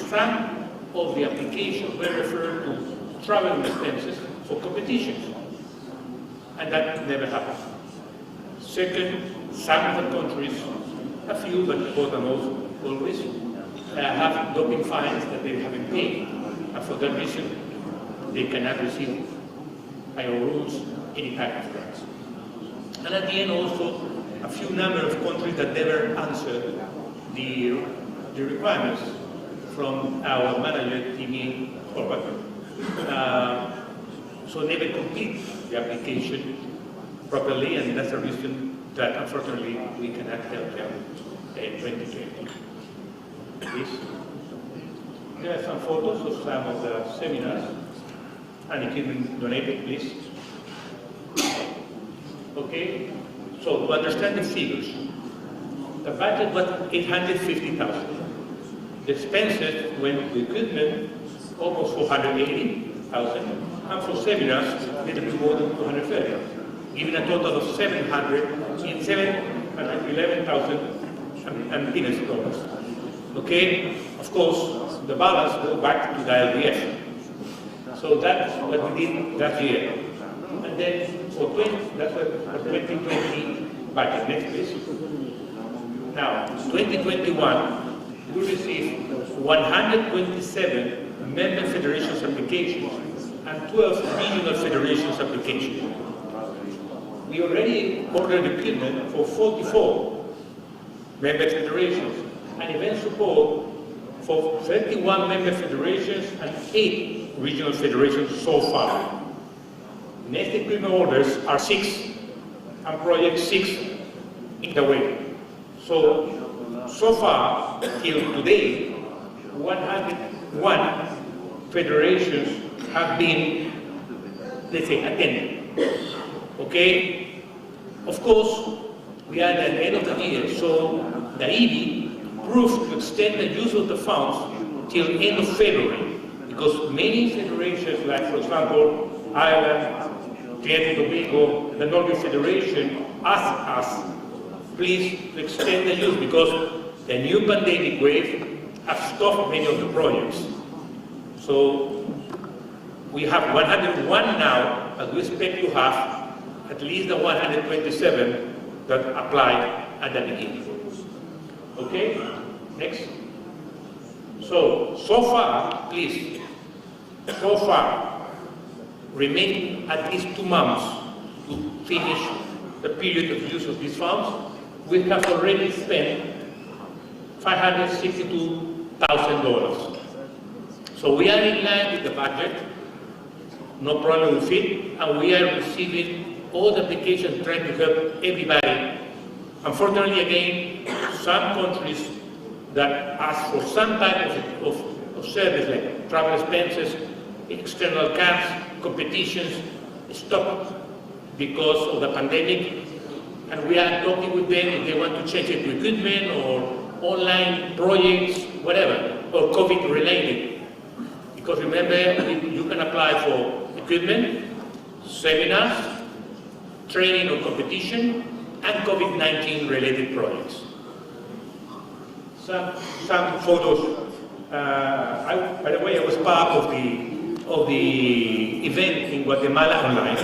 some of the applications were referred to travel expenses for competitions, and that never happened. Second, some of the countries, a few, but important also, always, have doping fines that they haven't paid, and for that reason, they cannot receive, by our rules, any type of grants. And at the end, also, a few number of countries that never answered the requirements from our manager, Timmy Horvath. So never complete the application properly, and that's the reason that unfortunately we cannot help them in 2020. Please. There are some photos of some of the seminars, and equipment donated, please. Okay, so to understand the figures, the budget was 850,000. The expenses went to equipment, almost 480,000, and for seminars, a little bit more than 230,000. Giving a total of 711,000 and peanuts dollars. Okay, of course, the balance goes back to the IWF. So that's what we did that year. And then for 2020 budget. Next, please. Now, 2021, we received 127 member federations applications and 12 regional federations applications. We already ordered equipment for 44 member federations and event support for 31 member federations and 8 regional federations so far. Next equipment orders are 6 and project 6 in the way. So far, till today, 101 federations have been, let's say, attended. Okay? Of course, we are at the end of the year, so the EB proved to extend the use of the funds till end of February, because many federations, like for example, Ireland, Trinidad and Tobago, the Nordic Federation, asked us, please extend the use, because the new pandemic wave has stopped many of the projects. So we have 101 now, but we expect to have at least the 127 that applied at the beginning. Okay? Next. So far, please, so far, remaining at least 2 months to finish the period of use of these funds, we have already spent $562,000. So we are in line with the budget, no problem with it, and we are receiving all the applications trying to help everybody. Unfortunately, again, some countries that ask for some type of service, like travel expenses, external camps, competitions, stopped because of the pandemic. And we are talking with them if they want to change it to equipment or online projects, whatever, or COVID related. Because remember, you can apply for equipment, seminars, training or competition, and COVID-19 related projects. Some photos. By the way, I was part of the event in Guatemala online,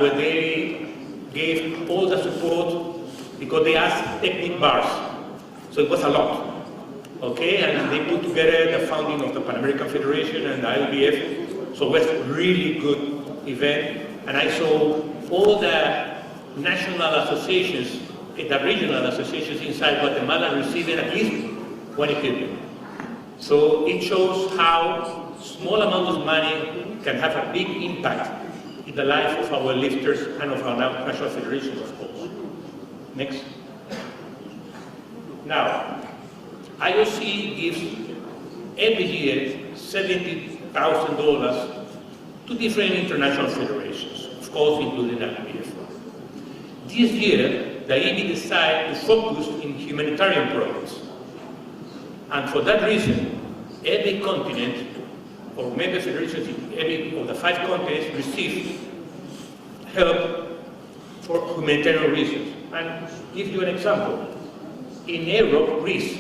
where they gave all the support because they asked technique bars. So it was a lot. Okay, and they put together the founding of the Pan American Federation and the IWF. So it was a really good event, and I saw all the national associations, the regional associations inside Guatemala receiving at least one equipment. So it shows how small amount of money can have a big impact in the life of our lifters and of our national federations, of course. Next. Now, IOC gives every year $70,000 to different international federations, of course, including IWF. This year, the EB decided to focus in humanitarian projects. And for that reason, every continent, or member federations in every of the 5 continents, receive help for humanitarian reasons. And give you an example. In Europe, Greece,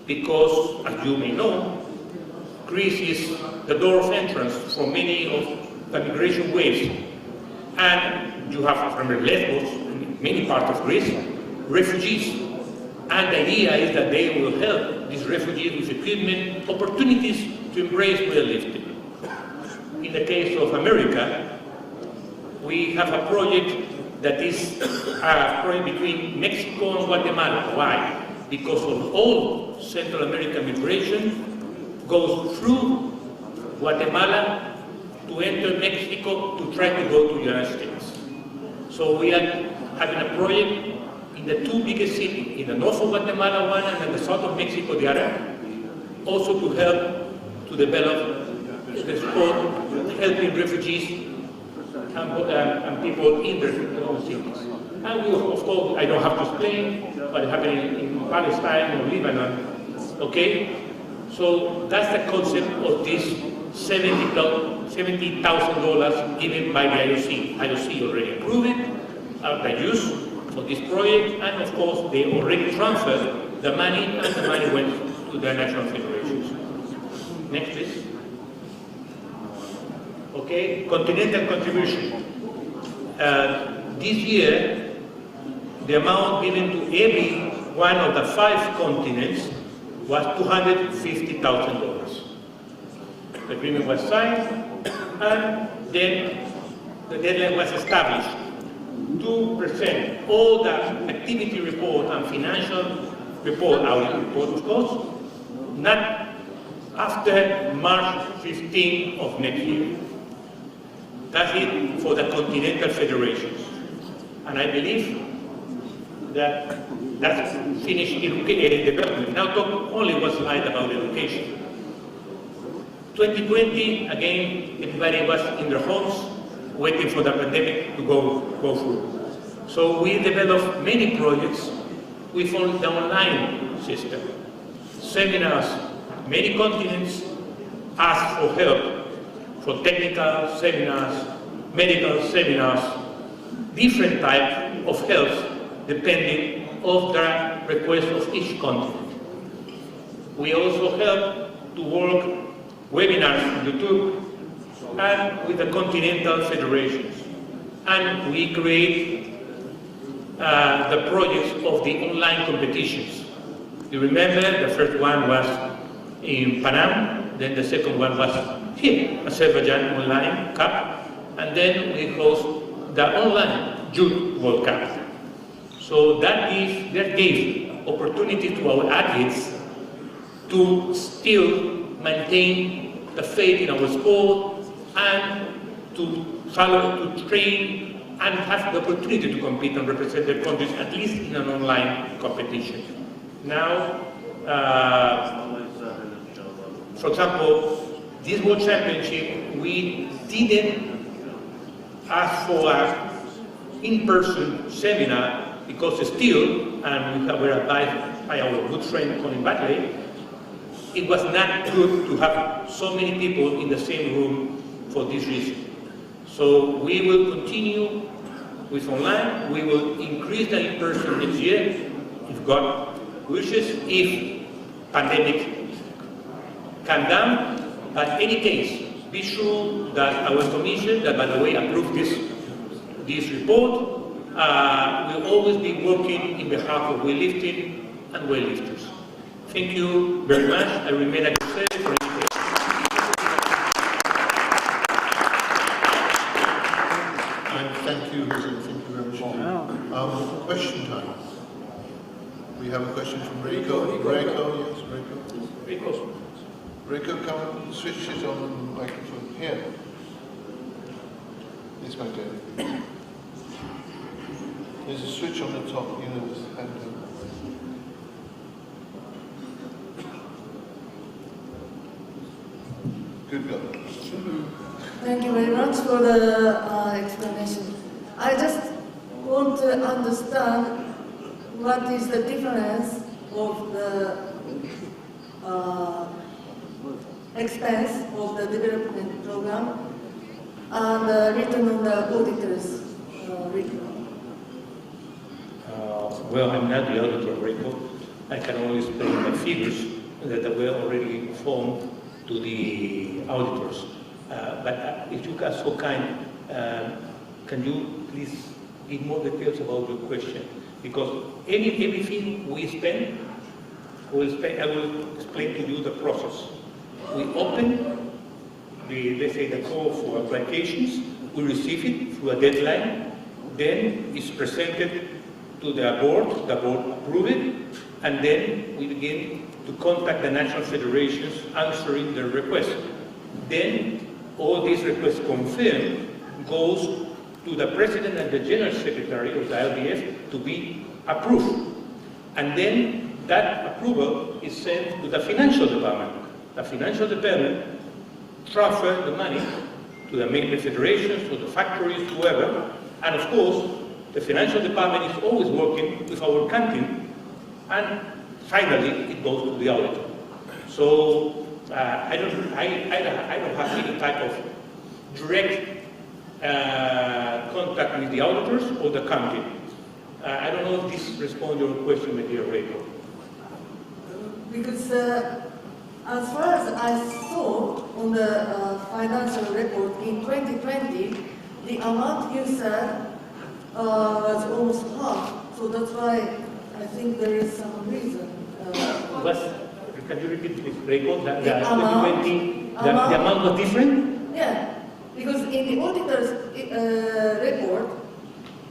because, as you may know, Greece is the door of entrance for many of the migration waves. And you have, remember, Lesbos, in many parts of Greece, refugees. And the idea is that they will help these refugees with equipment, opportunities to embrace weightlifting. In the case of America, we have a project that is a project between Mexico and Guatemala. Why? Because of all Central American migration goes through Guatemala to enter Mexico to try to go to the United States. So we are having a project in the 2 biggest cities, in the north of Guatemala one and in the south of Mexico the other, also to help to develop the sport, helping refugees and people in their own cities. And we, of course, I don't have to explain what is happening in Palestine or Lebanon, okay? So that's the concept of this $70,000 given by the IOC. IOC already approved it, the use for this project, and of course they already transferred the money, and the money went to the national federations. Next, please. Okay, continental contribution. This year, the amount given to every one of the 5 continents was $250,000. The agreement was signed, and then the deadline was established. 2%, all the activity report and financial report, audit report of course, not after March 15 of next year. That's it for the continental federations. And I believe that that's finished development. Now talk only one slide about education. 2020, again, everybody was in their homes waiting for the pandemic to go through. So we developed many projects with the online system. Seminars, many continents asked for help for technical seminars, medical seminars, different type of help depending on the request of each continent. We also help to work webinars on YouTube and with the continental federations. And we create the projects of the online competitions. You remember the first one was in Panama, then the second one was here, Azerbaijan Online Cup, and then we host the online Youth World Cup. So that gave opportunity to our athletes to still maintain the faith in our sport and to train and have the opportunity to compete and represent their countries, at least in an online competition. Now, for example, this World Championship, we didn't ask for an in-person seminar because still, and we were advised by our good friend Colin Batley, it was not good to have so many people in the same room for this reason. So we will continue with online. We will increase the in-person next year, if God wishes, if pandemic come down. But in any case, be sure that our commission, that by the way approved this report, will always be working in behalf of weightlifting and weightlifters. Thank you very much. I remain at your service for any questions. And thank you, Jose. Thank you very much. Question time. We have a question from Reiko. Reiko, yes, Reiko. Reiko, come and switch it on the microphone. Here. Yes, my dear. There's a switch on the top, you know, this handle. Good girl. Thank you very much for the explanation. I just want to understand what is the difference of the expense of the development program and the return on the auditor's report. Well, I'm not the auditor, Rico. I can only explain the figures that were already formed to the auditors. But if you are so kind, can you please give more details about your question? Because everything we spend, I will explain to you the process. We open let's say the call for applications, we receive it through a deadline, then it's presented to the board approves it, and then we begin to contact the national federations answering their request. Then all these requests confirmed goes to the president and the general secretary of the IWF to be approved. And then that approval is sent to the financial department. The financial department transfers the money to the member federations, to the factories, whoever, and of course, the financial department is always working with our canteen, and finally it goes to the auditor. So I don't have any type of direct contact with the auditors or the canteen. I don't know if this responds to your question, my dear Reiko. Because as far as I saw on the financial report in 2020, the amount you said was almost half, so that's why I think there is some reason. Can you repeat please, Reiko? The amount was different? Yeah, because in the auditor's report,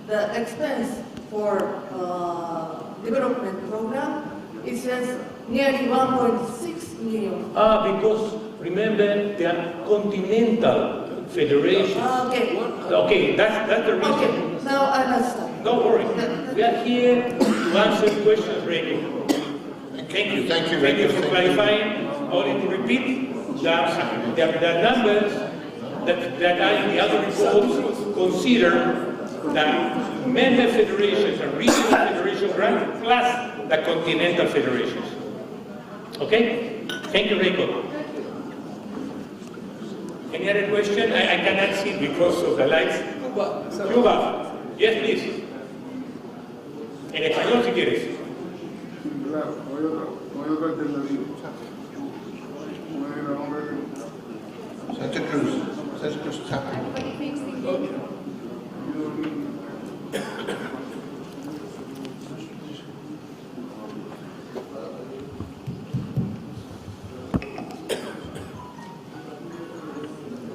the expense for development program, it says nearly 1.6 million. Because remember they are continental federations. Okay. Okay, that's the reason. Okay, now I understand. Don't worry. We are here to answer questions, Reiki. Thank you. Thank you, Thank you Reiki. for clarifying. Only to repeat, the numbers that are in the other reports consider that member federations and regional federations plus the continental federations. Okay? Thank you, Reiko. Any other question? I cannot see because of the lights. Cuba. Yes, please. En español, si quieres. Claro, no hay otra alternativa. Santa Cruz tapping.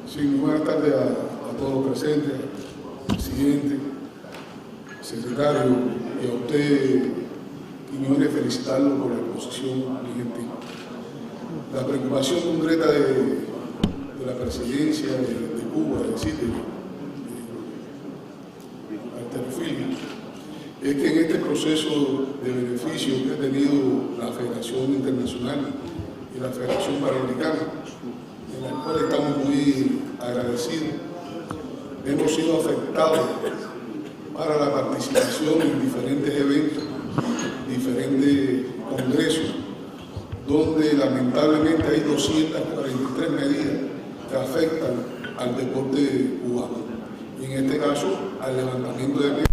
Sí, buenas tardes a todos los presentes, presidente, secretario, y a usted, Quiñones, felicitarlo por la exposición muy gentil. La preocupación concreta de la presidencia de Cuba, es decir, de halterofilia, es que en este proceso de beneficio que ha tenido la Federación Internacional y la Federación Panamericana, en la cual estamos muy agradecidos, hemos sido afectados para la participación en diferentes eventos, diferentes congresos, donde lamentablemente hay 243 medidas que afectan al deporte cubano, y en este caso al levantamiento de pesas.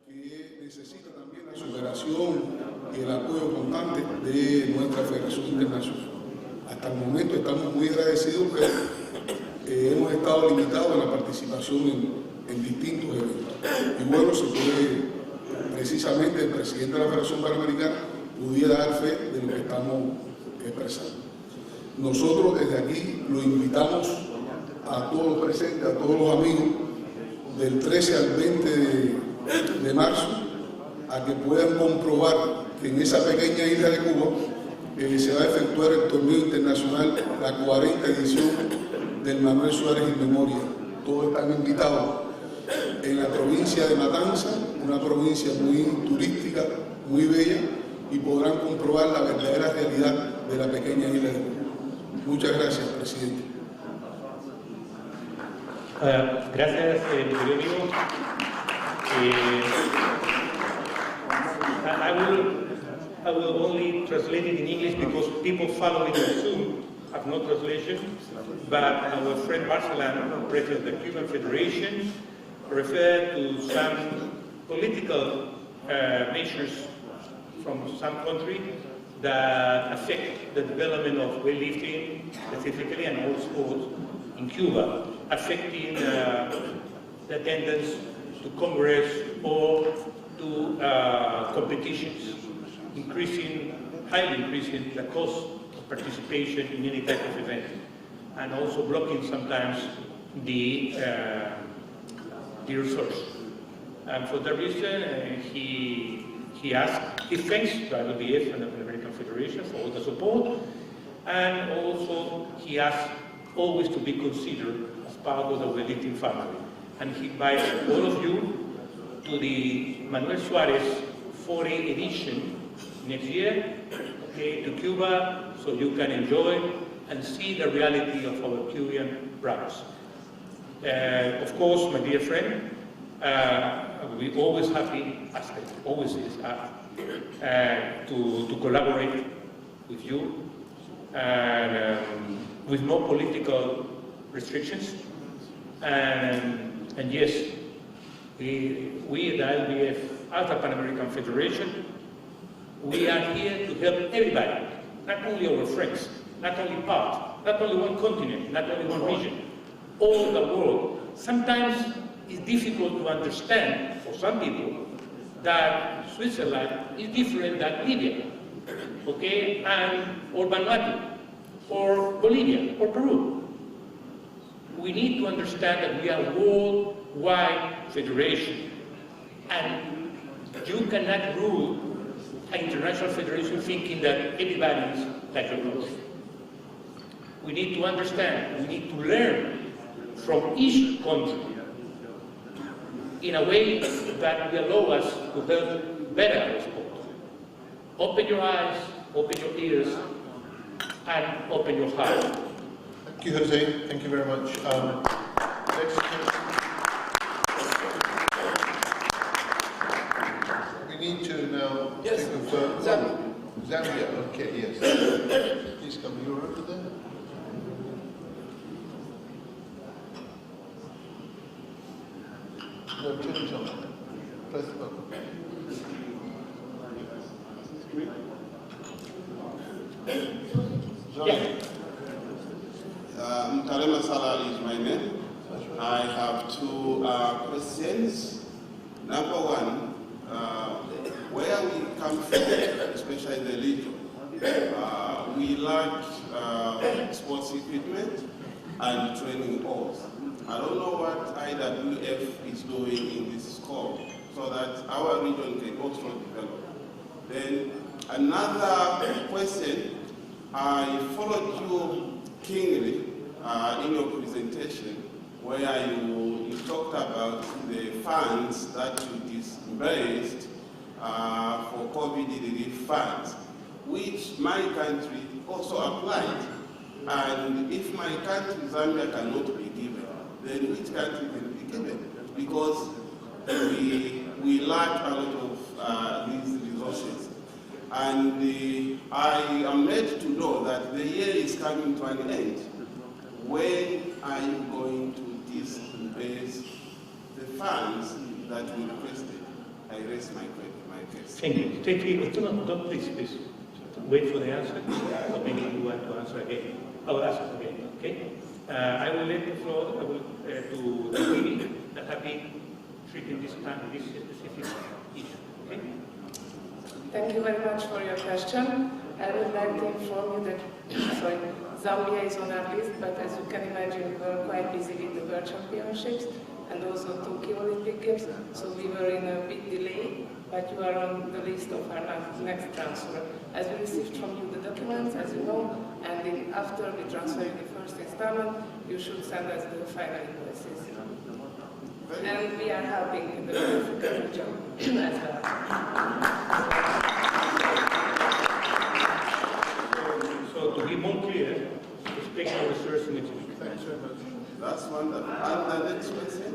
Que necesita también la superación y el apoyo constante de nuestra Federación Internacional. Hasta el momento estamos muy agradecidos, pero hemos estado limitados en la participación en distintos eventos. Y bueno, se puede, precisamente el presidente de la Federación Panamericana pudiera dar fe de lo que estamos expresando. Nosotros desde aquí lo invitamos a todos los presentes, a todos los amigos, del 13 al 20 de marzo, a que puedan comprobar que en esa pequeña isla de Cuba se va a efectuar el torneo internacional, la 40ª edición del Manuel Suárez en memoria. Todos están invitados en la provincia de Matanza, una provincia muy turística, muy bella, y podrán comprobar la verdadera realidad de la pequeña isla de Cuba. Muchas gracias, presidente. Gracias, mi querido amigo. I will only translate it in English because people following on Zoom have no translation, but our friend Marcelan, president of the Cuban Federation, referred to some political measures from some country that affect the development of weightlifting specifically and all sports in Cuba, affecting the attendance to Congress or to competitions, highly increasing the cost of participation in any type of event, and also blocking sometimes the resource. And for that reason, he thanks the IWF and the Pan-American Federation for all the support, and also he asked always to be considered as part of the weightlifting family. And he invites all of you to the Manuel Suárez 40 edition next year, okay, to Cuba, so you can enjoy and see the reality of our Cuban brothers. Of course, my dear friend, we're always happy, as I always is, to collaborate with you, and with no political restrictions. And yes, we at the IWF, as the Pan-American Federation, we are here to help everybody, not only our friends, not only part, not only one continent, not only one region, all the world. Sometimes it's difficult to understand for some people that Switzerland is different than Libya, okay, or Vanuatu, or Bolivia, or Peru. We need to understand that we are a worldwide federation, And you cannot rule an international federation thinking that everybody is like a coach. We need to understand, we need to learn from each country in a way that will allow us to build better sport. Open your eyes, open your ears, and open your heart. Thank you, Jose. Thank you very much. Next question. We need to now Yes. Zambia. Okay, yes. Please come. You're over there. No, turn it on. Press the button. Mtarema Salah is my name. I have two questions. Number one, where we come from, especially the region, we lack sports equipment and training halls. I don't know what IWF is doing in this scope so that our region can also develop. Then another question, I followed you keenly in your presentation where you talked about the funds that you disbursed for COVID relief funds, which my country also applied. And if my country, Zambia, cannot be given, then which country can be given? Because we lack a lot of these resources. And I am made to know that the year is coming to an end. When are you going to disburse the funds that we requested? I raise my case. Thank you. Take it. Don't please. Wait for the answer. Or maybe you want to answer again. I will ask it again. Okay. I will let the floor to the women that have been treating this specific issue. Okay. Thank you very much for your question. I would like to inform you that Zambia is on our list, but as you can imagine, we were quite busy with the World Championships and also Tokyo Olympic Games, so we were in a big delay, but you are on the list of our next transfer. As we received from you the documents, as you know, and after we transfer you the first installment, you should send us the final invoices. And we are helping the African region as well. So to be more clear, special resource needs to be. Thanks very much. That's wonderful. And the next question?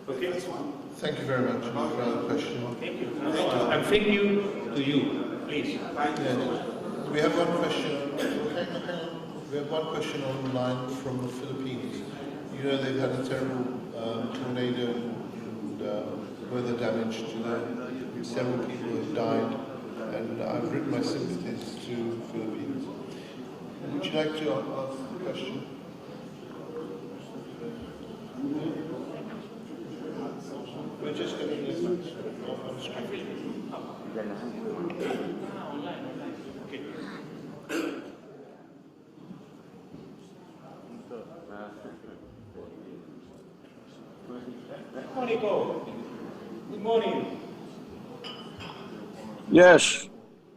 Okay. Next one. Thank you very much. Another question. Thank you. And thank you to you, please. We have one question. We have one question online from the Philippines. You know they've had a terrible tornado and weather damage to them. Several people have died, and I've written my sympathies to the Philippines. Would you like to ask the question? We're just getting this on screen. Monaco, good morning. Yes.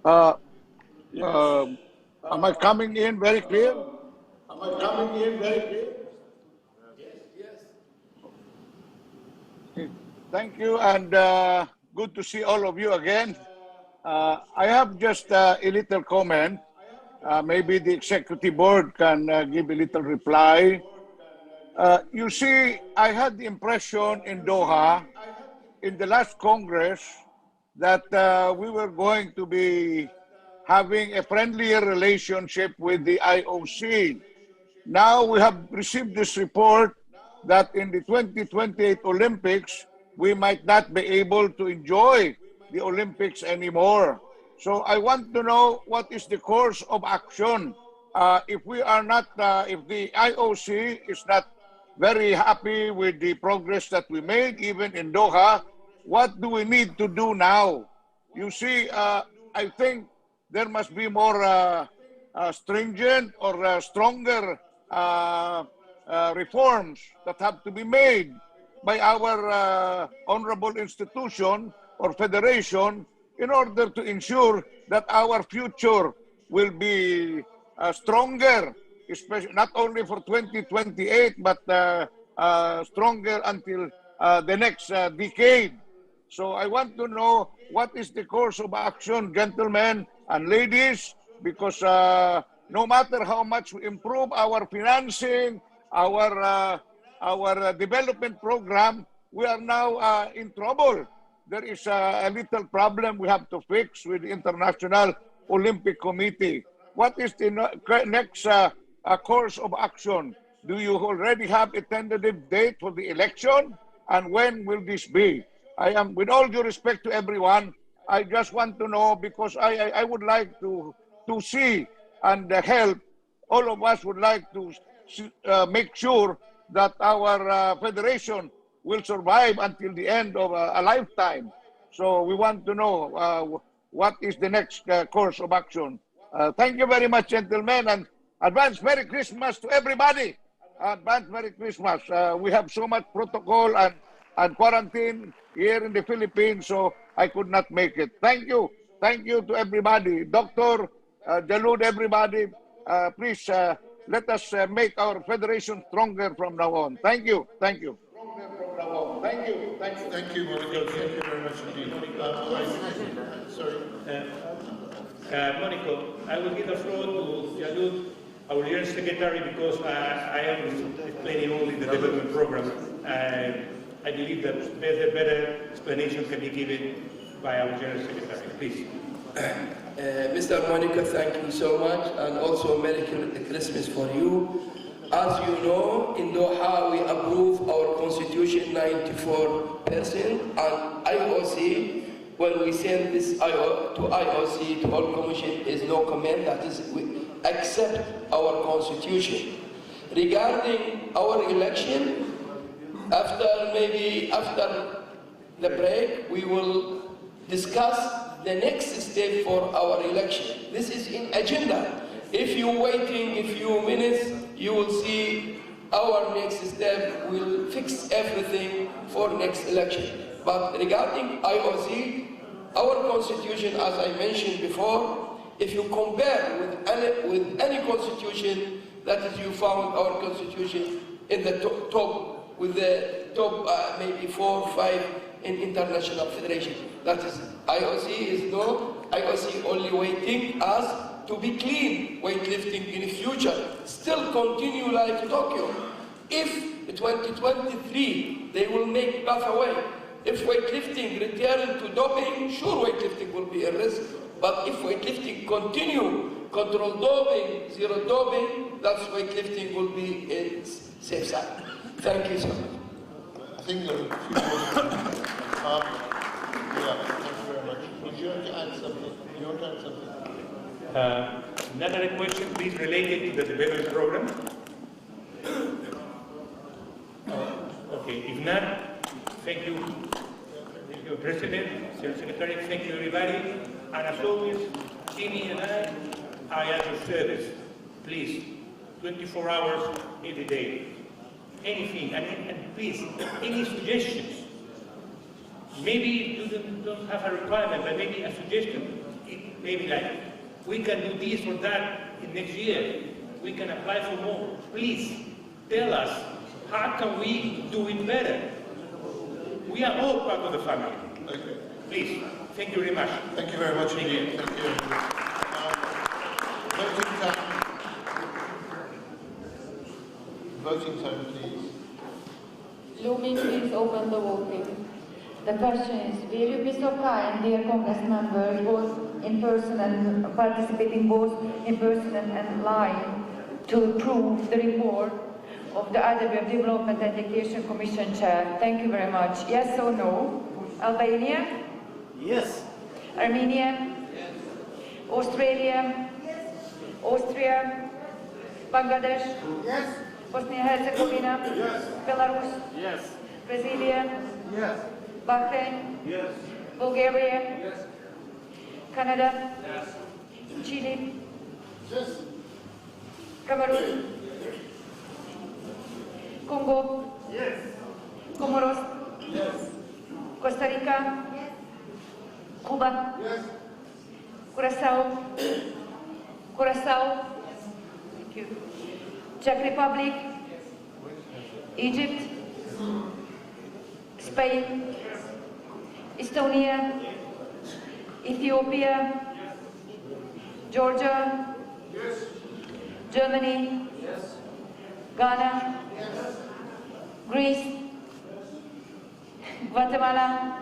Am I coming in very clear? Am I coming in very clear? Yes. Thank you, and good to see all of you again. I have just a little comment. Maybe the executive board can give a little reply. You see, I had the impression in Doha, in the last Congress, that we were going to be having a friendlier relationship with the IOC. Now we have received this report that in the 2028 Olympics, we might not be able to enjoy the Olympics anymore. So I want to know what is the course of action. If we are not, if the IOC is not very happy with the progress that we made, even in Doha, what do we need to do now? You see, I think there must be more stringent or stronger reforms that have to be made. by our honorable institution or federation in order to ensure that our future will be stronger, especially not only for 2028, but stronger until the next decade. So I want to know what is the course of action, gentlemen and ladies, because no matter how much we improve our financing, our development program, we are now in trouble. There is a little problem we have to fix with the International Olympic Committee. What is the next course of action? Do you already have a tentative date for the election? And when will this be? I am, with all due respect to everyone, I just want to know, because I would like to see and help. All of us would like to make sure that our federation will survive until the end of a lifetime. So we want to know what is the next course of action. Thank you very much, gentlemen, and advance Merry Christmas to everybody. Advance Merry Christmas. We have so much protocol and quarantine here in the Philippines, so I could not make it. Thank you. Thank you to everybody. Dr. Jalud, everybody, please let us make our federation stronger from now on. Thank you. Thank you. Thank you. Thank you, Monica. Thank you very much indeed. Sorry. Monica, I will give the floor to Jalud, our General Secretary, because I am explaining only the development program. I believe that better explanation can be given by our General Secretary. Please. Mr. Monica, thank you so much, and also Merry Christmas for you. As you know, in Doha we approved our constitution 94%, and IOC, when we send this to IOC, to all commission, is no comment, that is, we accept our constitution. Regarding our election, after the break, we will discuss the next step for our election. This is in agenda. If you're waiting a few minutes, you will see our next step will fix everything for next election. But regarding IOC, our constitution, as I mentioned before, if you compare with any constitution, that is, you found our constitution in the top, with the top maybe 4 or 5 in international federation. That is, IOC is no, IOC only waiting us to be clean weightlifting in the future, still continue like Tokyo. If 2023 they will make pathway, if weightlifting return to doping, sure weightlifting will be a risk, but if weightlifting continue, control doping, zero doping, that's weightlifting will be in safe side. Thank you so much. I think there are a few questions. Yeah, thank you very much. Would you want to add something? Do you want to add something? Another question, please, related to the development program. Okay, if not, thank you, President, Secretary, thank you, everybody. And as always, Tini and I are at your service. Please, 24 hours every day. Anything, and please, any suggestions. Maybe you don't have a requirement, but maybe a suggestion. Maybe like, we can do this or that in next year. We can apply for more. Please, tell us, how can we do it better? We are all part of the family. Okay. Please, thank you very much. Thank you very much indeed. Thank you. Voting time. Voting time, please. Lumi, please open the voting. The question is, will you be so kind, dear Congress members, both in person and participating both in person and live, to approve the report of the IWF Development and Education Commission Chair? Thank you very much. Yes or no? Albania? Yes. Armenia? Yes. Australia? Yes. Austria? Bangladesh? Yes. Bosnia-Herzegovina? Yes. Belarus? Yes. Brasilia? Yes. Bahrain? Yes. Bulgaria? Yes. Canada? Yes. Chile? Yes. Cameroon? Congo? Yes. Comoros? Yes. Costa Rica? Yes. Cuba? Yes. Curacao? Yes. Curacao? Yes. Thank you. Czech Republic? Yes. Egypt? Yes. Spain? Yes. Estonia? Yes. Ethiopia? Yes. Georgia? Yes. Germany? Yes. Ghana? Yes. Greece? Guatemala?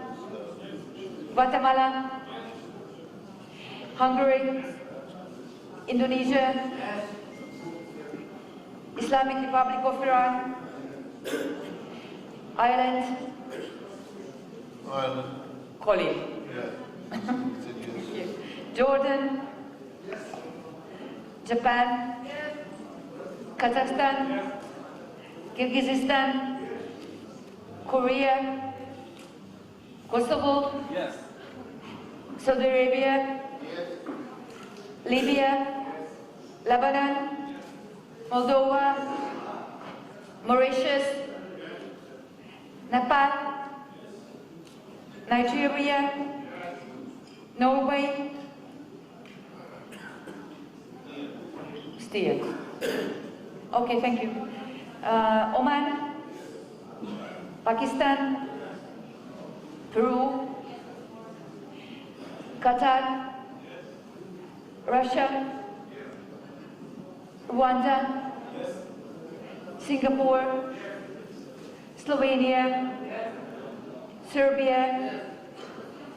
Guatemala? Hungary? Indonesia? Islamic Republic of Iran? Ireland? Ireland. Colin? Yeah. Thank you. Jordan? Japan? Kazakhstan? Kyrgyzstan? Korea? Kosovo? Yes. Saudi Arabia? Libya? Lebanon? Moldova? Mauritius? Nepal? Nigeria? Norway? Still. Okay, thank you. Oman? Pakistan? Peru? Qatar? Russia? Rwanda? Singapore? Slovenia? Serbia?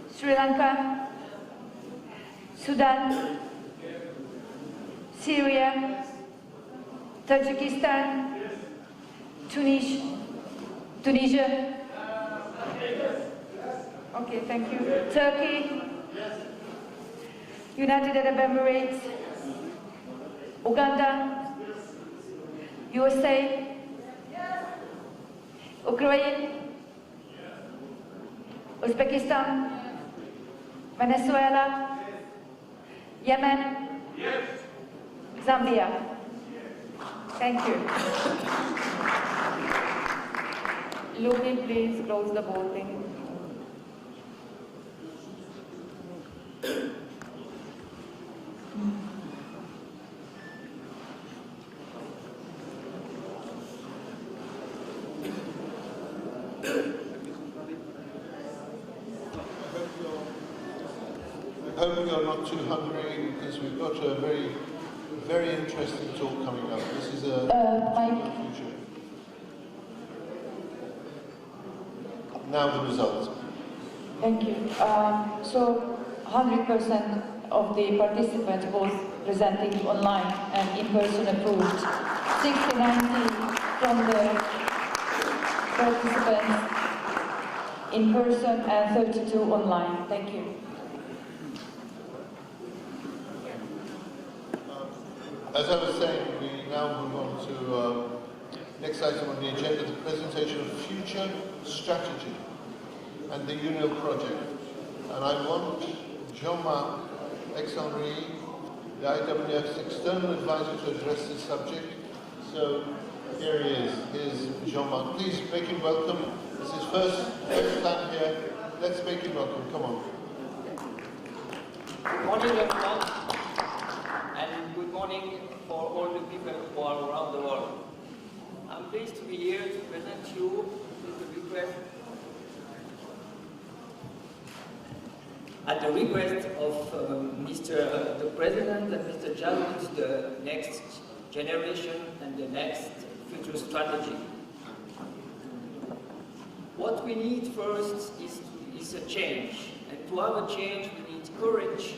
Sri Lanka? Sudan? Syria? Tajikistan? Tunisia? Okay, thank you. Turkey? United Arab Emirates? Uganda? USA? Ukraine? Uzbekistan? Venezuela? Yemen? Zambia? Thank you. Lucy, please close the voting. I hope you're not too hungry because we've got a very, very interesting talk coming up. This is a future. Now the results. Thank you. So 100% of the participants, both presenting online and in person, approved. 60-90 from the participants in person and 32 online. Thank you. As I was saying, we now move on to next item on the agenda, the presentation of future strategy and the UNIL project. And I want Jean-Marc, ex-Henri, the IWF's external advisor, to address this subject. So here he is. Here's Jean-Marc. Please make him welcome. This is first time here. Let's make him welcome. Come on. Good morning, everyone. And good morning for all the people who are around the world. I'm pleased to be here to present you at the request of Mr. the President and Mr. Jalloud, the next generation and the next future strategy. What we need first is a change. And to have a change, we need courage,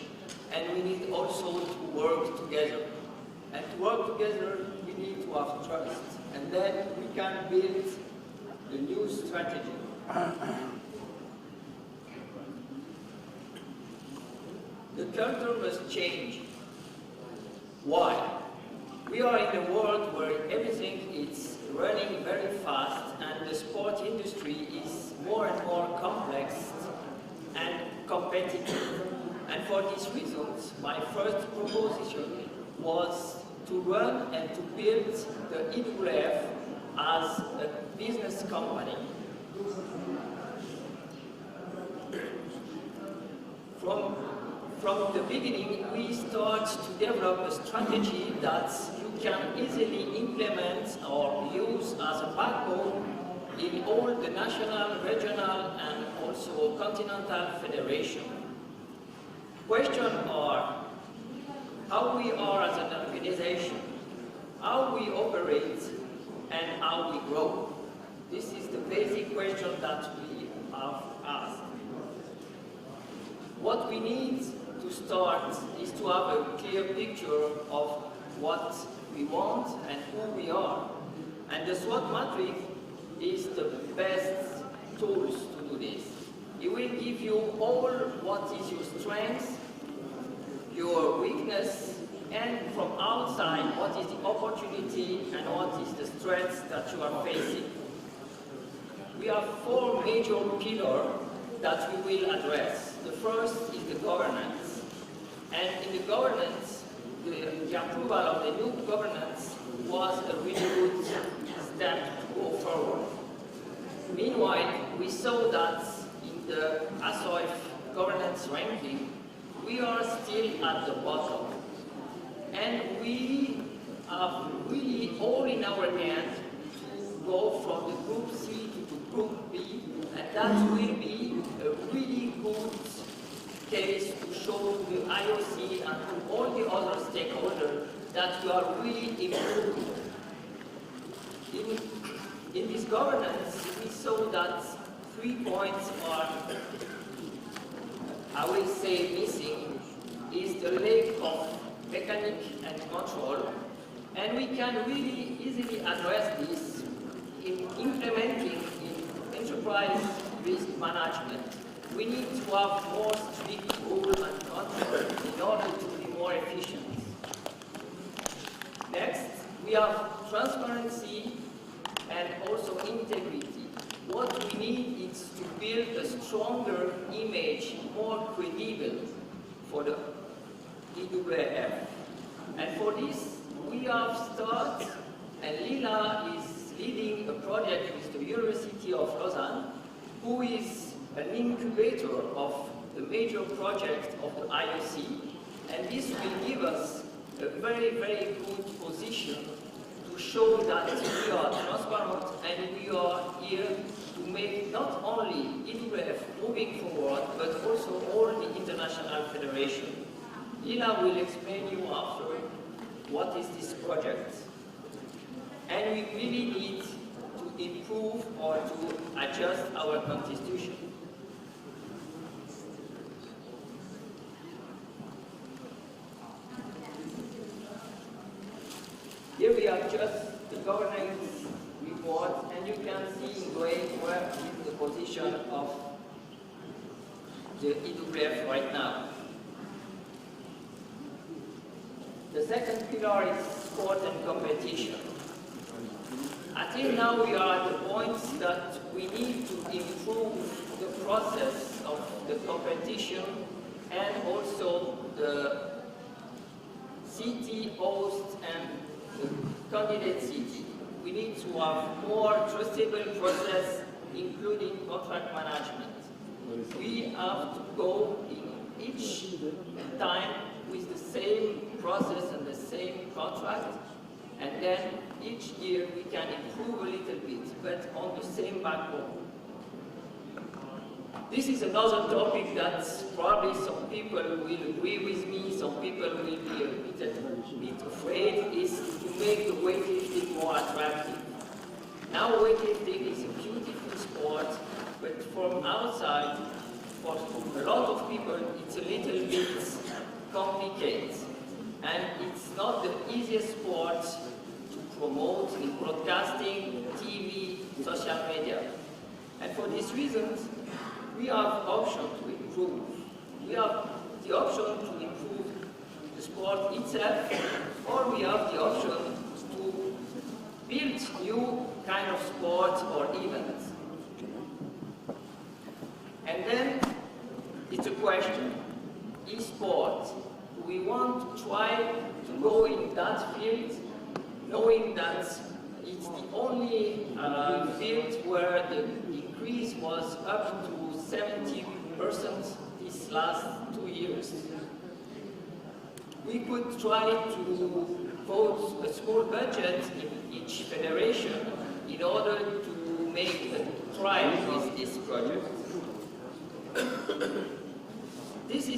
and we need also to work together. And to work together, we need to have trust. And then we can build the new strategy. The culture must change. Why? We are in a world where everything is running very fast, and the sport industry is more and more complex and competitive. And for these reasons, my first proposition was to run and to build the IWF as a business company From the beginning, we start to develop a strategy that you can easily implement or use as a backbone in all the national, regional, and also continental federation. Questions are how we are as an organization, how we operate, and how we grow. This is the basic question that we have asked. What we need to start is to have a clear picture of what we want and who we are. And the SWOT matrix is the best tools to do this. It will give you all what is your strength, your weakness, and from outside what is the opportunity and what is the threats that you are facing. We have 4 major pillars that we will address. The first is the governance. And in the governance, the approval of the new governance was a really good step to go forward. Meanwhile, we saw that in the IWF governance ranking, we are still at the bottom. And we have really all in our hand to go from the group C to the group B, and that will be a really good case to show to the IOC and to all the other stakeholders that we are really improving. In this governance, we saw that 3 points are, I will say, missing, is the lack of mechanic and control, and we can really easily address this in implementing in enterprise risk management. We need to have more strict rules and control in order to be more efficient. Next, we have transparency and also integrity. What we need is to build a stronger image, more credible for the IWF. And for this, we have started, and Lila is leading a project with the University of Lausanne, who is an incubator of the major project of the IOC. And this will give us a very, very good position to show that we are transparent and we are here to make not only IWF moving forward, but also all the international federation. Lila will explain you after what is this project. And we really need to improve or to adjust our constitution. Here we have just the governance report, and you can see in gray where is the position of the IWF right now. The second pillar is sport and competition. Until now we are at the point that we need to improve the process of the competition and also the city host and the candidate city. We need to have more trustable process, including contract management. We have to go in each time with the same process and the same contract, and then each year we can improve a little bit, but on the same backbone. This is another topic that probably some people will agree with me, some people will be a bit afraid, is to make the weightlifting more attractive. Now weightlifting is a beautiful sport, but from outside, for a lot of people, it's a little bit complicated. And it's not the easiest sport to promote in broadcasting, TV, social media. And for these reasons, we have option to improve. We have the option to improve the sport itself, or we have the option to build new kind of sports or events. And then it's a question, e-sport. Do we want to try to go in that field, knowing that it's the only field where the increase was up to 70% these last 2 years. We could try to vote a small budget in each federation in order to make a trial with this project. This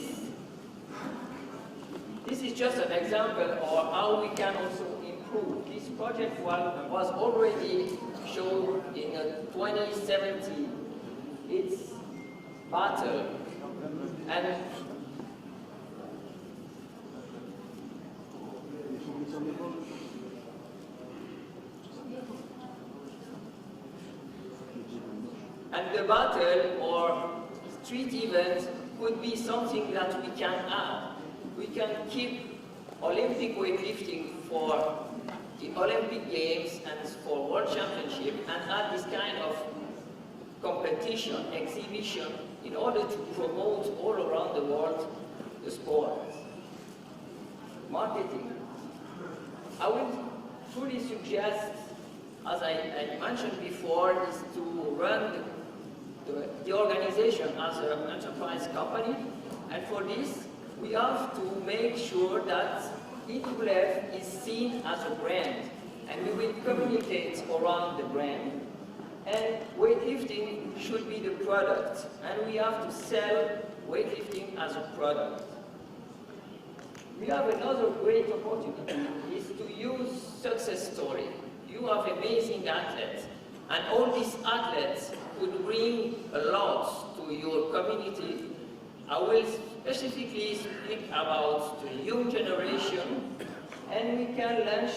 is just an example of how we can also improve. This project was already shown in 2017. It's battle and the battle or street event could be something that we can add. We can keep Olympic weightlifting for the Olympic Games and for World Championship and add this kind of competition, exhibition, in order to promote all around the world the sport. Marketing. I would truly suggest, as I mentioned before, is to run the organization as an enterprise company, and for this we have to make sure that IWF is seen as a brand, and we will communicate around the brand. And weightlifting should be the product, and we have to sell weightlifting as a product. We have another great opportunity, is to use success story. You have amazing athletes, and all these athletes could bring a lot to your community. I will specifically speak about the young generation, and we can launch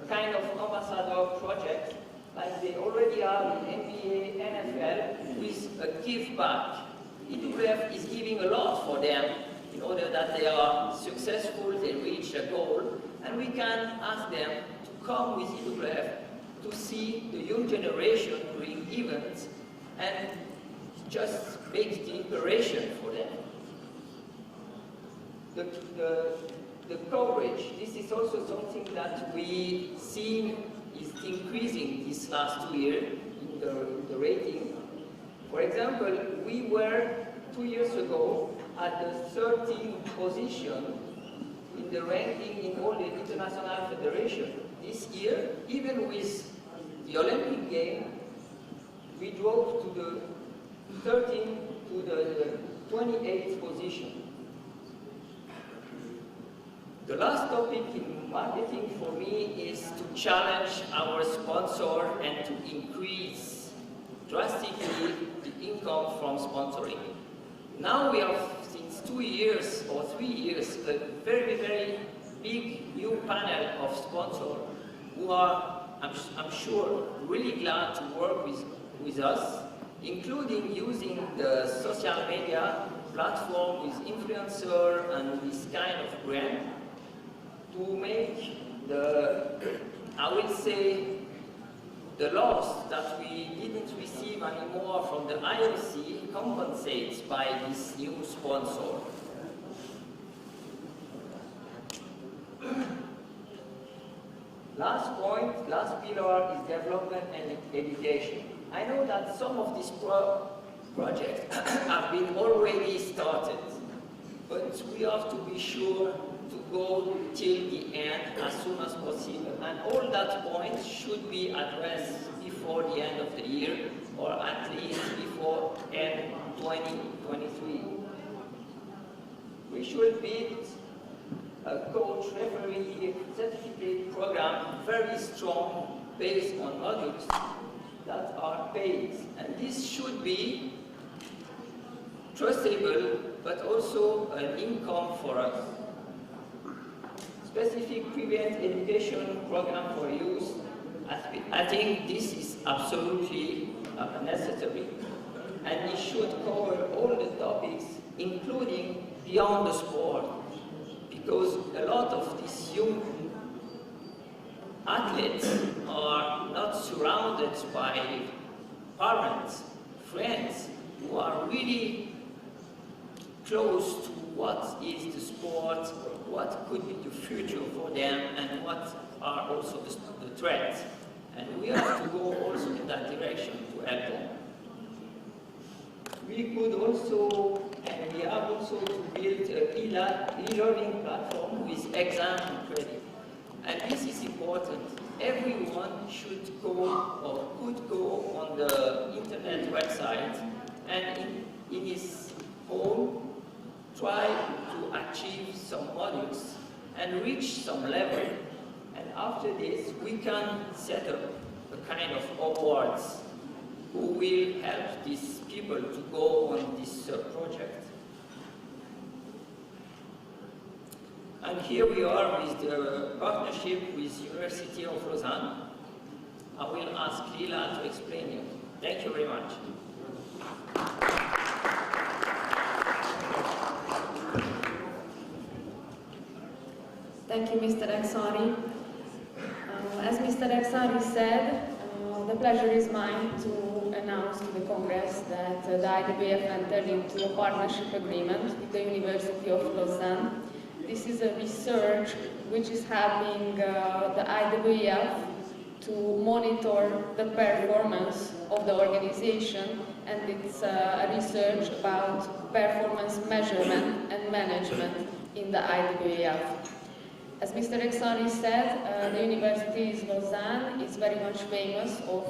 kind of ambassador project like they already have in NBA, NFL, with a give back. IWF is giving a lot for them in order that they are successful, they reach a goal, and we can ask them to come with IWF to see the young generation during events and just make the inspiration for them. The coverage, this is also something that we see is increasing this last 2 years in the rating. For example, we were 2 years ago at the 13th position in the ranking in all the international federations. This year, even with the Olympic game, we dropped to the 13th to the 28th position. The last topic in marketing for me is to challenge our sponsor and to increase drastically the income from sponsoring. Now we have, since 2 years or 3 years, a very, very big new panel of sponsors who are, I'm sure, really glad to work with us, including using the social media platform with influencer and this kind of brand to make I will say, the loss that we didn't receive anymore from the IOC compensates by this new sponsor. Last point, last pillar is development and education. I know that some of these projects have been already started, but we have to be sure to go till the end as soon as possible. And all that points should be addressed before the end of the year, or at least before end 2023. We should build a coach referee certificate program very strong based on modules that are paid. And this should be trustable, but also an income for us. Specific prevent education program for youth, I think this is absolutely necessary. And it should cover all the topics, including beyond the sport, because a lot of these young athletes are not surrounded by parents, friends, who are really close to what is the sport, what could be the future for them, and what are also the threats. And we have to go also in that direction to help them. we could also, and we have also to build an e-learning platform with exam and credit. And this is important. Everyone should go or could go on the internet website and in his home try to achieve some modules and reach some level. And after this, we can set up a kind of awards who will help these people to go on this project. And here we are with the partnership with University of Lausanne. I will ask Lila to explain you. Thank you very much. Thank you, Mr. Aksari. As Mr. Aksari said, the pleasure is mine to announce to the Congress that the IWF entered into a partnership agreement with the University of Lausanne. This is a research which is helping the IWF to monitor the performance of the organization, and it's a research about performance measurement and management in the IWF. As Mr. Aksari said, the University of Lausanne is very much famous of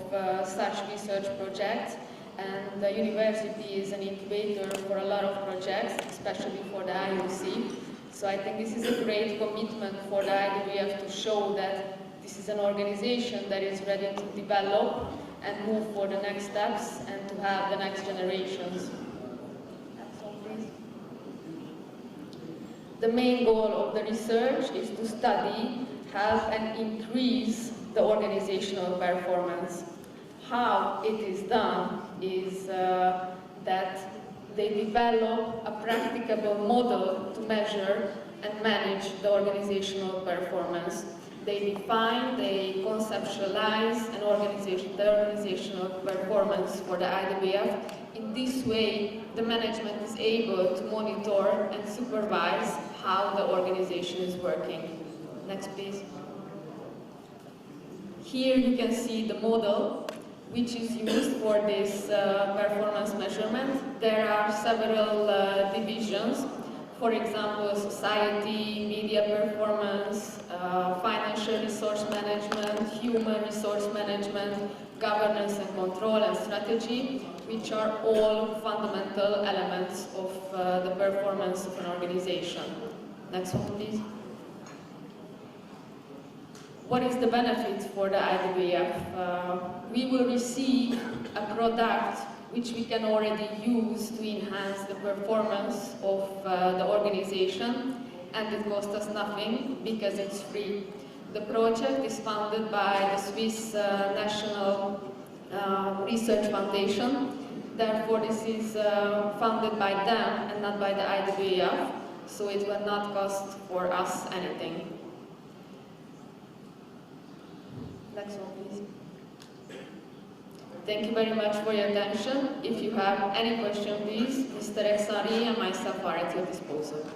such research projects, and the university is an incubator for a lot of projects, especially for the IOC. So I think this is a great commitment for the IWF to show that this is an organization that is ready to develop and move for the next steps and to have the next generations. The main goal of the research is to study, help and increase the organizational performance. How it is done is that they develop a practicable model to measure and manage the organizational performance. They define, they conceptualize the organizational performance for the IWF. In this way, the management is able to monitor and supervise how the organization is working. Next, please. Here you can see the model which is used for this performance measurement. There are several divisions. For example, society, media performance, financial resource management, human resource management, governance and control and strategy, which are all fundamental elements of the performance of an organization. Next one, please. What is the benefit for the IWF? We will receive a product which we can already use to enhance the performance of the organization, and it costs us nothing because it's free. The project is funded by the Swiss National Research Foundation. Therefore, this is funded by them and not by the IWF, so it will not cost for us anything. Next one, please. Thank you very much for your attention. If you have any question, please, Mr. Aksari and myself are at your disposal.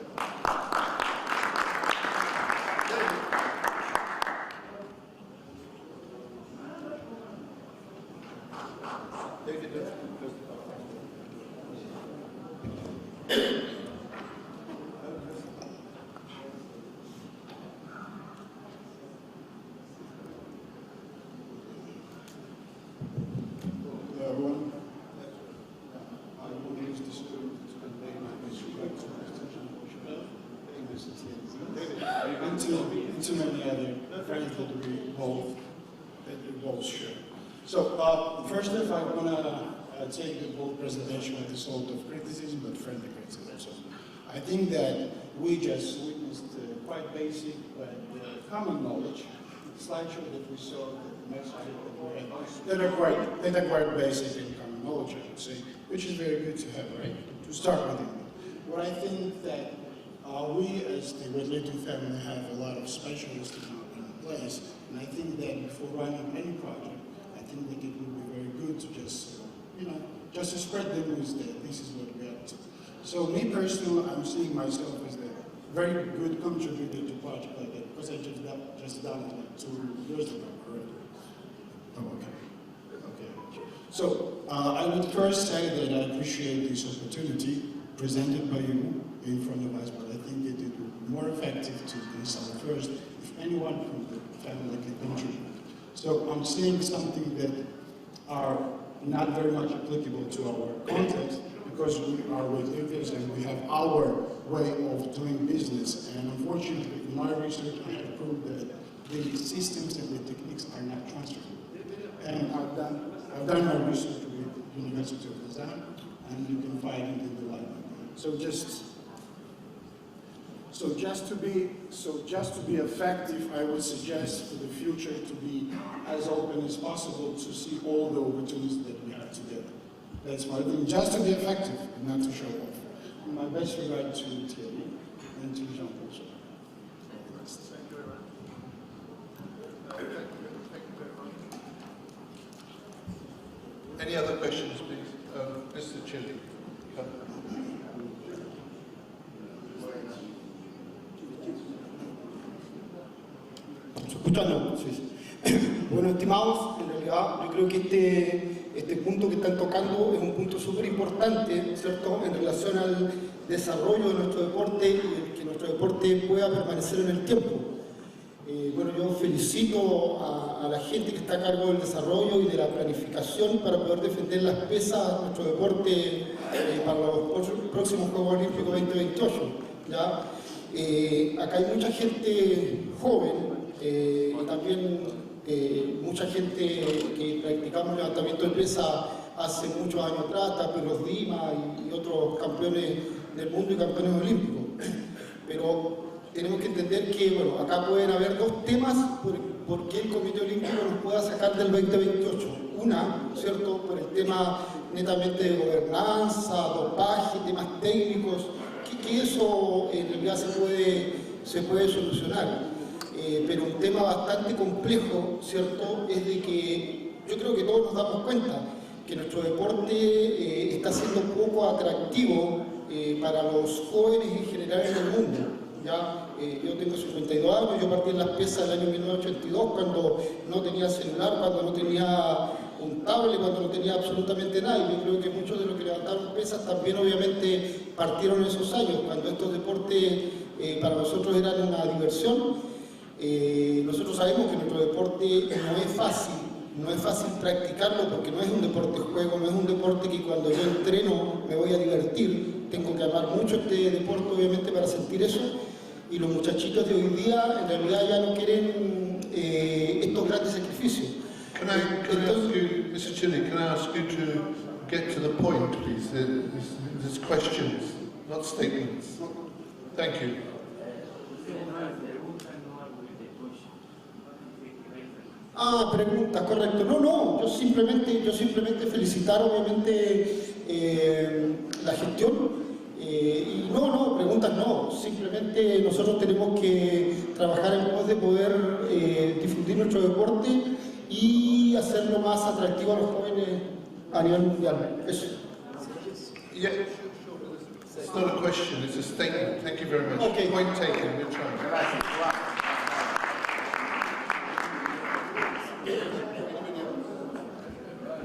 and too many other friends that we both share. So first off, I want to take the whole presentation with a sort of criticism, but friendly criticism. So I think that we just witnessed quite basic but common knowledge. The slideshow that we saw, the messages that we had, that are quite basic and common knowledge, I would say, which is very good to have, right? To start with it. But I think that we as the Weightlifting family have a lot of specialists in place, and I think that before running any project, I think that it would be very good to just, just to spread the news that this is what we're up to. So me personally, I'm seeing myself as a very good contributor to a project like that, because I just done it like 2 years ago, correct? Oh, okay. Okay. So I would first say that I appreciate this opportunity presented by you in front of us, but I think it would be more effective to decide first if anyone from the family can contribute. So I'm saying something that are not very much applicable to our context because we are weightlifters and we have our way of doing business. And unfortunately, in my research, I have proved that the systems and the techniques are not transferable. And I've done my research with University of Lausanne, and you can find it in the library. So just to be effective, I would suggest for the future to be as open as possible to see all the opportunities that we have together. That's my thing, just to be effective and not to show off. My best regard to Thierry and to Jean-Paul. Thank you very much. Any other questions, please? Mr. Chili. Escuchando, sí. Bueno, estimados, en realidad yo creo que este punto que están tocando es un punto súper importante, ¿cierto?, en relación al desarrollo de nuestro deporte y que nuestro deporte pueda permanecer en el tiempo. Bueno, yo felicito a la gente que está a cargo del desarrollo y de la planificación para poder defender las pesas de nuestro deporte para los próximos Juegos Olímpicos 2028. ¿Ya? Acá hay mucha gente joven y también mucha gente que practicamos levantamiento de pesa hace muchos años atrás, Taperos Dima y otros campeones del mundo y campeones olímpicos. Pero tenemos que entender que, bueno, acá pueden haber dos temas por qué el Comité Olímpico nos pueda sacar del 2028. Una, ¿cierto?, por el tema netamente de gobernanza, dopaje, temas técnicos, que eso en realidad se puede solucionar. Pero un tema bastante complejo, ¿cierto?, es de que yo creo que todos nos damos cuenta que nuestro deporte está siendo poco atractivo para los jóvenes en general en el mundo. ¿Ya? Yo tengo 52 años, yo partí en las pesas del año 1982 cuando no tenía celular, cuando no tenía un tablet, cuando no tenía absolutamente nada. Y yo creo que muchos de los que levantaron pesas también obviamente partieron en esos años, cuando estos deportes para nosotros eran una diversión. Nosotros sabemos que nuestro deporte no es fácil practicarlo porque no es un deporte juego, no es un deporte que cuando yo entreno me voy a divertir. Tengo que amar mucho este deporte obviamente para sentir eso. Y los muchachitos de hoy día en realidad ya no quieren estos grandes sacrificios. Can I ask you, Mr. Chili, can I ask you to get to the point, please? There's questions, not statements. Thank you. Pregunta, correcto. No, yo simplemente felicitar obviamente la gestión. Y no, preguntas no. Simplemente nosotros tenemos que trabajar en pos de poder difundir nuestro deporte y hacerlo más atractivo a los jóvenes a nivel mundial. Eso. Yeah, it's not a question, it's a statement. Thank you very much. Okay. Point taken, we're trying.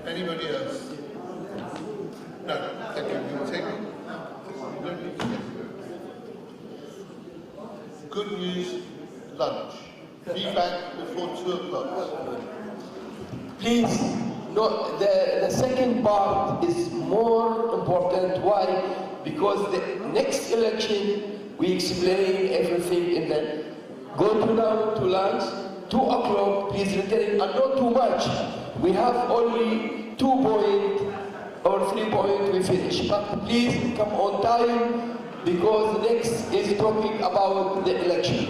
Anybody else? No, thank you. We'll take it. You don't need to take it. Good news, lunch. Be back before 2 o'clock. Please, no, the second part is more important. Why? Because the next election, we explain everything in the go to now to lunch, 2 o'clock, please return, and not too much. We have only 2 points or 3 points we finish. But please come on time because next is talking about the election.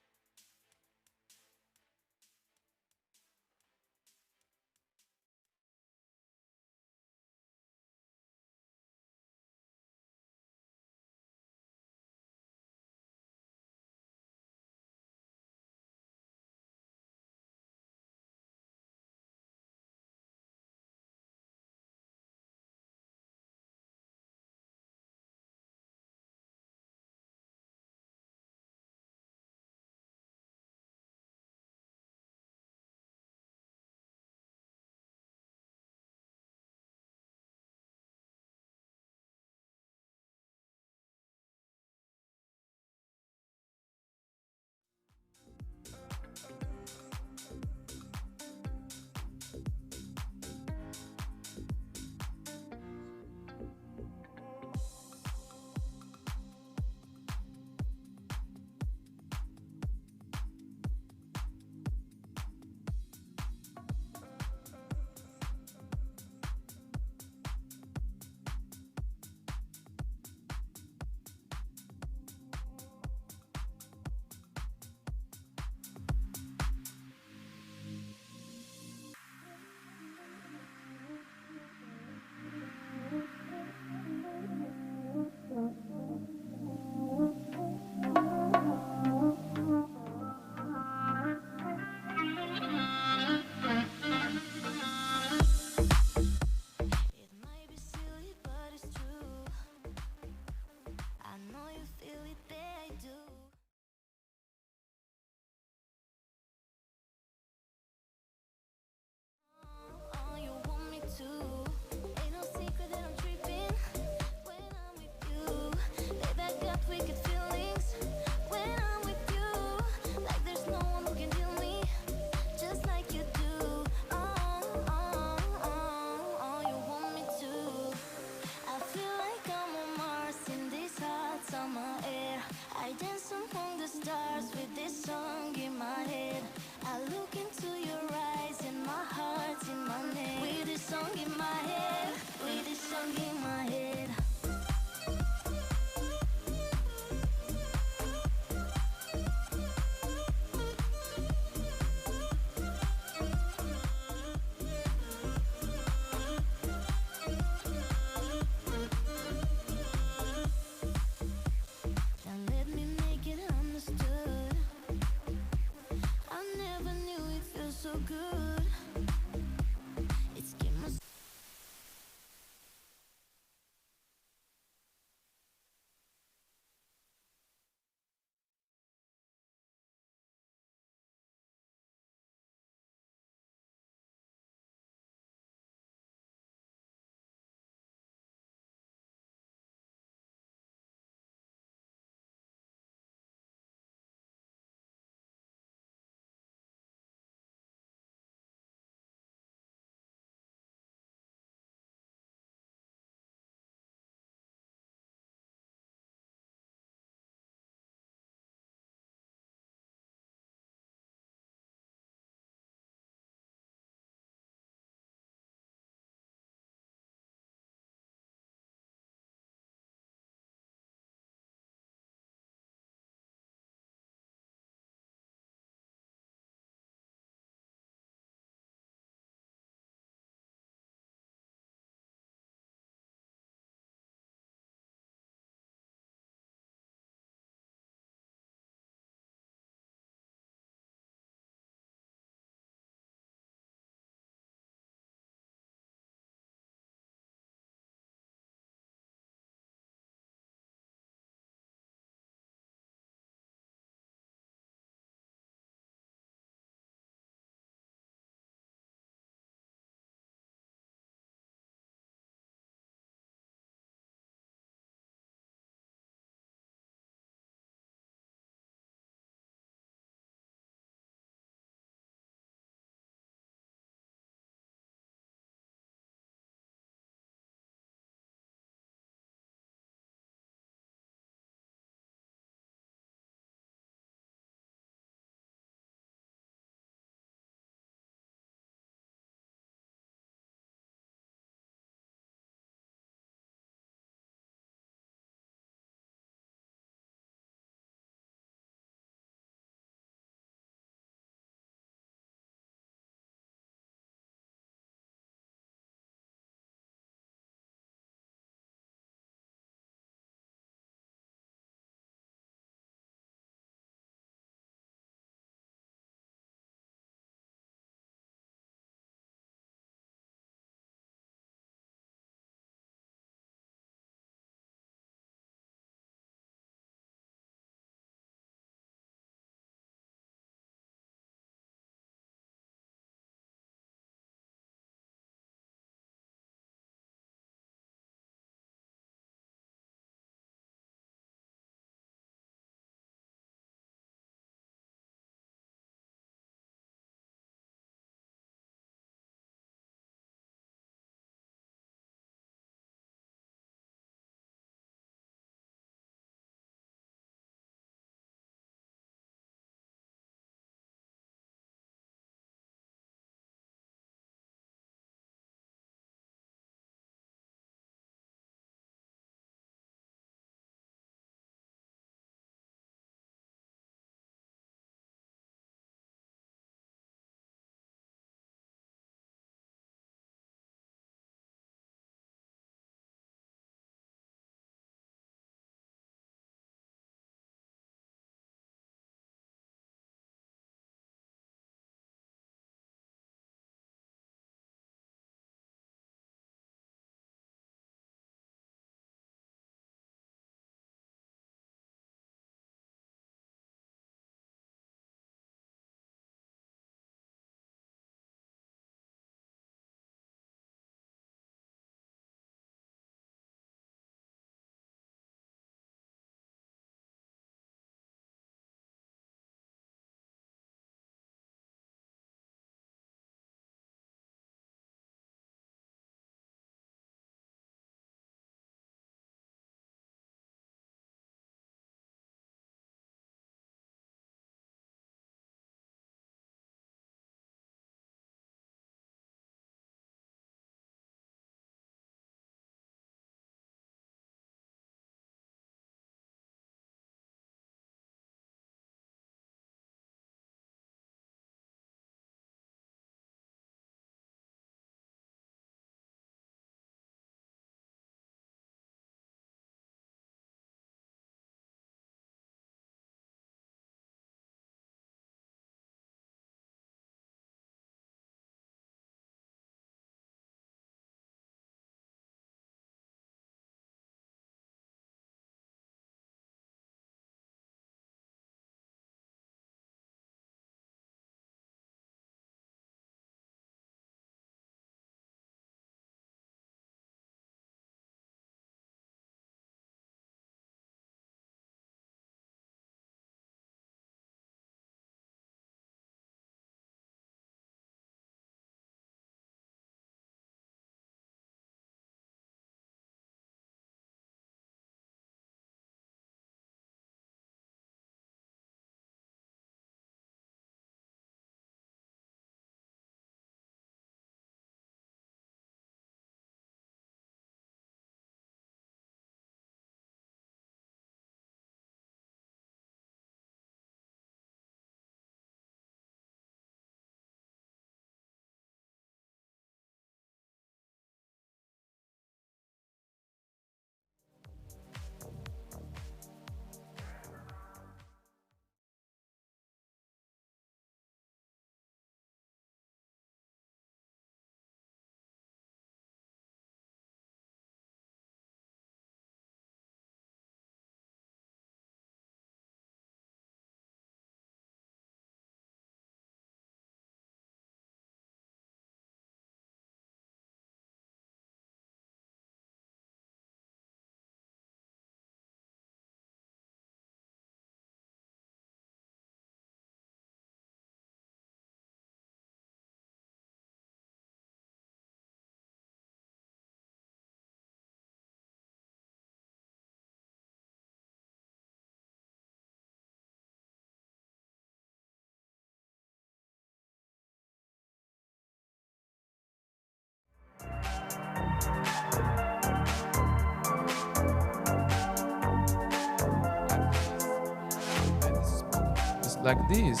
like this.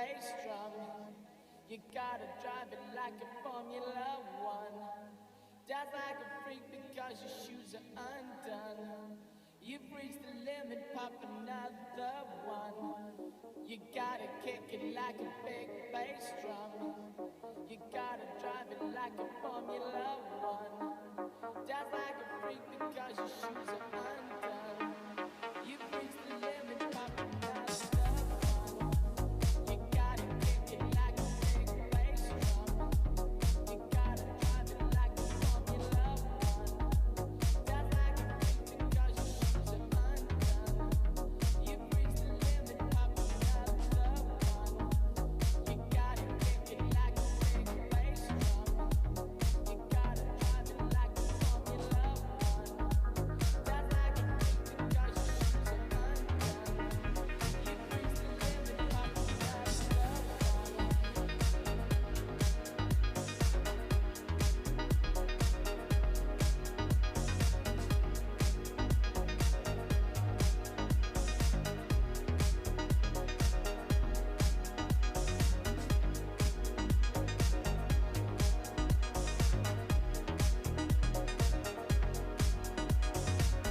bass drum. You gotta drive it like a Formula One. Dance like a freak because your shoes are undone. You've reached the limit, pop another one. You gotta kick it like a big bass drum. You gotta drive it like a Formula One. Dance like a freak because your shoes are undone. You've reached the limit, pop another one. You gotta kick it like a big bass drum. You gotta drive it like a Formula One. Dance like a freak because your shoes are undone. You've reached the limit, pop another one. You gotta kick it like a big bass drum. You gotta drive it like a Formula One. Dance like a freak because your shoes are undone. You've reached the limit,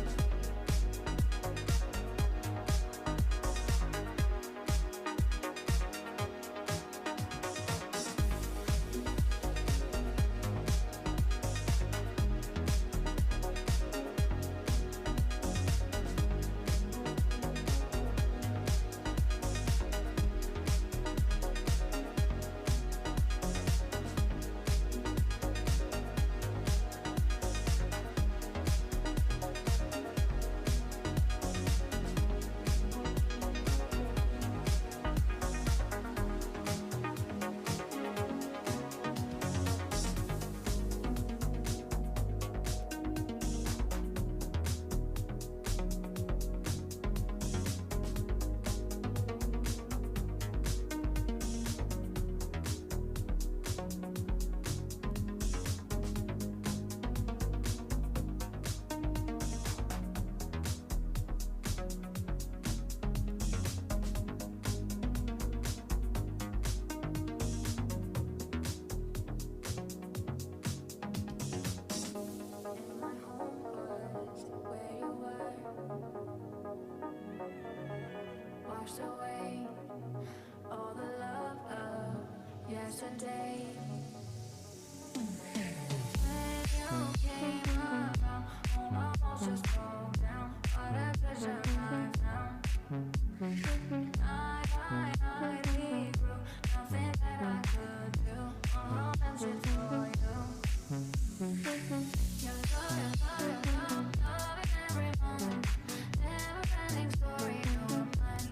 pop another washed away all the love of yesterday. When you came around, all my walls just broke down. What a pleasure I found. I regrew, nothing that I could do. All I'm for you. Your love in every moment, never-ending story. You're mine.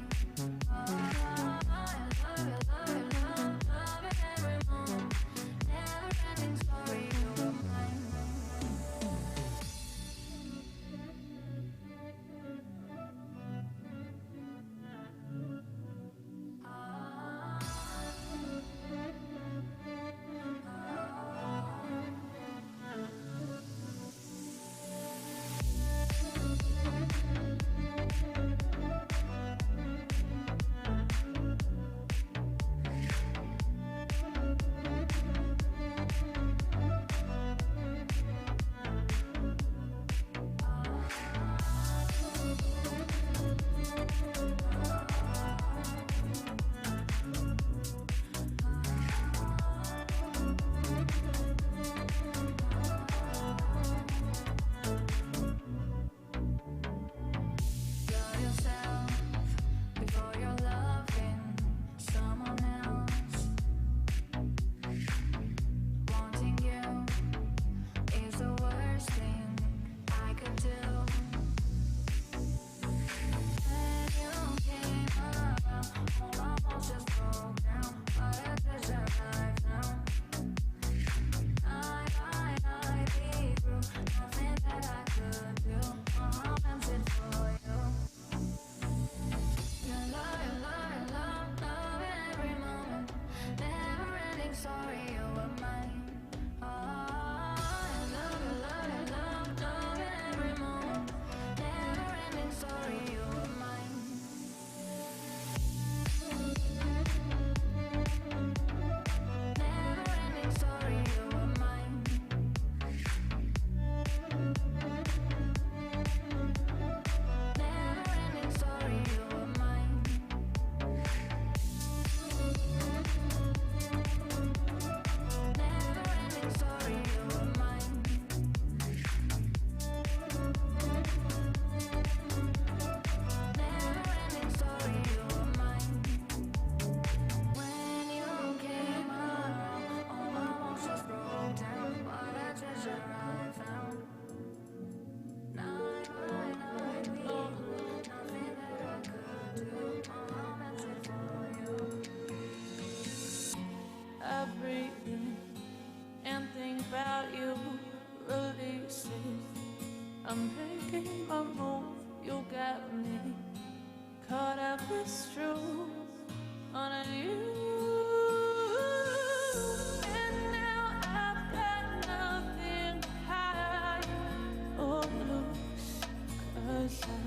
Love in every moment, never-ending story. You're mine. exist. I'm making my move, you got me caught up with truth on you. And now I've got nothing to hide or lose, 'cause I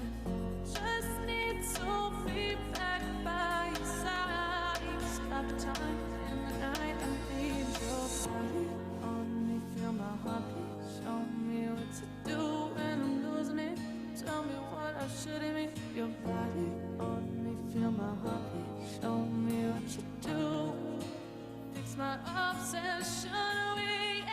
just need to be back by your side. Stop time in the night, I need your body on me, feel my heartbeat. Show me what to do when I'm losing it. Tell me what I should admit. Your body on me, feel my heartbeat. Show me what you do. Fix my obsession away.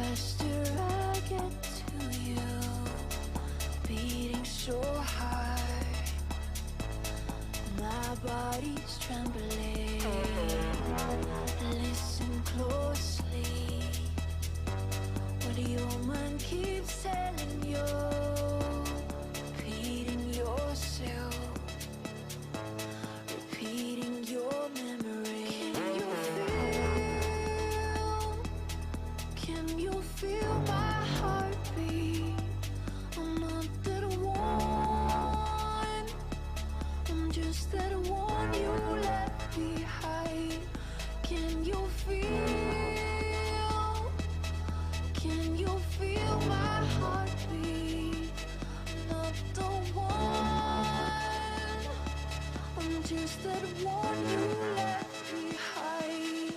faster I get to you, beating so hard, my body's trembling. Listen closely, what your mind keeps telling you, repeating yourself, repeating your memory. Can you feel my heartbeat? I'm not that one, I'm just that one you left behind. Can you feel my heartbeat? Not the one, I'm just that one you left behind.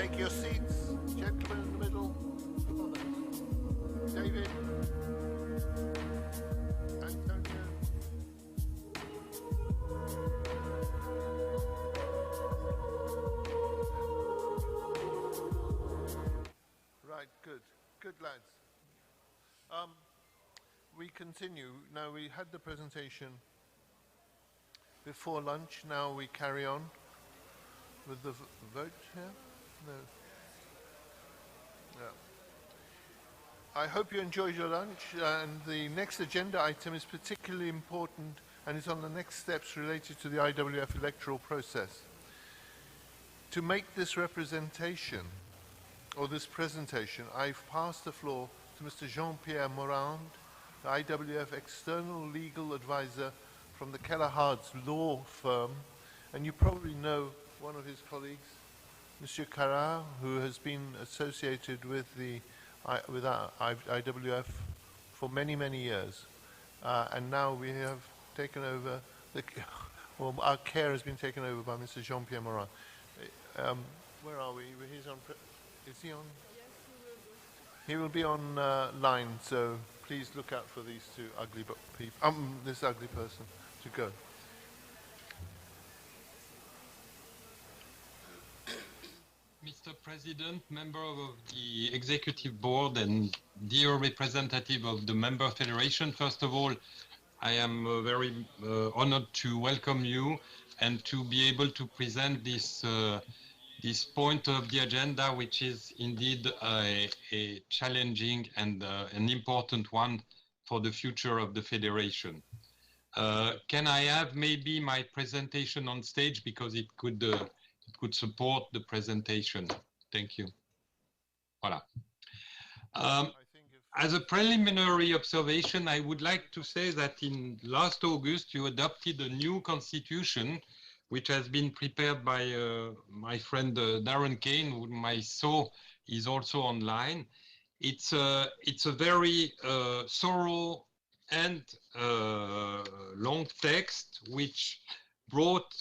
take your seats. Gentlemen in the middle. David. Antonio. Right, good. Good, lads. We continue. Now, we had the presentation before lunch. Now we carry on with the vote here. No. Yeah. I hope you enjoyed your lunch, and the next agenda item is particularly important, and it's on the next steps related to the IWF electoral process. To make this representation, or this presentation, I've passed the floor to Mr. Jean-Pierre Morand, the IWF external legal advisor from the Kellehards law firm, and you probably know one of his colleagues, Monsieur Carrar, who has been associated with our IWF for many, many years. And now we have taken over, well, our care has been taken over by Mr. Jean-Pierre Morin. Where are we? He's on, is he on? Yes, he will be on line, so please look out for these two ugly people, this ugly person to go. Mr. President, member of the Executive Board and dear representative of the Member Federation, first of all, I am very honored to welcome you and to be able to present this this point of the agenda, which is indeed a challenging and an important one for the future of the Federation. Can I have maybe my presentation on stage, because it could support the presentation. Thank you. Voilà. As a preliminary observation, I would like to say that in last August, you adopted a new constitution, which has been prepared by my friend Darren Kane, whom I saw is also online. It's a very thorough and long text, which brought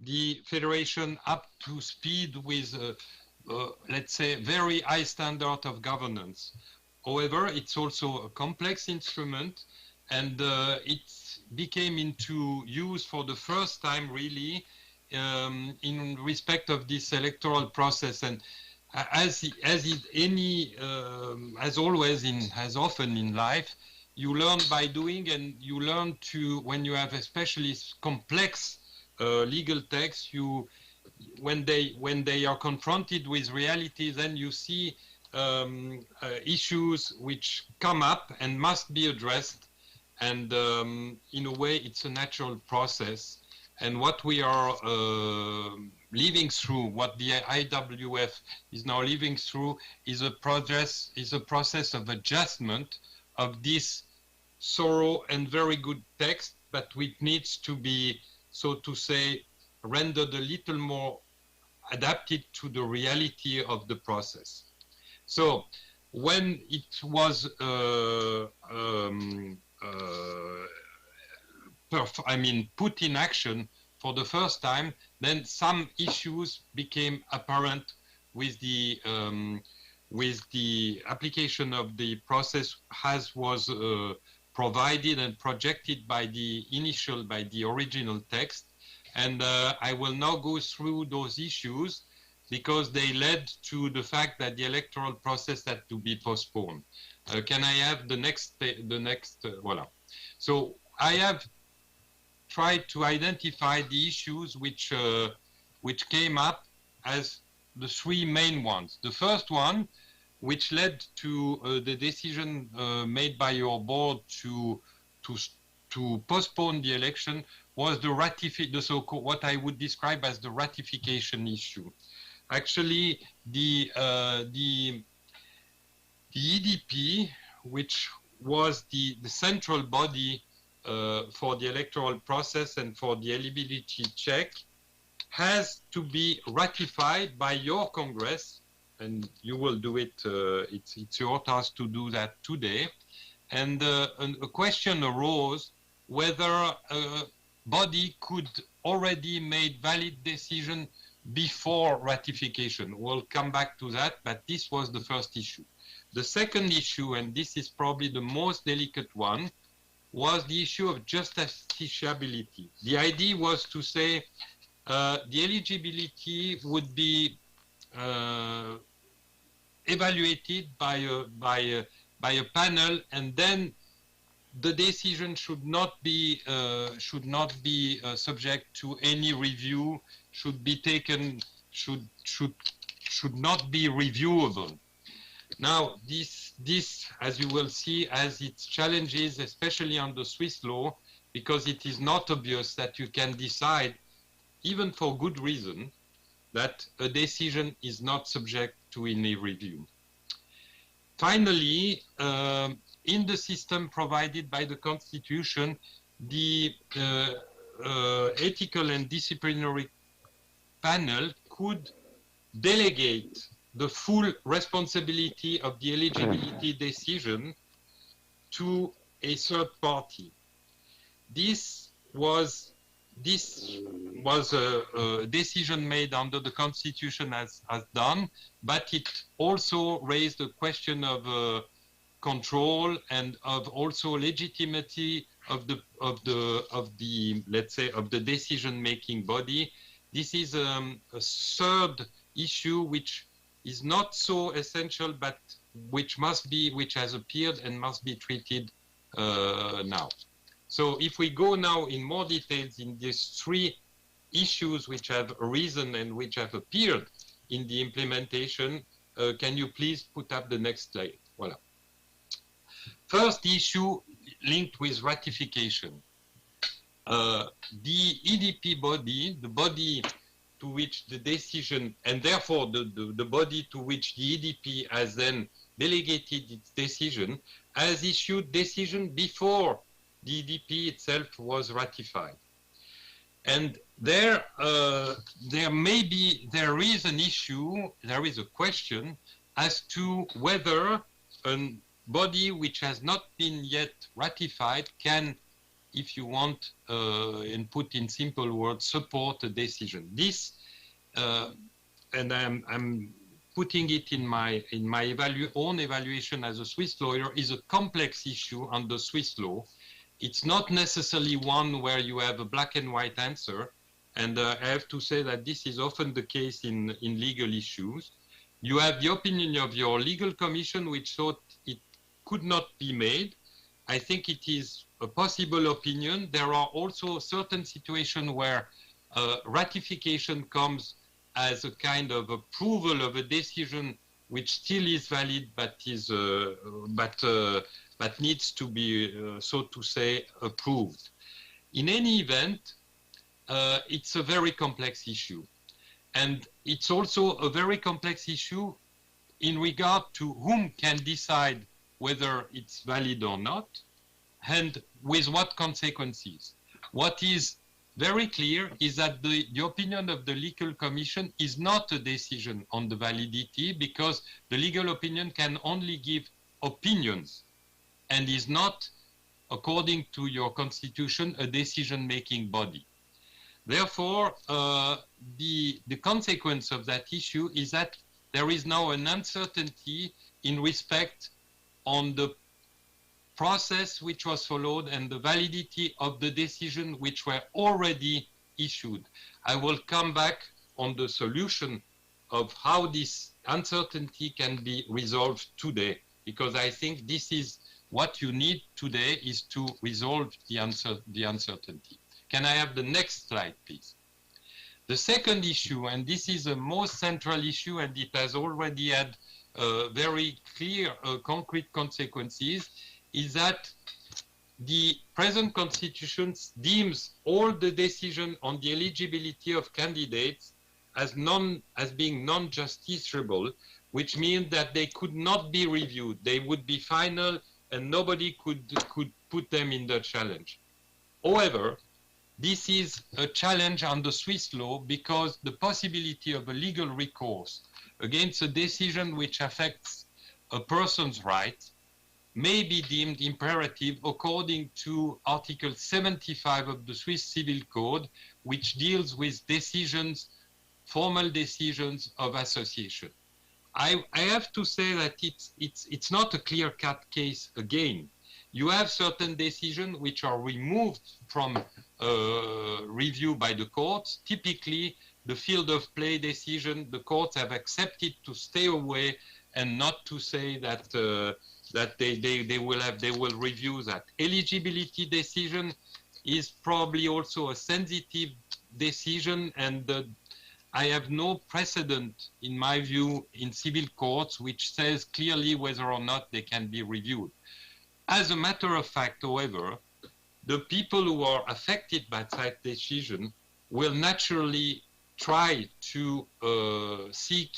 the Federation up to speed with, let's say, very high standard of governance. However, it's also a complex instrument, and it became into use for the first time, really, in respect of this electoral process. And as often in life, you learn by doing, and you learn to, when you have especially complex legal texts, when they are confronted with reality, then you see issues which come up and must be addressed, and in a way it's a natural process. And what we are living through, what the IWF is now living through, is a process of adjustment of this thorough and very good text, but which needs to be, so to say, rendered a little more adapted to the reality of the process. So when it was put in action for the first time, then some issues became apparent with the application of the process as was provided and projected by the original text. And I will now go through those issues because they led to the fact that the electoral process had to be postponed. Can I have the next, voila. So I have tried to identify the issues which came up as the three main ones. The first one, which led to the decision made by your board to postpone the election, was the so-called, what I would describe as the ratification issue. Actually, the EDP, which was the central body for the electoral process and for the eligibility check, has to be ratified by your Congress, and you will do it, it's your task to do that today. And a question arose whether a body could already make valid decision before ratification. We'll come back to that, but this was the first issue. The second issue, and this is probably the most delicate one, was the issue of justiciability. The idea was to say the eligibility would be evaluated by a panel, and then the decision should not be subject to any review, should not be reviewable. Now, this, as you will see, has its challenges, especially under Swiss law, because it is not obvious that you can decide, even for good reason, that a decision is not subject to any review. Finally, in the system provided by the Constitution, the ethical and disciplinary panel could delegate the full responsibility of the eligibility decision to a third party. This was a decision made under the Constitution as done, but it also raised a question of control and of also legitimacy of the let's say of the decision-making body. This is a third issue which is not so essential, but which has appeared and must be treated now. So if we go now in more details in these three issues which have arisen and which have appeared in the implementation, can you please put up the next slide? Voilà. First issue linked with ratification. The EDP body, the body to which the decision, and therefore the body to which the EDP has then delegated its decision, has issued decision before the EDP itself was ratified. And there is an issue, there is a question as to whether a body which has not been yet ratified can, if you want, and put in simple words, support a decision. This, and I'm putting it in my own evaluation as a Swiss lawyer, is a complex issue under Swiss law. It's not necessarily one where you have a black and white answer, and I have to say that this is often the case in legal issues. You have the opinion of your legal commission, which thought it could not be made. I think it is a possible opinion. There are also certain situations where ratification comes as a kind of approval of a decision which still is valid, but needs to be, so to say, approved. In any event, it's a very complex issue. And it's also a very complex issue in regard to whom can decide whether it's valid or not, and with what consequences. What is very clear is that the opinion of the legal commission is not a decision on the validity, because the legal opinion can only give opinions and is not, according to your constitution, a decision-making body. Therefore, the consequence of that issue is that there is now an uncertainty in respect on the process which was followed and the validity of the decision which were already issued. I will come back on the solution of how this uncertainty can be resolved today, because I think this is what you need today, is to resolve the uncertainty. Can I have the next slide, please? The second issue, and this is the most central issue, and it has already had very clear, concrete consequences, is that the present constitution deems all the decision on the eligibility of candidates as being non-justiciable, which means that they could not be reviewed. They would be final and nobody could put them in the challenge. However, this is a challenge under Swiss law, because the possibility of a legal recourse against a decision which affects a person's rights may be deemed imperative according to Article 75 of the Swiss Civil Code, which deals with decisions formal decisions of association. I have to say that it's not a clear-cut case again. You have certain decisions which are removed from review by the courts. Typically, the field of play decision, the courts have accepted to stay away and not to say that that they will review that. Eligibility decision is probably also a sensitive decision, and I have no precedent, in my view, in civil courts which says clearly whether or not they can be reviewed. As a matter of fact, however, the people who are affected by that decision will naturally try to seek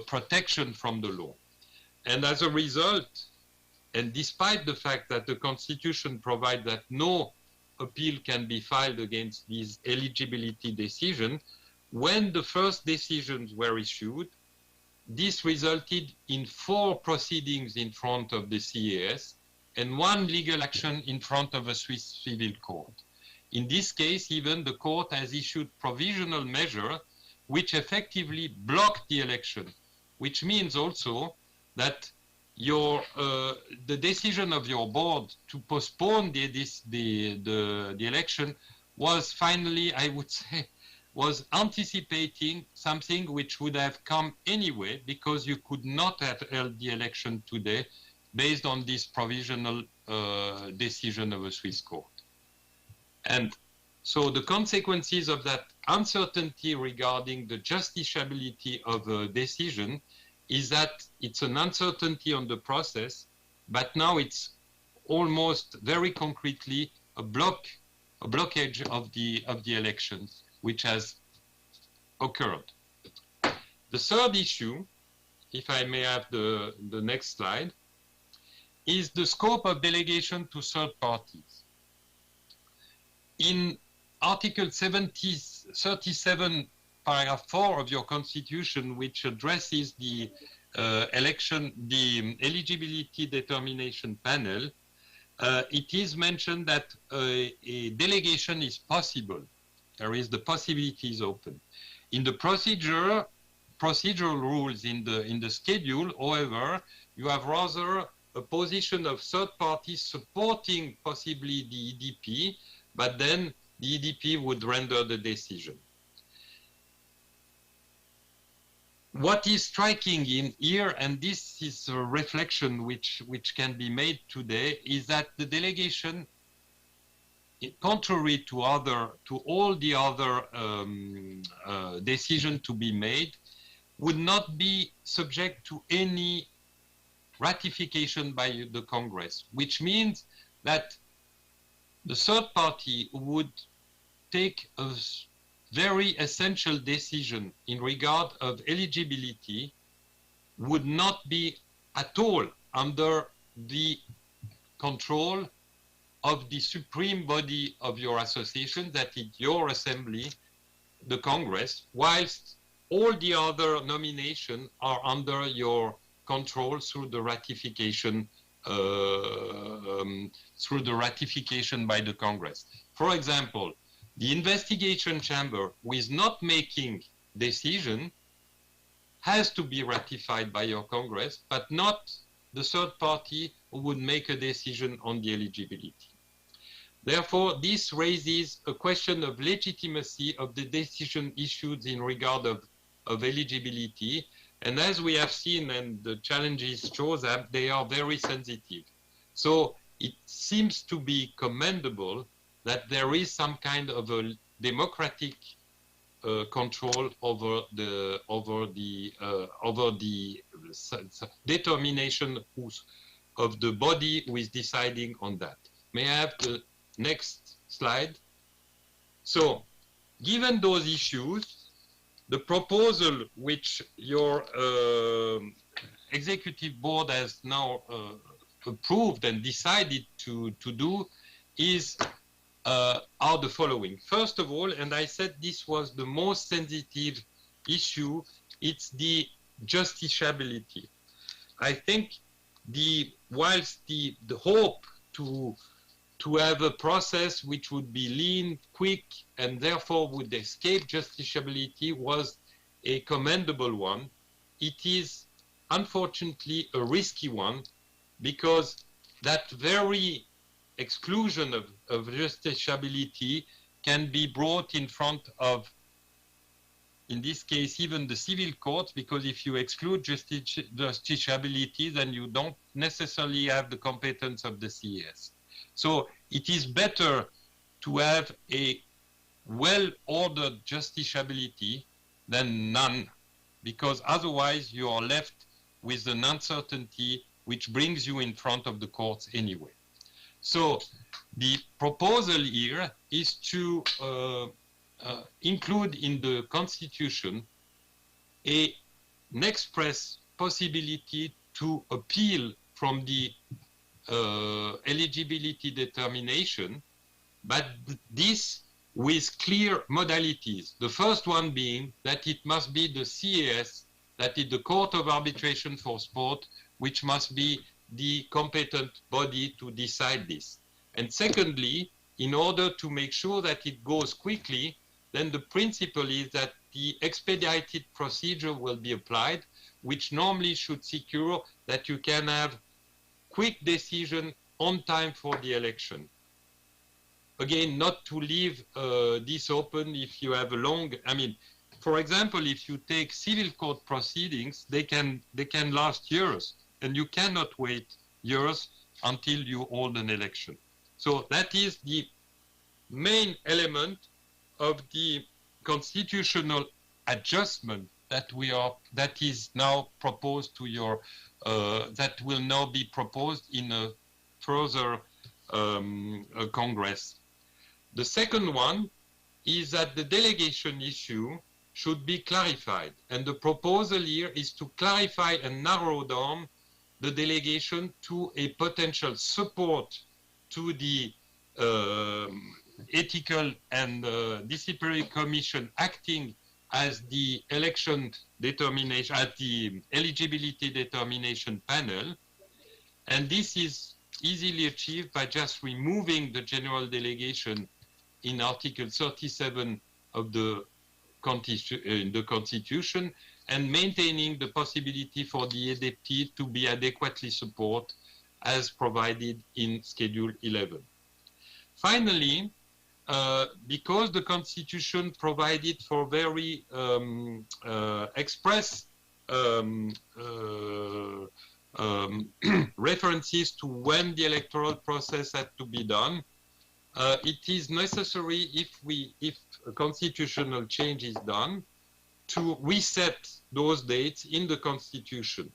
protection from the law. And as a result, and despite the fact that the Constitution provides that no appeal can be filed against these eligibility decisions, when the first decisions were issued, this resulted in 4 proceedings in front of the CAS and 1 legal action in front of a Swiss civil court. In this case, even the court has issued provisional measure which effectively blocked the election, which means also that the decision of your board to postpone the election was finally, I would say, was anticipating something which would have come anyway, because you could not have held the election today based on this provisional decision of a Swiss court. And so the consequences of that uncertainty regarding the justiciability of a decision is that it's an uncertainty on the process, but now it's almost very concretely a blockage of the elections which has occurred. The third issue, if I may have the next slide, is the scope of delegation to third parties. In Article 37, paragraph 4 of your Constitution, which addresses the eligibility determination panel, it is mentioned that a delegation is possible. There is the possibility is open. In the procedural rules in the schedule, however, you have rather a position of third parties supporting possibly the EDP, but then the EDP would render the decision. What is striking in here, and this is a reflection which can be made today, is that the delegation, contrary to all the other decisions to be made, would not be subject to any ratification by the Congress, which means that the third party would take a very essential decision in regard of eligibility, would not be at all under the control of the supreme body of your association, that is your assembly, the Congress, whilst all the other nominations are under your control through the ratification by the Congress. For example, the investigation chamber, who is not making decision, has to be ratified by your Congress, but not the third party who would make a decision on the eligibility. Therefore, this raises a question of legitimacy of the decision issued in regard of eligibility. And as we have seen, and the challenges show that they are very sensitive. So it seems to be commendable that there is some kind of a democratic control over the determination of the body who is deciding on that. May I have the next slide? So, given those issues, the proposal which your executive board has now approved and decided to do are the following. First of all, and I said this was the most sensitive issue, it's the justiciability. I think whilst the hope to have a process which would be lean, quick, and therefore would escape justiciability was a commendable one. It is unfortunately a risky one, because that very exclusion of justiciability can be brought in front of, in this case, even the civil courts, because if you exclude justiciability, then you don't necessarily have the competence of the CES. So it is better to have a well-ordered justiciability than none, because otherwise you are left with an uncertainty which brings you in front of the courts anyway. So the proposal here is to include in the Constitution an express possibility to appeal from the eligibility determination, but this with clear modalities. The first one being that it must be the CAS, that is the Court of Arbitration for Sport, which must be the competent body to decide this. And secondly, in order to make sure that it goes quickly, then the principle is that the expedited procedure will be applied, which normally should secure that you can have quick decision on time for the election. Again, not to leave this open if you have a long, I mean, for example, if you take civil court proceedings, they can last years, and you cannot wait years until you hold an election. So that is the main element of the constitutional adjustment that is now proposed to your, that will now be proposed in a further Congress. The second one is that the delegation issue should be clarified, and the proposal here is to clarify and narrow down the delegation to a potential support to the ethical and disciplinary commission acting as the election determination, at the eligibility determination panel, and this is easily achieved by just removing the general delegation in Article 37 of the Constitution and maintaining the possibility for the adoptee to be adequately supported as provided in Schedule 11. Finally, because the Constitution provided for very express references to when the electoral process had to be done, it is necessary, if a constitutional change is done, to reset those dates in the Constitution.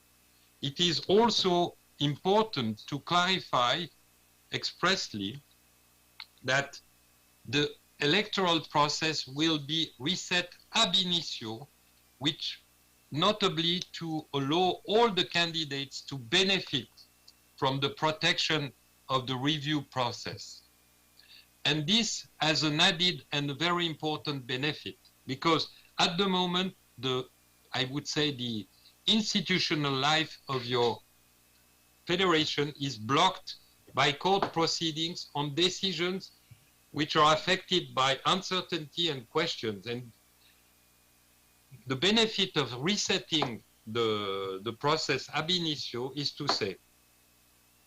It is also important to clarify expressly that the electoral process will be reset ab initio, which notably to allow all the candidates to benefit from the protection of the review process. And this has an added and a very important benefit, because at the moment, I would say the institutional life of your federation is blocked by court proceedings on decisions which are affected by uncertainty and questions. And the benefit of resetting the process ab initio is to say,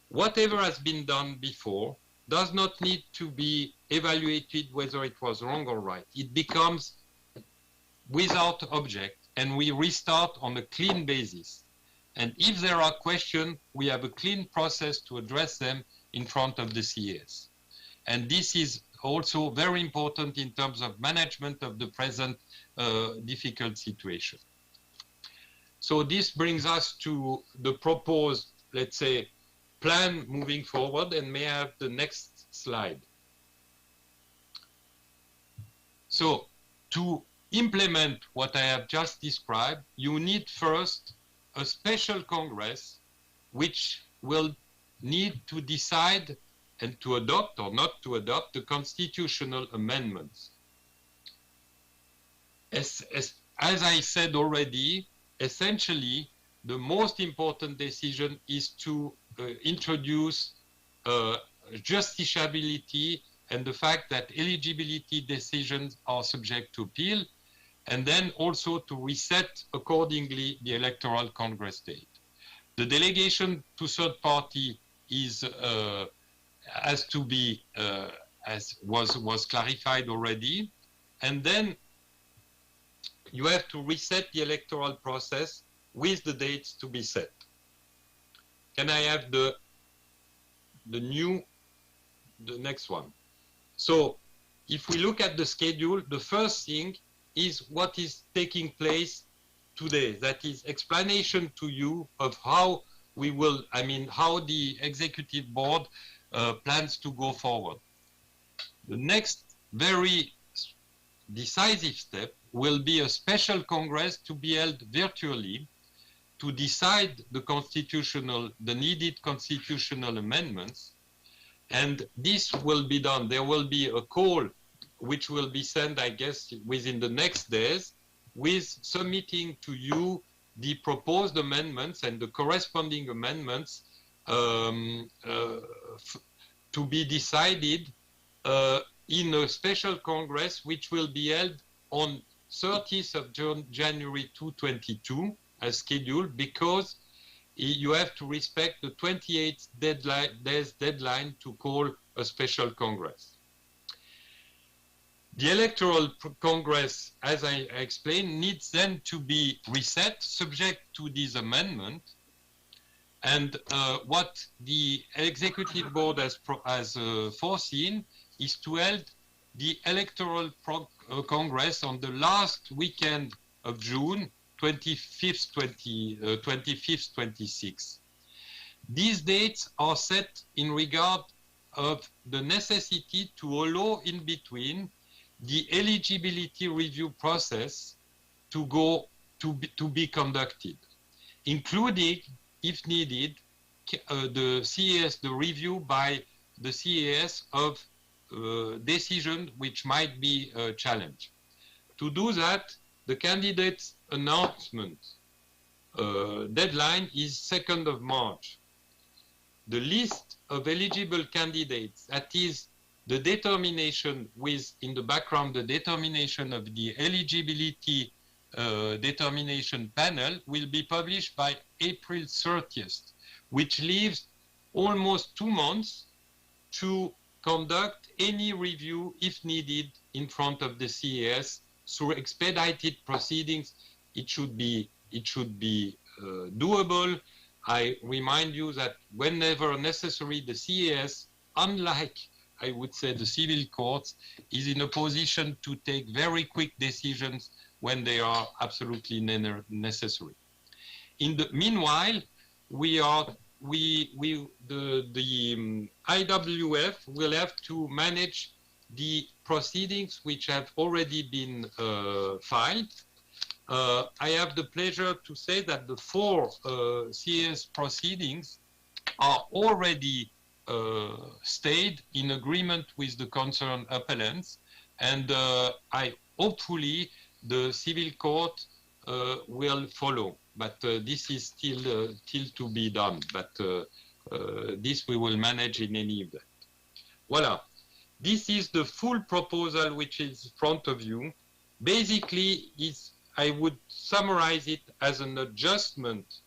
whatever has been done before does not need to be evaluated whether it was wrong or right. It becomes without object, and we restart on a clean basis. And if there are questions, we have a clean process to address them in front of the CES. And this is also very important in terms of management of the present difficult situation. So this brings us to the proposed, let's say, plan moving forward, and may I have the next slide. So to implement what I have just described, you need first a special Congress which will need to decide and to adopt or not to adopt the constitutional amendments. As I said already, essentially, the most important decision is to introduce justiciability and the fact that eligibility decisions are subject to appeal. and then also to reset accordingly the Electoral Congress date. The delegation to third party is has to be, as was clarified already, and then you have to reset the electoral process with the dates to be set. Can I have the next one? So if we look at the schedule, the first thing is what is taking place today. That is explanation to you of how we will, how the executive board plans to go forward. The next very decisive step will be a special congress to be held virtually to decide the needed constitutional amendments. And this will be done. There will be a call which will be sent, I guess, within the next days, with submitting to you the proposed amendments and the corresponding amendments to be decided in a special congress which will be held on 30th of January 2022 as scheduled, because you have to respect the 28th days deadline to call a special congress. The Electoral Congress, as I explained, needs then to be reset subject to this amendment. And what the Executive Board has foreseen is to hold the Electoral Congress on the last weekend of June, 25th, 26th. These dates are set in regard of the necessity to allow in between the eligibility review process to be conducted, including, if needed, the review by the CAS of decision which might be challenged. To do that, the candidate's announcement deadline is 2nd of March. The list of eligible candidates, that is the determination in the background, the determination of the eligibility determination panel will be published by April 30th, which leaves almost 2 months to conduct any review, if needed, in front of the CAS through expedited proceedings. It should be doable. I remind you that whenever necessary, the CAS, unlike, I would say, the civil courts, is in a position to take very quick decisions when they are absolutely necessary. In the meanwhile, the IWF will have to manage the proceedings which have already been filed. I have the pleasure to say that the 4 CS proceedings are already stayed in agreement with the concerned appellants, and hopefully the civil court will follow. But this is still to be done. But this we will manage in any event. Voila. This is the full proposal which is in front of you. Basically, I would summarize it as an adjustment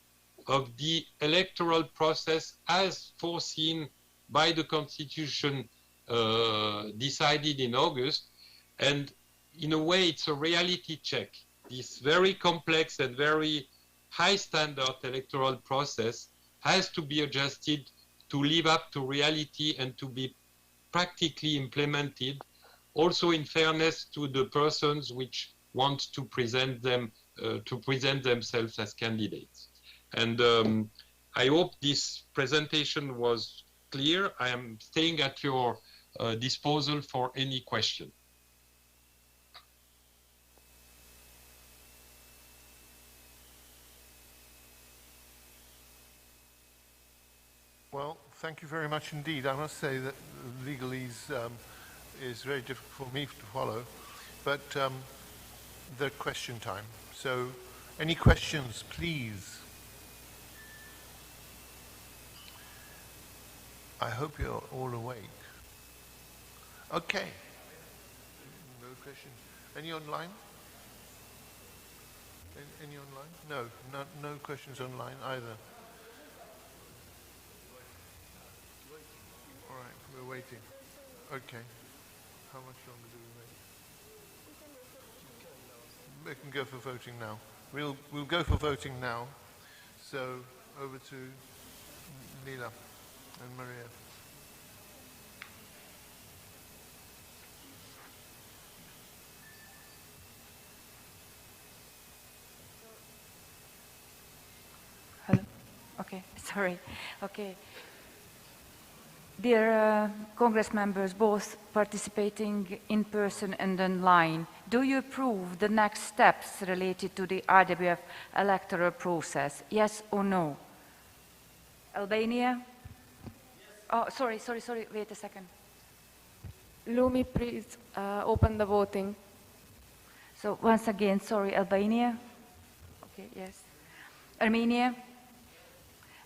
of the electoral process as foreseen by the Constitution decided in August. And in a way, it's a reality check. This very complex and very high standard electoral process has to be adjusted to live up to reality and to be practically implemented, also in fairness to the persons which want to present themselves as candidates. And I hope this presentation was clear. I am staying at your disposal for any question. Well, thank you very much indeed. I must say that legalese is very difficult for me to follow, but the question time. So, any questions, please? I hope you're all awake. Okay. No questions. Any online? Any online? No, no questions online either. All right, we're waiting. Okay. How much longer do we wait? We can go for voting now. We'll go for voting now. So over to Neela and Maria. Hello? Okay, sorry. Okay. Dear Congress members, both participating in person and online, do you approve the next steps related to the IWF electoral process? Yes or no? Albania? Oh, sorry, wait a second. Lumi, please open the voting. So once again, sorry, Albania? Okay, yes. Armenia?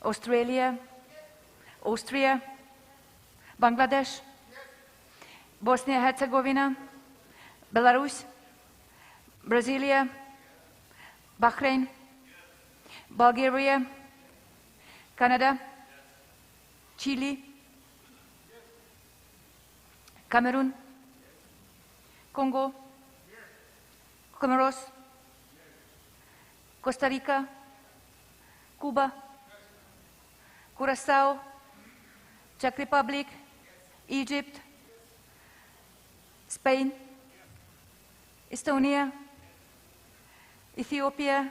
Australia? Austria? Bangladesh? Bosnia-Herzegovina? Belarus? Brasilia? Bahrain? Bulgaria? Canada? Chile? Cameroon? Congo? Comoros? Costa Rica? Cuba? Curacao? Czech Republic? Egypt? Spain? Estonia? Ethiopia?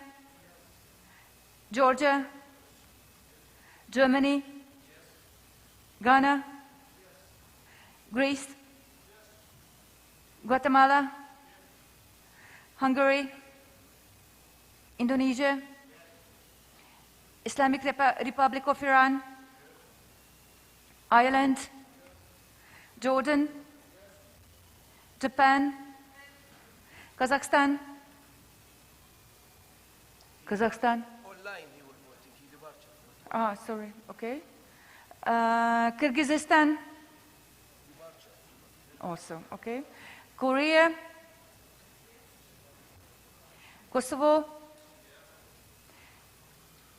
Georgia? Germany? Ghana? Greece? Guatemala? Hungary? Indonesia? Islamic Republic of Iran? Ireland? Jordan? Japan? Kazakhstan? Kazakhstan? Online he will vote if he departure. Ah, sorry, okay. Kyrgyzstan? Awesome, okay. Korea? Kosovo?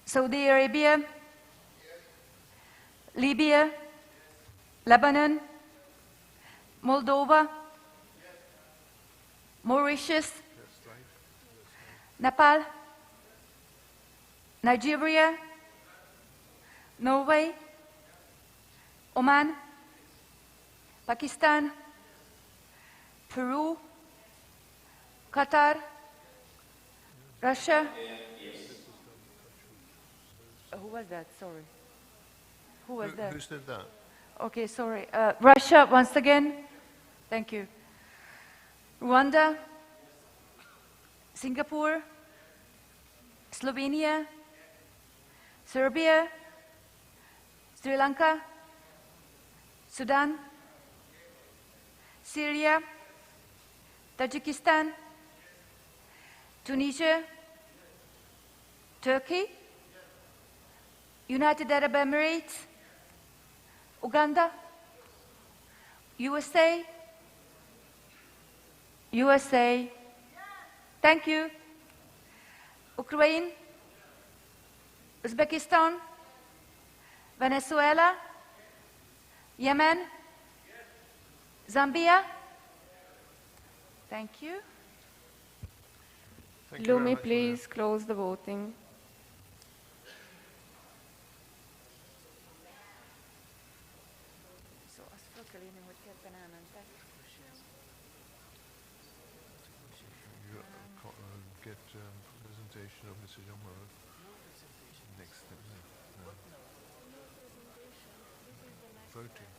Saudi Arabia? Libya? Lebanon? Moldova? Mauritius? Nepal? Nigeria? Norway? Oman? Pakistan? Peru? Qatar? Russia? Who was that? Sorry. Who was that? Who said that? Okay, sorry. Russia, once again. Thank you. Rwanda? Singapore? Slovenia? Serbia? Sri Lanka? Sudan? Syria? Tajikistan? Tunisia? Turkey? United Arab Emirates? Uganda? USA? USA? Thank you. Ukraine? Uzbekistan? Venezuela? Yemen? Zambia? Thank you. Lumi, please close the voting. Get presentation of Mr. Jomaro. Next step. No. Voting.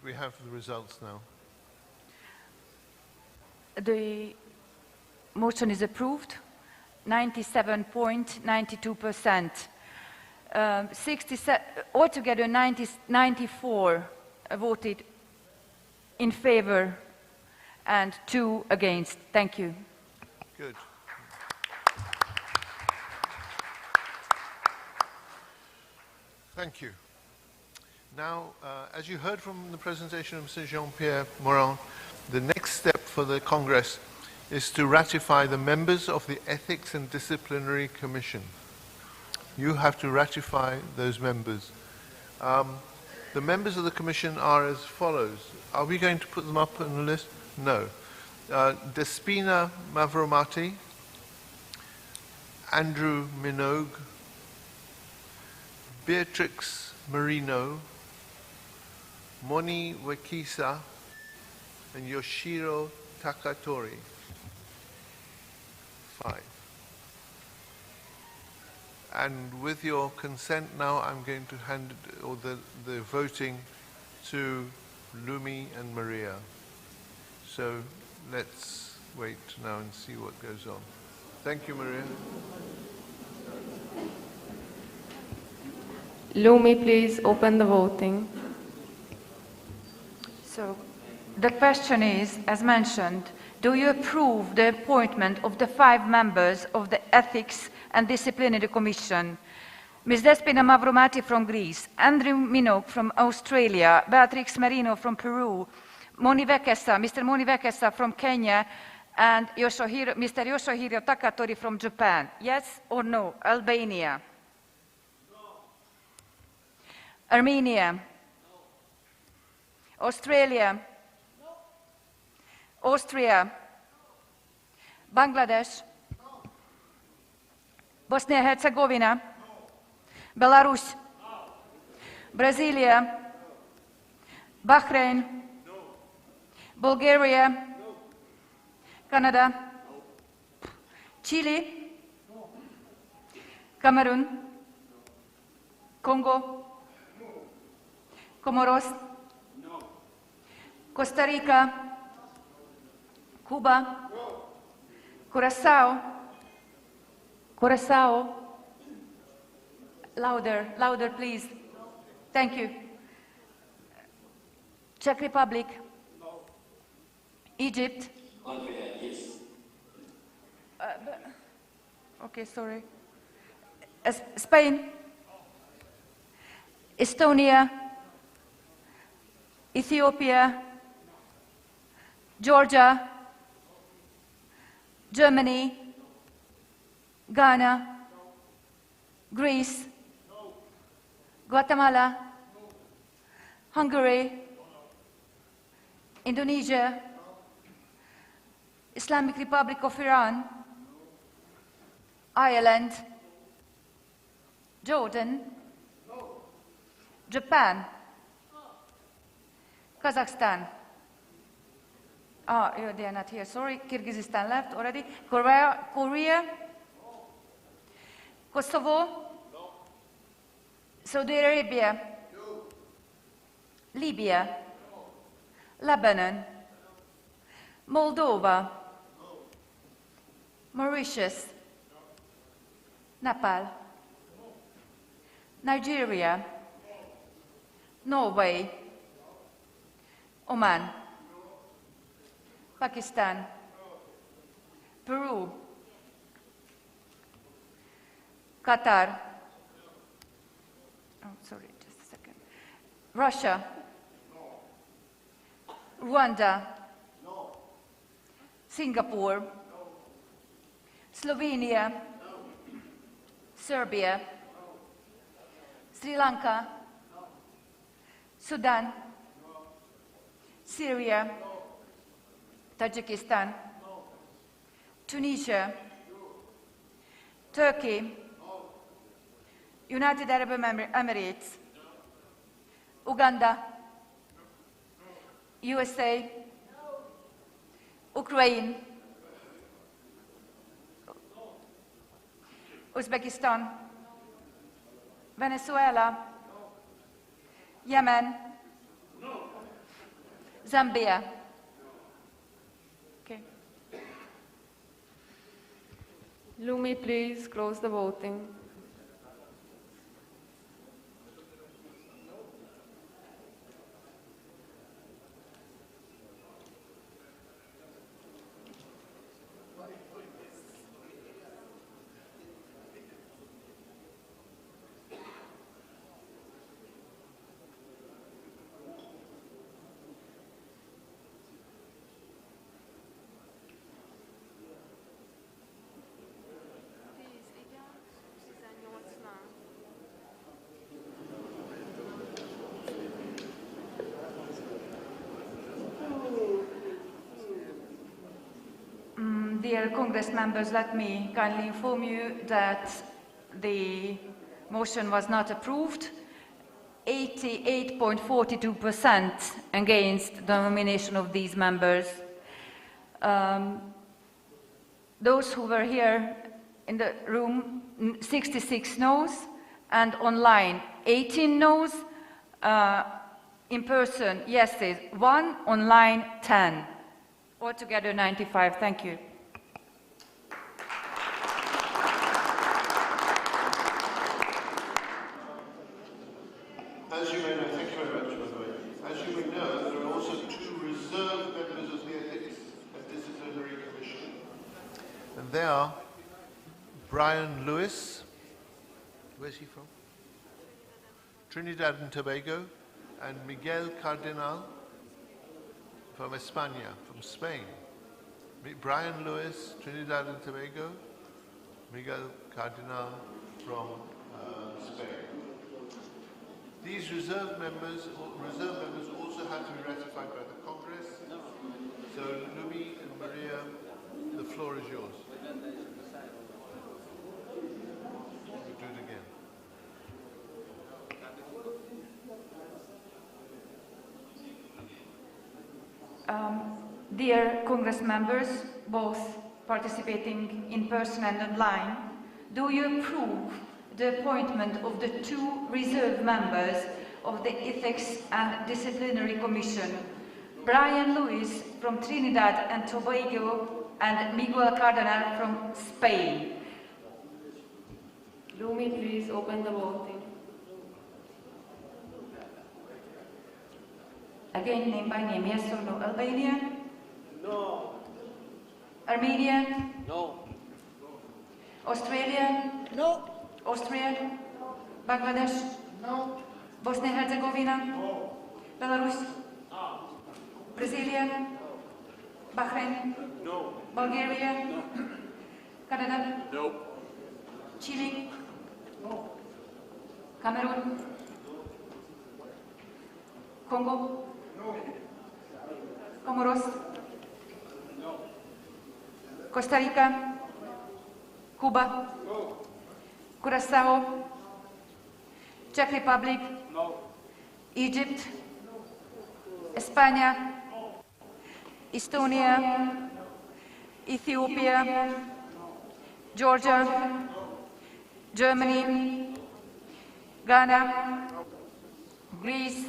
We have the results now. The motion is approved, 97.92%. altogether 94 voted in favor and 2 against. Thank you. Good. Thank you. Now, as you heard from the presentation of Mr. Jean-Pierre Morin, the next step for the Congress is to ratify the members of the Ethics and Disciplinary Commission. You have to ratify those members. The members of the Commission are as follows. Are we going to put them up on the list? No. Despina Mavromati, Andrew Minogue, Beatrix Marino, Moni Wekisa, and Yoshiro Takatori. 5. And with your consent now, I'm going to hand the voting to Lumi and Maria. So let's wait now and see what goes on. Thank you, Maria. Lumi, please open the voting. So the question is, as mentioned, do you approve the appointment of the 5 members of the Ethics and Disciplinary Commission? Ms. Despina Mavromati from Greece, Andrew Minogue from Australia, Beatrix Marino from Peru, Mr. Moni Wekesa from Kenya, and Mr. Yoshihiro Takatori from Japan. Yes or no? Albania? No. Armenia? No. Australia? No. Austria? No. Bangladesh? No. Bosnia-Herzegovina? No. Belarus? No. Brasilia? No. Bahrain? No. Bulgaria? No. Canada? No. Chile? No. Cameroon? No. Congo? No. Comoros? No. Costa Rica? No. Cuba? No. Curacao? Curacao? Louder, louder, please. No. Thank you. Czech Republic? No. Egypt? Yes. Okay, sorry. Spain? Estonia? Ethiopia? Georgia? Germany? Ghana? Greece? Guatemala? Hungary? Indonesia? Islamic Republic of Iran? Ireland? Jordan? Japan? Kazakhstan? They are not here, sorry. Kyrgyzstan left already. Korea? Kosovo? Saudi Arabia? Libya? Lebanon? Moldova? Mauritius? Nepal? Nigeria? Norway? Oman? Pakistan? Peru? Qatar? Oh, sorry, just a second. Russia? Rwanda? Singapore? Slovenia? Serbia? Sri Lanka? Sudan? Syria? Tajikistan? Tunisia? Turkey? United Arab Emirates? Uganda? USA? Ukraine? Uzbekistan? Venezuela? Yemen? Zambia? Okay. Lumi, please close the voting. Dear Congress members, let me kindly inform you that the motion was not approved. 88.42% against the nomination of these members. Those who were here in the room, 66 noes, and online, 18 noes. In person, yeses, 1, online, 10. Altogether, 95. Thank you. As you may know, thank you very much, by the way. As you may know, there are also 2 reserve members of the Ethics and Disciplinary Commission. And they are Brian Lewis. Where's he from? Trinidad and Tobago. And Miguel Cardinal from España, from Spain. Brian Lewis, Trinidad and Tobago. Miguel Cardinal from Spain. These reserve members also have to be ratified by the Congress. So, Lumi and Maria, the floor is yours. We'll do it again. Dear Congress members, both participating in person and online, do you approve the appointment of the 2 reserve members of the Ethics and Disciplinary Commission, Brian Lewis from Trinidad and Tobago and Miguel Cardinal from Spain? Lumi, please open the voting. Again, name by name, yes or no? Albanian? No. Armenian? No. Australian? No. Austrian? Bangladesh? No. Bosnia and Herzegovina? No. Belarus? No. Brazilian? Bahrain? No. Bulgaria? No. Canada? No. Chile? No. Cameroon? Congo? No. Comoros? No. Costa Rica? Cuba? No. Curaçao? Czech Republic? No. Egypt? España? Estonia? Ethiopia? Georgia? Germany? Ghana? Greece?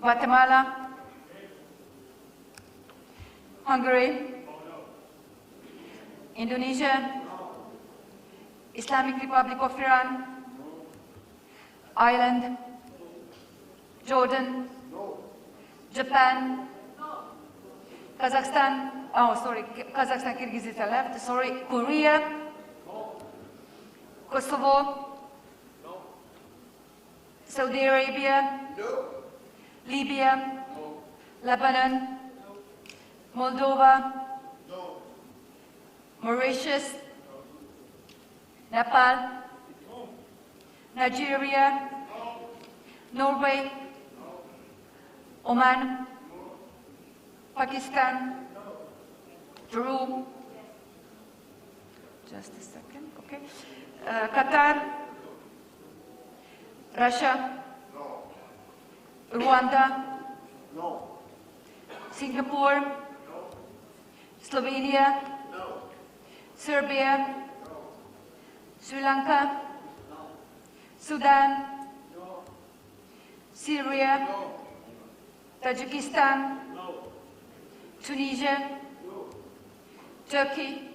Guatemala? Hungary? Indonesia? Islamic Republic of Iran? Ireland? Jordan? Japan? Kazakhstan? Oh, sorry, Kazakhstan, Kyrgyzstan left. Sorry, Korea? Kosovo? Saudi Arabia? Libya? Lebanon? Moldova? Mauritius? Nepal? Nigeria? Norway? Oman? Pakistan? Peru? Just a second, okay. Qatar? Russia? Rwanda? Singapore? Slovenia? Serbia? Sri Lanka? Sudan? Syria? Tajikistan? Tunisia? Turkey?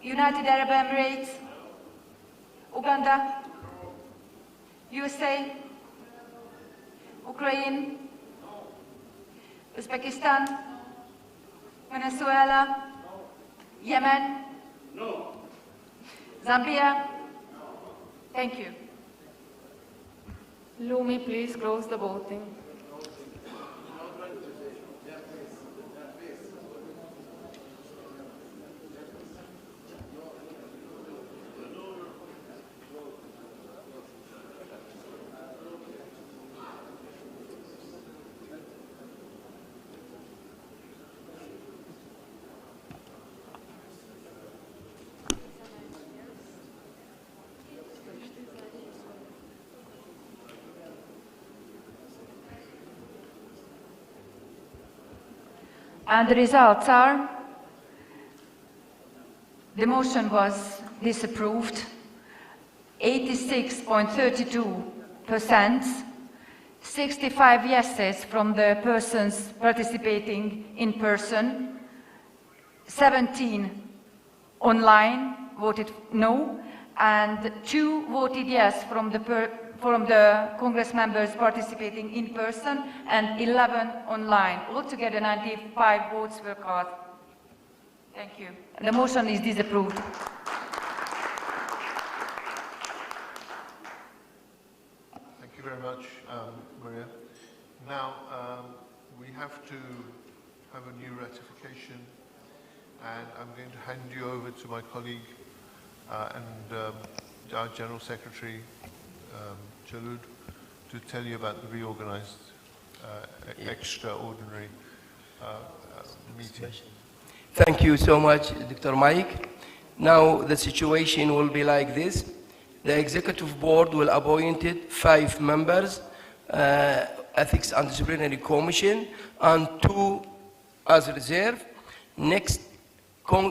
United Arab Emirates? Uganda? USA? Ukraine? Uzbekistan? Venezuela? Yemen? Zambia? Thank you. Lumi, please close the voting. And the results are, the motion was disapproved, 86.32%, 65 yeses from the persons participating in person, 17 online voted no, and 2 voted yes from the Congress members participating in person, and 11 online. Altogether, 95 votes were cast. Thank you. The motion is disapproved. Thank you very much, Maria. Now, we have to have a new ratification, and I'm going to hand you over to my colleague and our General Secretary, Jalud, to tell you about the reorganized extraordinary meeting. Thank you so much, Dr. Mike. Now the situation will be like this. The Executive Board will appoint 5 members, Ethics and Disciplinary Commission, and 2 as reserve. Next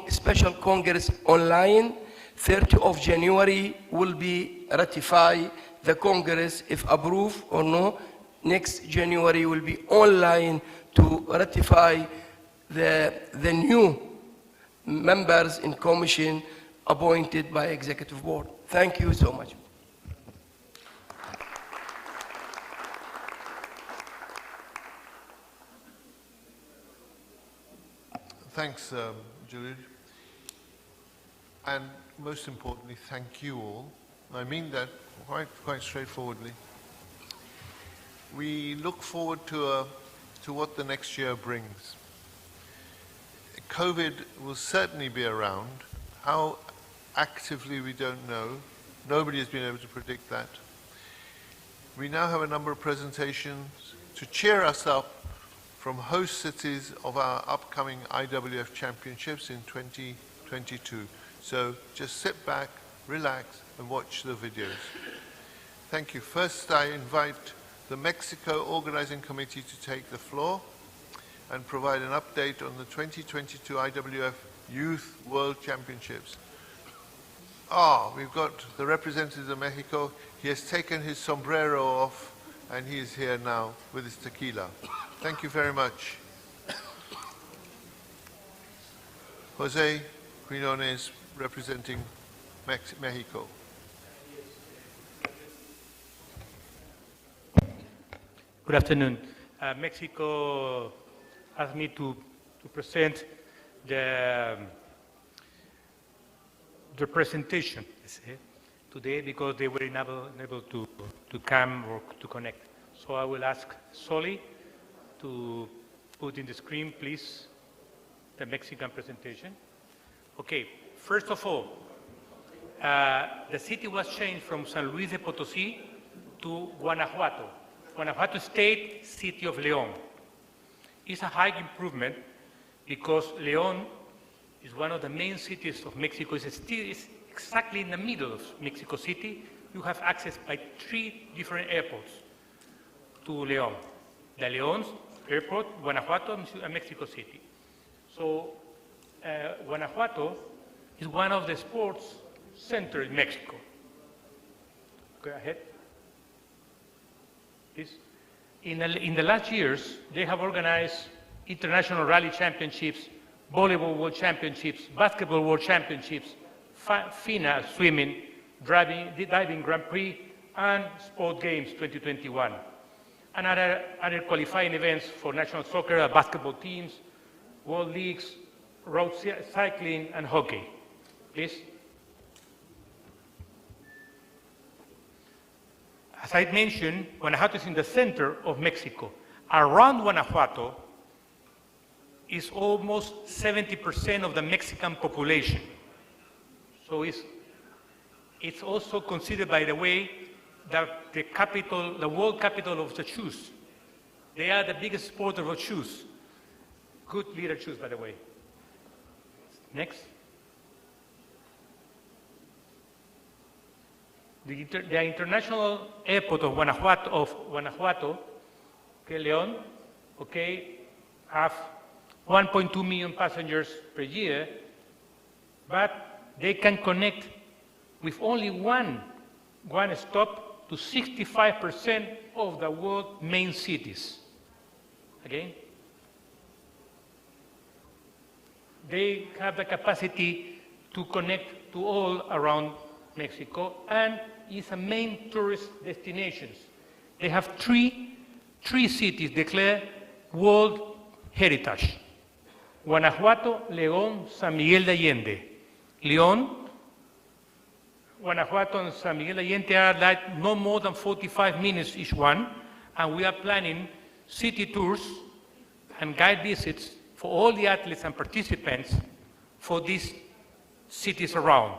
Special Congress online, 30th of January, will be ratify the Congress if approved or no. Next January will be online to ratify the new members in commission appointed by Executive Board. Thank you so much. Thanks, Jalud. And most importantly, thank you all. I mean that quite straightforwardly. We look forward to what the next year brings. COVID will certainly be around. How actively, we don't know. Nobody has been able to predict that. We now have a number of presentations to cheer us up from host cities of our upcoming IWF Championships in 2022. So just sit back, relax, and watch the videos. Thank you. First, I invite the Mexico Organizing Committee to take the floor and provide an update on the 2022 IWF Youth World Championships. We've got the representative of Mexico. He has taken his sombrero off, and he is here now with his tequila. Thank you very much. Jose Quinones, representing Mexico. Good afternoon. Mexico asked me to present the presentation today because they were unable to come or to connect. So I will ask Soli to put in the screen, please, the Mexican presentation. Okay, first of all, the city was changed from San Luis de Potosí to Guanajuato. Guanajuato State, City of León. It's a high improvement because León is one of the main cities of Mexico. It's exactly in the middle of Mexico City. You have access by 3 different airports to León. The León Airport, Guanajuato, and Mexico City. So Guanajuato is one of the sports centers in Mexico. Go ahead. Please. In the last years, they have organized international rally championships, volleyball world championships, basketball world championships, FINA swimming, diving Grand Prix, and sport games 2021. And other qualifying events for national soccer, basketball teams, world leagues, road cycling, and hockey. Please. As I mentioned, Guanajuato is in the center of Mexico. Around Guanajuato is almost 70% of the Mexican population. So it's also considered, by the way, that the world capital of the shoes. They are the biggest exporter of shoes. Good leader shoes, by the way. Next. The international airport of Guanajuato, okay, León, okay, have 1.2 million passengers per year, but they can connect with only one stop to 65% of the world's main cities. Again, they have the capacity to connect to all around Mexico, and is a main tourist destination. They have three cities declared World Heritage: Guanajuato, León, San Miguel de Allende. León, Guanajuato, and San Miguel de Allende are like no more than 45 minutes each one, and we are planning city tours and guide visits for all the athletes and participants for these cities around.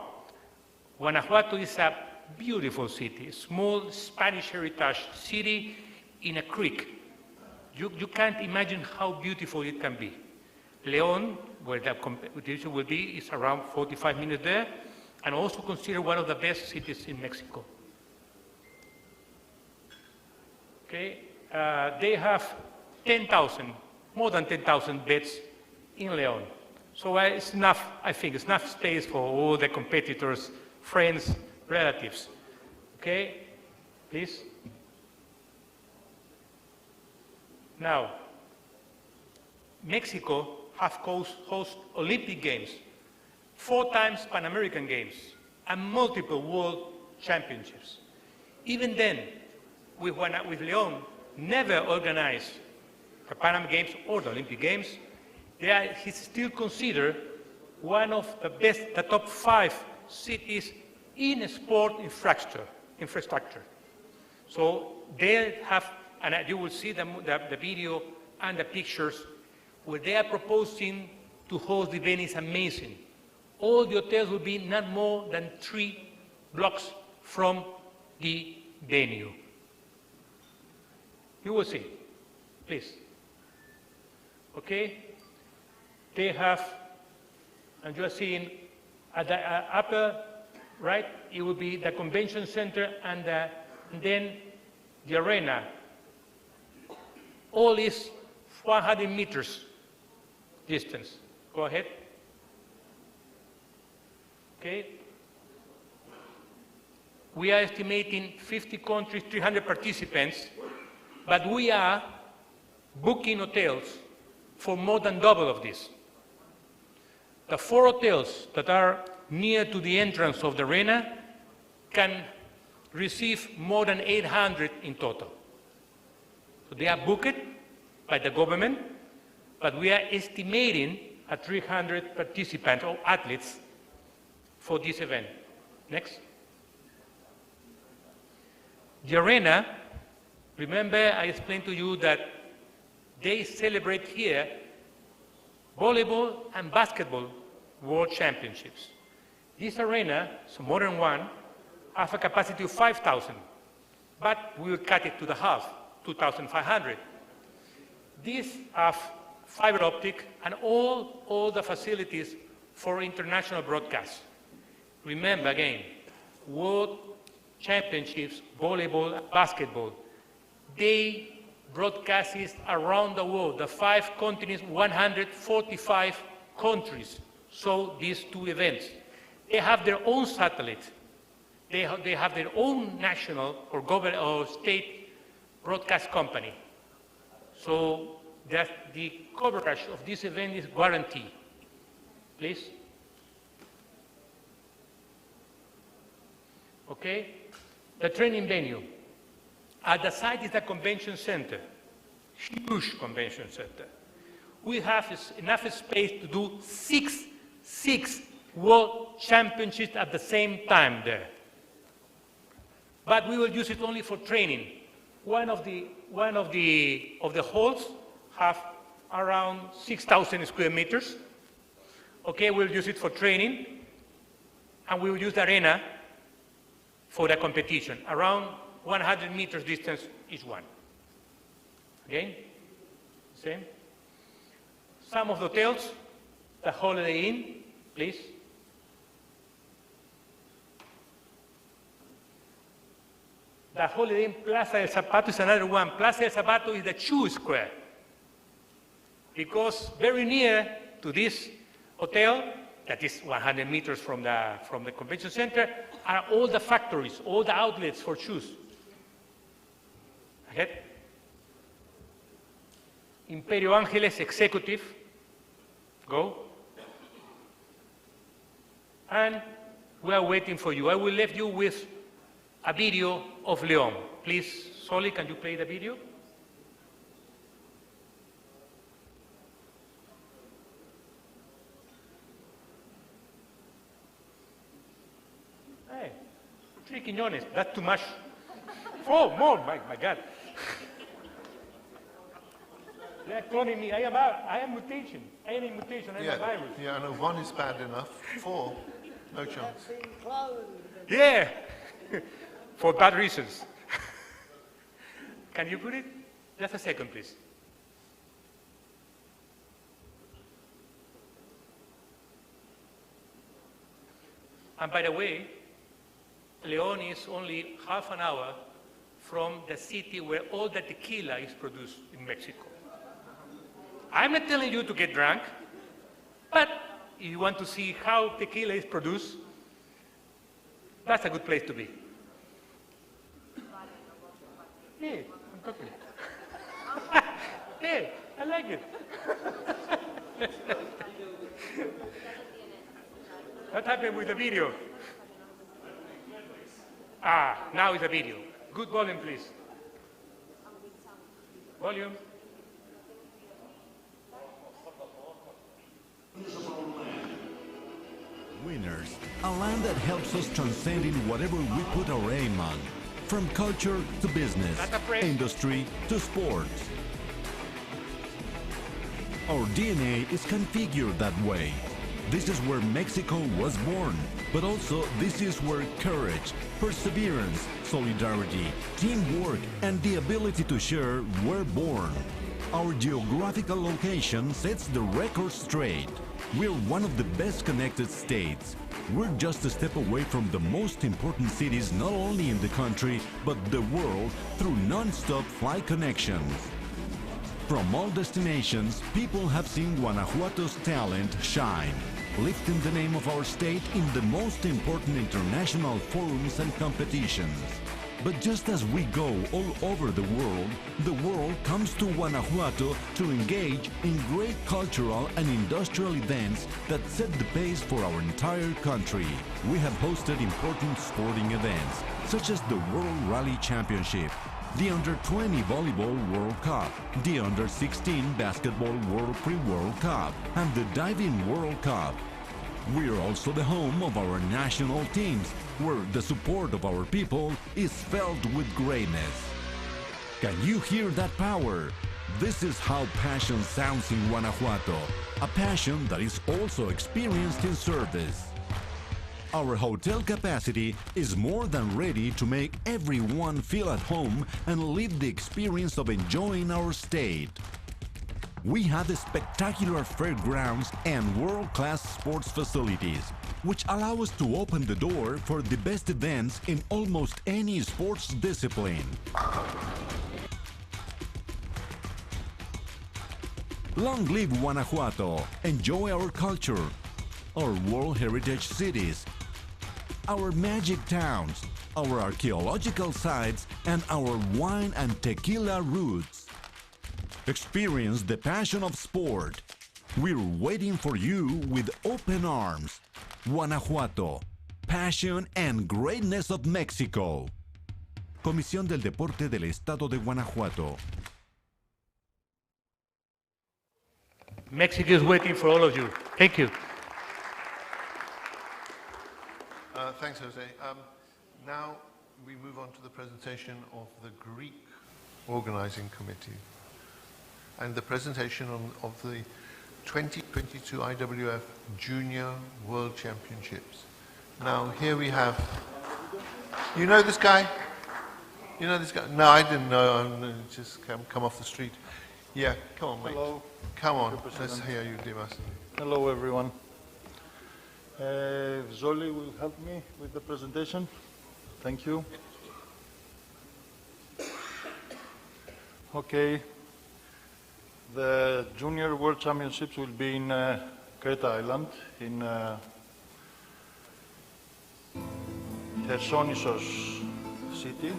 Guanajuato is a beautiful city, a small Spanish heritage city in a creek. You can't imagine how beautiful it can be. León, where the competition will be, is around 45 minutes there, and also considered one of the best cities in Mexico. Okay, they have 10,000, more than 10,000 beds in León. So it's enough, I think, it's enough space for all the competitors, friends, relatives. Okay, please. Now, Mexico has host Olympic Games, 4 times Pan American Games, and multiple World Championships. Even then, with León never organized the Pan Am Games or the Olympic Games, he's still considered one of the best, the top 5 cities in sport infrastructure. So they have, and you will see the video and the pictures, where they are proposing to host the event is amazing. All the hotels will be not more than 3 blocks from the venue. You will see, please. Okay? They have, and you are seeing at the upper right, it will be the convention center and then the arena. All is 100 meters distance. Go ahead. Okay. We are estimating 50 countries, 300 participants, but we are booking hotels for more than double of this. The 4 hotels that are near to the entrance of the arena can receive more than 800 in total. So they are booked by the government, but we are estimating a 300 participants or athletes for this event. Next. The arena, remember I explained to you that they celebrate here volleyball and basketball world championships. This arena, it's a modern one, has a capacity of 5,000, but we will cut it to the half, 2,500. These have fiber optic and all the facilities for international broadcasts. Remember again, world championships, volleyball, basketball, they broadcast around the world, the 5 continents, 145 countries. So these 2 events, they have their own satellite. They have their own national or government or state broadcast company. So that the coverage of this event is guaranteed. Please. Okay. The training venue. At the site is the convention center, huge convention center. We have enough space to do six world championships at the same time there. But we will use it only for training. One of the halls have around 6,000 square meters. Okay, we'll use it for training, and we will use the arena for the competition, around 100 meters distance each one. Again, same. Some of the hotels, the Holiday Inn, please. The Holiday Inn Plaza del Zapato is another one. Plaza del Zapato is the shoe square. because very near to this hotel, that is 100 meters from the convention center, are all the factories, all the outlets for shoes. Ahead. Imperio Ángeles Executive, go. And we are waiting for you. I will leave you with a video of Leon. Please, Soli, can you play the video? Hey, 3 Quiñones, that's too much. 4 more, my God. They are cloning me. I am mutation. I am a mutation. I am a virus. Yeah, I know 1 is bad enough. 4, no chance. Yeah, for bad reasons. Can you put it? Just a second, please. And by the way, León is only half an hour from the city where all the tequila is produced in Mexico. I'm not telling you to get drunk, but if you want to see how tequila is produced, that's a good place to be. Yeah, I'm talking. Yeah, I like it. What happened with the video? Ah, now it's a video. Good volume, please. Volume. Winners, a land that helps us transcend in whatever we put our aim on, from culture to business, industry to sports. Our DNA is configured that way. This is where Mexico was born, but also this is where courage, perseverance, solidarity, teamwork, and the ability to share were born. Our geographical location sets the record straight. We're one of the best connected states. We're just a step away from the most important cities not only in the country, but the world through non-stop flight connections. From all destinations, people have seen Guanajuato's talent shine, lifting the name of our state in the most important international forums and competitions. But just as we go all over the world comes to Guanajuato to engage in great cultural and industrial events that set the pace for our entire country. We have hosted important sporting events, such as the World Rally Championship, the Under-20 Volleyball World Cup, the Under-16 Basketball World Pre-World Cup, and the Diving World Cup. We're also the home of our national teams, where the support of our people is felt with greatness. Can you hear that power? This is how passion sounds in Guanajuato, a passion that is also experienced in service. Our hotel capacity is more than ready to make everyone feel at home and live the experience of enjoying our state. We have spectacular fairgrounds and world-class sports facilities, which allow us to open the door for the best events in almost any sports discipline. Long live Guanajuato! Enjoy our culture, our World Heritage cities, our magic towns, our archaeological sites, and our wine and tequila roots. Experience the passion of sport. We're waiting for you with open arms. Guanajuato, passion and greatness of Mexico. Comisión del Deporte del Estado de Guanajuato. Mexico is waiting for all of you. Thank you. Thanks, Jose. Now we move on to the presentation of the Greek Organizing Committee and the presentation of the 2022 IWF Junior World Championships. Now here we have, you know this guy? You know this guy? No, I didn't know, just come off the street. Yeah, come on, mate. Hello. Come on, let's hear you, Dimas. Hello, everyone. Zoli will help me with the presentation. Thank you. Okay. The Junior World Championships will be in Crete Island, in Chersonissos city.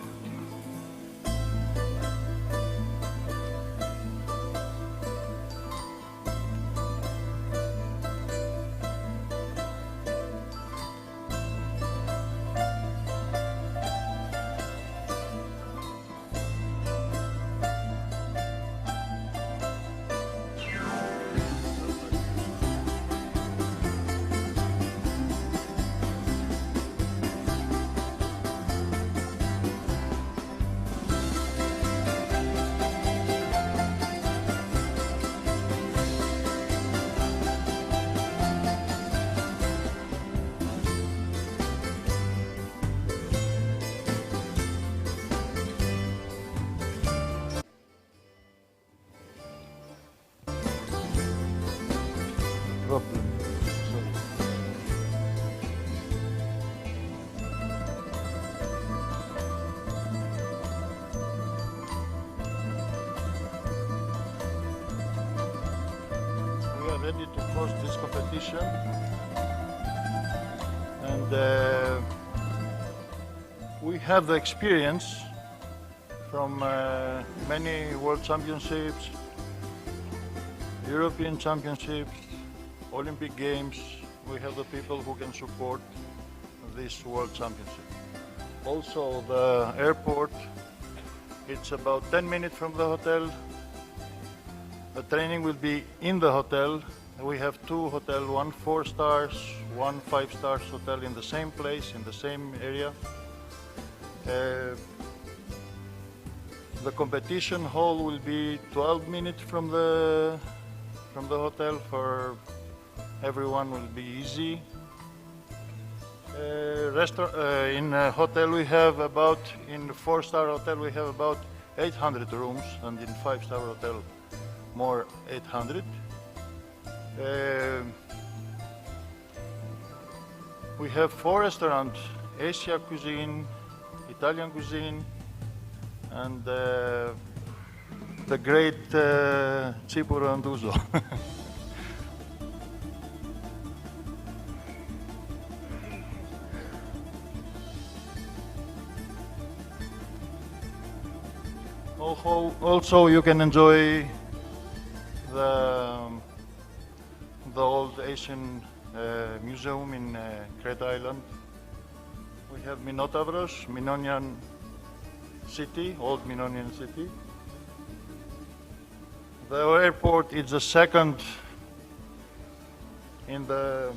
Problem. We are ready to host this competition, and we have the experience from many World Championships, European Championships, Olympic Games. We have the people who can support this World Championship. Also, the airport, it's about 10 minutes from the hotel. The training will be in the hotel. We have two hotels, one 4 stars, one 5 stars hotel in the same place, in the same area. The competition hall will be 12 minutes from the hotel. For everyone will be easy. In a hotel we have about, in the 4-star hotel we have about 800 rooms, and in 5-star hotel more 800. We have 4 restaurants: Asia cuisine, Italian cuisine, and the great Cipuro and Uso. Also, you can enjoy the old Asian museum in Crete Island. We have Minotavros, Minonian city, old Minonian city. The airport is the second in the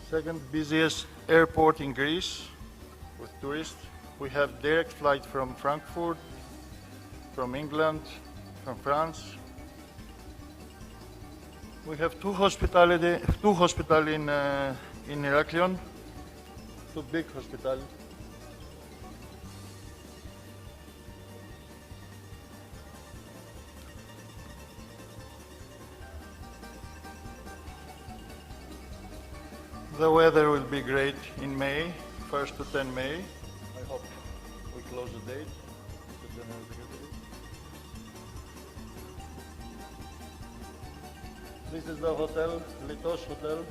second busiest airport in Greece with tourists. We have direct flight from Frankfurt, from England, from France. We have two hospitals in Heraklion, 2 big hospitals. The weather will be great in May, 1st to 10 May. I hope we close the date. This is the hotel, Litos Hotel,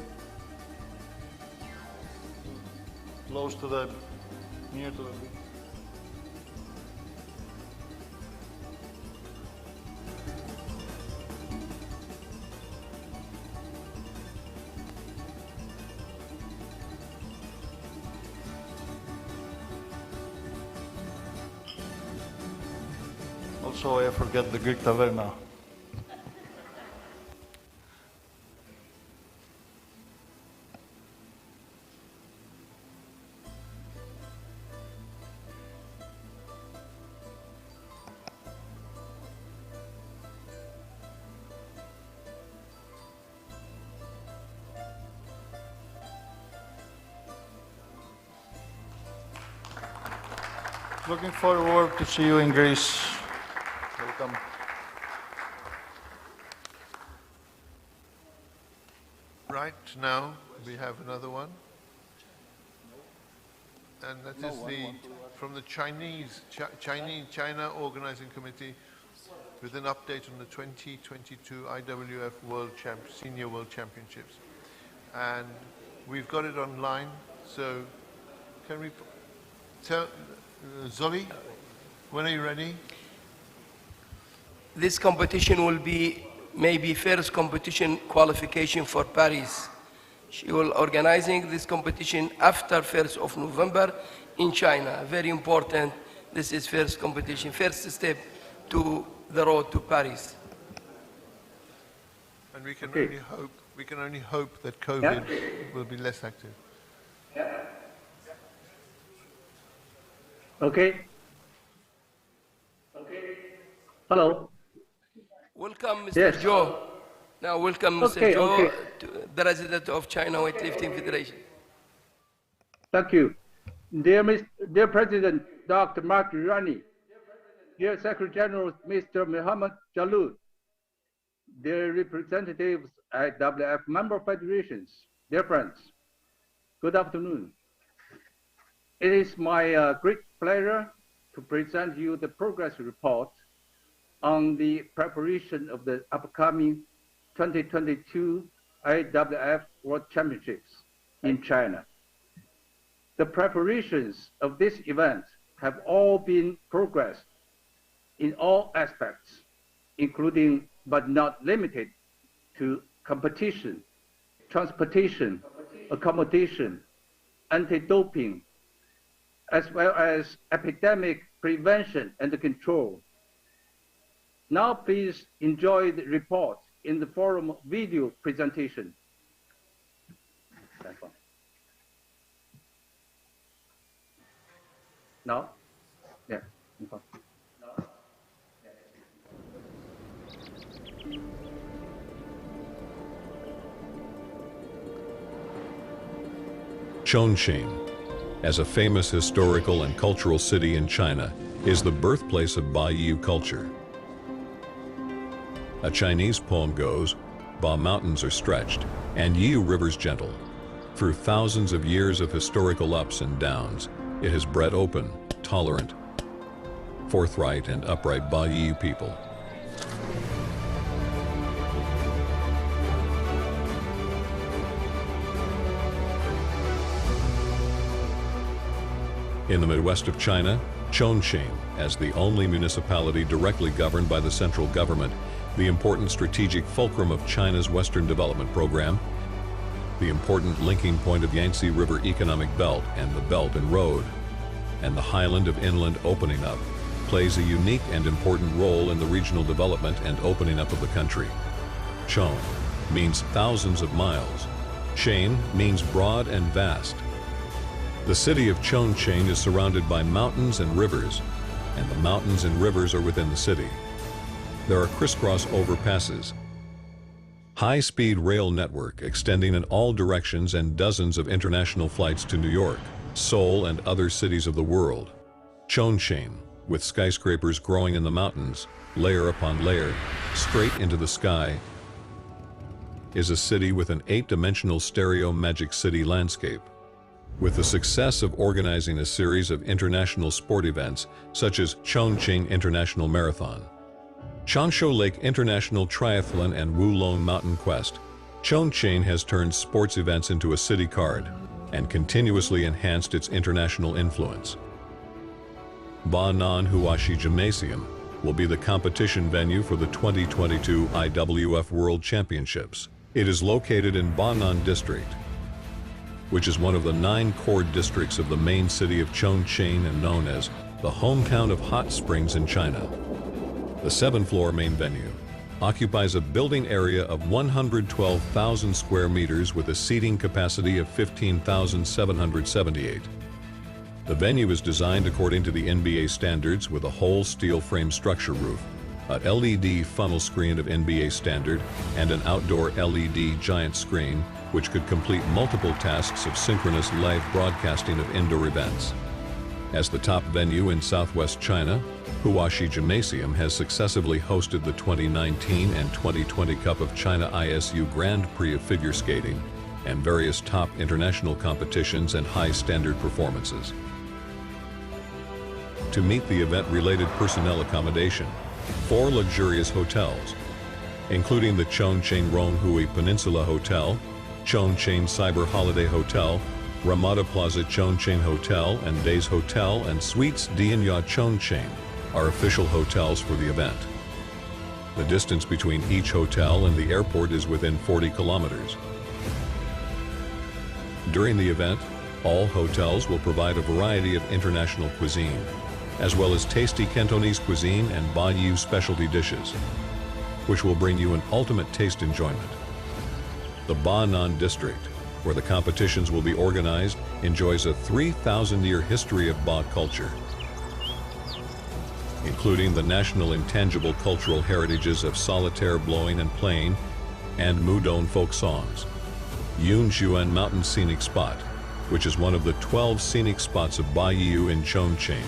close to the, near to the beach. Also, I forget the Greek taverna. Looking forward to see you in Greece. Welcome. Right now, we have another one. and that is from the China Organizing Committee with an update on the 2022 IWF Senior World Championships. And we've got it online, so can we tell, Zoe, when are you ready? This competition will be maybe first competition qualification for Paris. She will organizing this competition after 1st of November in China. Very important. This is first competition, first step to the road to Paris. And we can only hope that COVID will be less active. Okay. Hello. Welcome, Mr. Joe. Now, welcome, Mr. Joe, to the President of China Weightlifting Federation. Thank you. Dear President, Dr. Mark Rani, dear Secretary General, Mr. Muhammad Jalud, dear representatives at IWF member federations, dear friends, good afternoon. It is my great pleasure to present you the progress report on the preparation of the upcoming 2022 IWF World Championships in China. The preparations of this event have all been progressed in all aspects, including but not limited to competition, transportation, accommodation, anti-doping, as well as epidemic prevention and control. Now please enjoy the report in the forum video presentation. Now? Yeah. Chongqing, as a famous historical and cultural city in China, is the birthplace of Baiyu culture. A Chinese poem goes, Ba mountains are stretched, and Yiu rivers gentle. Through thousands of years of historical ups and downs, it has bred open, tolerant, forthright, and upright Baiyu people. In the Midwest of China, Chongqing, as the only municipality directly governed by the central government, the important strategic fulcrum of China's Western Development Program, the important linking point of Yangtze River Economic Belt and the Belt and Road, and the highland of inland opening up, plays a unique and important role in the regional development and opening up of the country. Chong means thousands of miles. Shane means broad and vast. The city of Chongqing is surrounded by mountains and rivers, and the mountains and rivers are within the city. There are crisscross overpasses, high-speed rail network extending in all directions, and dozens of international flights to New York, Seoul, and other cities of the world. Chongqing, with skyscrapers growing in the mountains, layer upon layer, straight into the sky, is a city with an 8-dimensional stereo Magic City landscape. With the success of organizing a series of international sport events, such as Chongqing International Marathon, Changsha Lake International Triathlon, and Wulong Mountain Quest, Chongqing has turned sports events into a city card and continuously enhanced its international influence. Banan Huashi Gymnasium will be the competition venue for the 2022 IWF World Championships. It is located in Banan District, which is one of the 9 core districts of the main city of Chongqing and known as the hometown of hot springs in China. The 7-floor main venue occupies a building area of 112,000 square meters with a seating capacity of 15,778. The venue is designed according to the NBA standards with a whole steel frame structure roof, an LED funnel screen of NBA standard, and an outdoor LED giant screen which could complete multiple tasks of synchronous live broadcasting of indoor events. As the top venue in Southwest China, Huashi Gymnasium has successively hosted the 2019 and 2020 Cup of China ISU Grand Prix of Figure Skating and various top international competitions and high standard performances. To meet the event-related personnel accommodation, 4 luxurious hotels, including the Chongqing Ronghui Peninsula Hotel, Chongqing Cyber Holiday Hotel, Ramada Plaza Chongqing Hotel, and Days Hotel and Suites Dianya Chongqing are official hotels for the event. The distance between each hotel and the airport is within 40 kilometers. During the event, all hotels will provide a variety of international cuisine, as well as tasty Cantonese cuisine and Baiyu specialty dishes, which will bring you an ultimate taste enjoyment. The Banan district, where the competitions will be organized, enjoys a 3,000-year history of Ba culture, including the national intangible cultural heritages of solitaire blowing and playing and Mudon folk songs. Yunjuan Mountain Scenic Spot, which is one of the 12 scenic spots of Baiyu in Chongqing,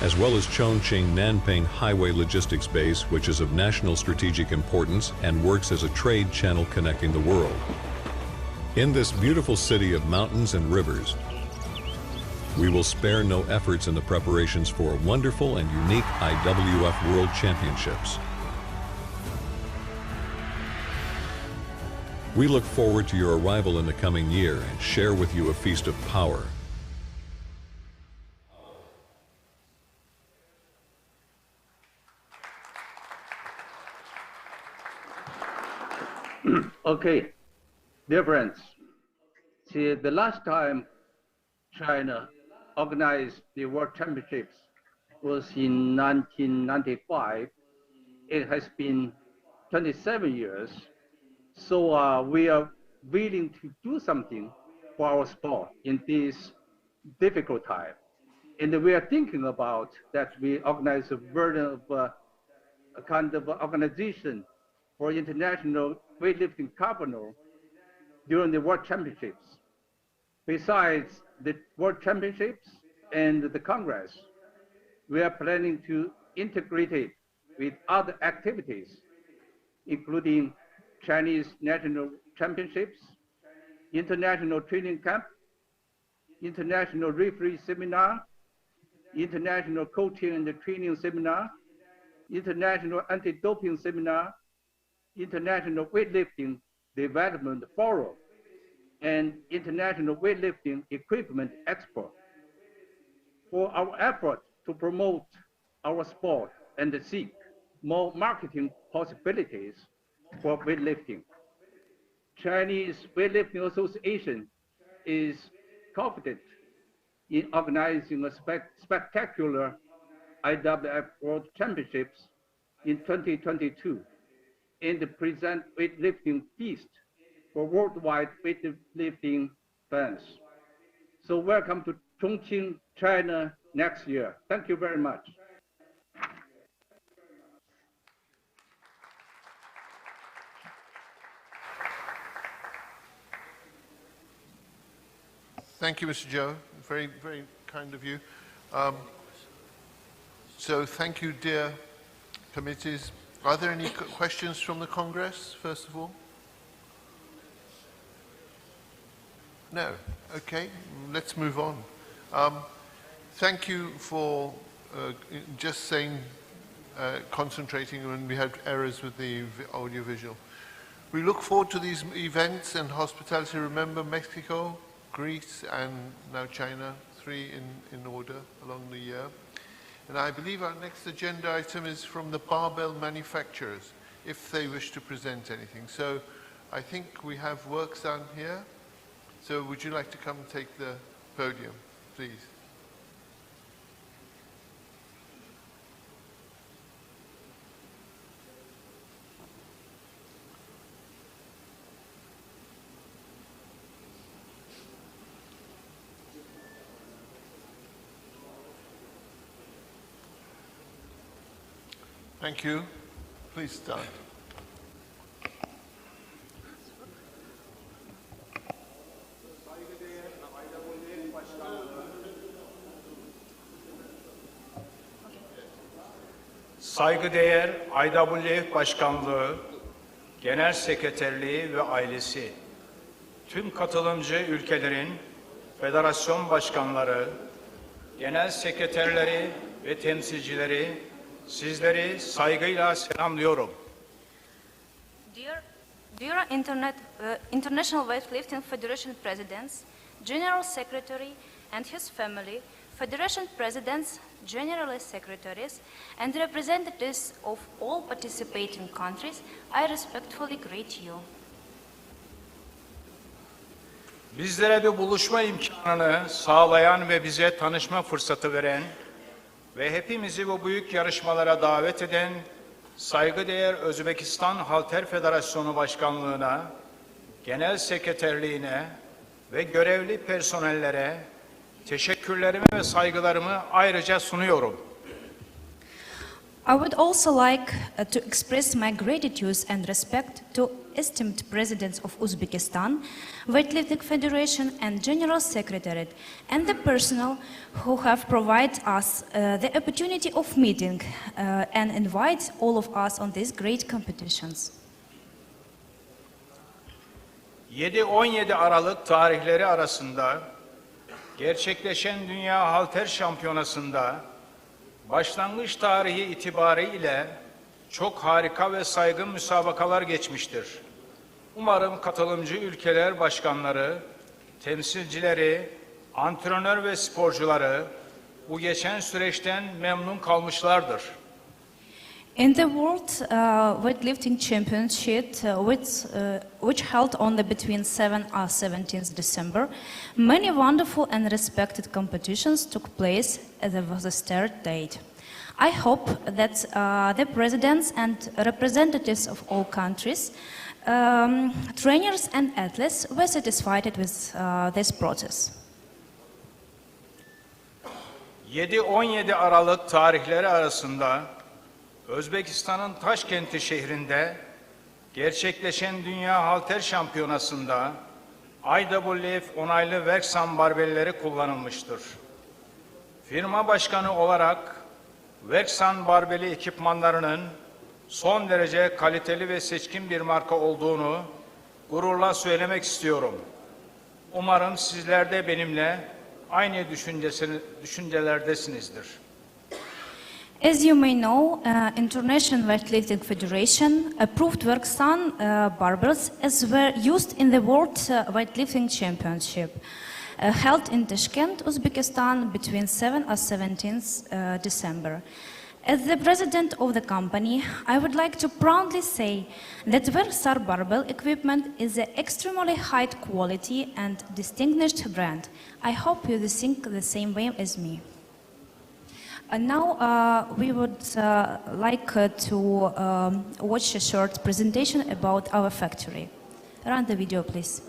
as well as Chongqing Nanping Highway Logistics Base, which is of national strategic importance and works as a trade channel connecting the world. In this beautiful city of mountains and rivers, we will spare no efforts in the preparations for wonderful and unique IWF World Championships. We look forward to your arrival in the coming year and share with you a feast of power. Okay, dear friends, see, the last time China organized the World Championships was in 1995. It has been 27 years. So we are willing to do something for our sport in this difficult time. And we are thinking about that we organize a version of a kind of organization for international weightlifting tribunal during the World Championships. Besides the World Championships and the Congress, we are planning to integrate it with other activities, including Chinese National Championships, International Training Camp, International Referee Seminar, International Coaching and Training Seminar, International Anti-Doping Seminar, International Weightlifting Development Forum, and International Weightlifting Equipment Expo. For our effort to promote our sport and seek more marketing possibilities for weightlifting, Chinese Weightlifting Association is confident in organizing a spectacular IWF World Championships in 2022 and present weightlifting feast for worldwide weightlifting fans. So welcome to Chongqing, China next year. Thank you very much. Thank you, Mr. Zhou. Very, very kind of you. So thank you, dear committees. Are there any questions from the Congress, first of all? No. Okay, let's move on. Thank you for just saying, concentrating when we had errors with the audiovisual. We look forward to these events and hospitality. Remember Mexico, Greece, and now China, 3 in order along the year. And I believe our next agenda item is from the barbell manufacturers, if they wish to present anything. So I think we have works done here. So would you like to come take the podium, please? Thank you. Please start. Saygıdeğer IWF Başkanlığı, Genel Sekreterliği ve ailesi, tüm katılımcı ülkelerin federasyon başkanları, genel sekreterleri ve temsilcileri, sizleri saygıyla selamlıyorum. Dear International Weightlifting Federation Presidents, General Secretary and his family, Federation Presidents, General Secretaries, and representatives of all participating countries, I respectfully greet you. Bizlere bir buluşma imkanını sağlayan ve bize tanışma fırsatı veren ve hepimizi bu büyük yarışmalara davet eden saygıdeğer Özbekistan Halter Federasyonu Başkanlığı'na, Genel Sekreterliğine ve görevli personellere teşekkürlerimi ve saygılarımı ayrıca sunuyorum. I would also like to express my gratitude and respect to esteemed Presidents of Uzbekistan, Weightlifting Federation and General Secretariat, and the personnel who have provided us the opportunity of meeting and invite all of us on these great competitions. 7-17 Aralık tarihleri arasında gerçekleşen Dünya Halter Şampiyonası'nda başlangıç tarihi itibariyle çok harika ve saygın müsabakalar geçmiştir. Umarım katılımcı ülkeler başkanları, temsilcileri, antrenör ve sporcuları bu geçen süreçten memnun kalmışlardır. In the World Weightlifting Championship, which held on between 7 and 17 December, many wonderful and respected competitions took place at the start date. I hope that the presidents and representatives of all countries, trainers and athletes were satisfied with this process. 7-17 Aralık tarihleri arasında Özbekistan'ın Taşkenti şehrinde gerçekleşen Dünya Halter Şampiyonası'nda IWF onaylı Veksan barbelleri kullanılmıştır. Firma başkanı olarak Veksan barbeli ekipmanlarının son derece kaliteli ve seçkin bir marka olduğunu gururla söylemek istiyorum. Umarım sizler de benimle aynı düşüncelerdesinizdir. As you may know, International Weightlifting Federation approved Veksan barbells as were used in the World Weightlifting Championship, held in Tashkent, Uzbekistan between 7 and 17 December. As the president of the company, I would like to proudly say that Veksan barbell equipment is an extremely high quality and distinguished brand. I hope you think the same way as me. And now we would like to watch a short presentation about our factory. Run the video, please.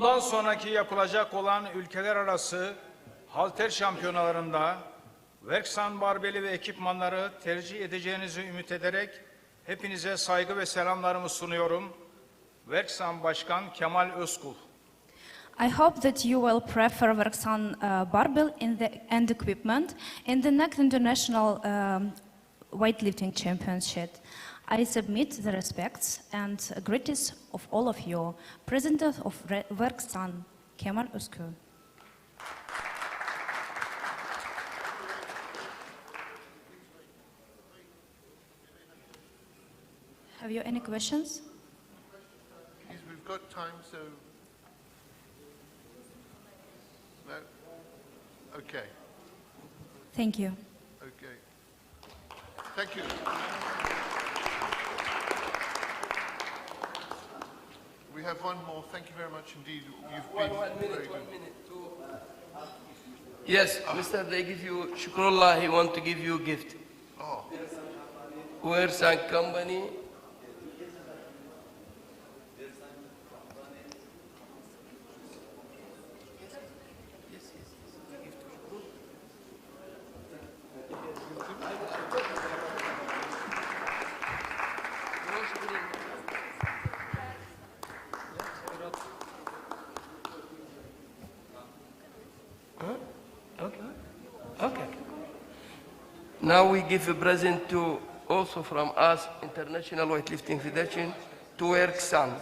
Bundan sonraki yapılacak olan ülkeler arası halter şampiyonalarında Werksan barbeli ve ekipmanları tercih edeceğinizi ümit ederek hepinize saygı ve selamlarımı sunuyorum. Werksan Başkan Kemal Özkul. I hope that you will prefer Werksan barbell and equipment in the next international weightlifting championship. I submit the respects and greetings of all of you. President of Werksan, Kemal Özkul. Have you any questions? We've got time, so... No? Okay. Thank you. Okay. Thank you. We have one more. Thank you very much indeed. You've been very good. 1 minute. Yes, Mr. They give you, Shukrullah, he want to give you a gift. Oh. Werksan Company. Okay. Now we give a present to, also from us, International Weightlifting Federation, to Werksan.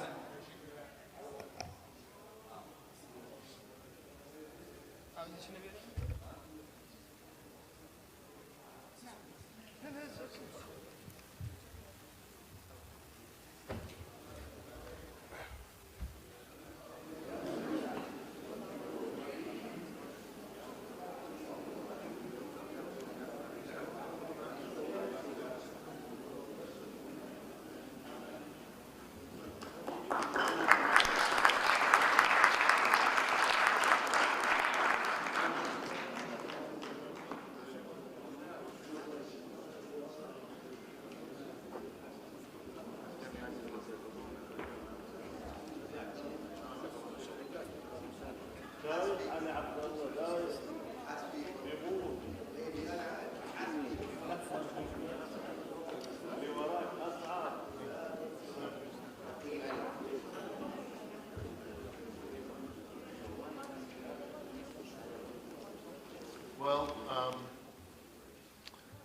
Well,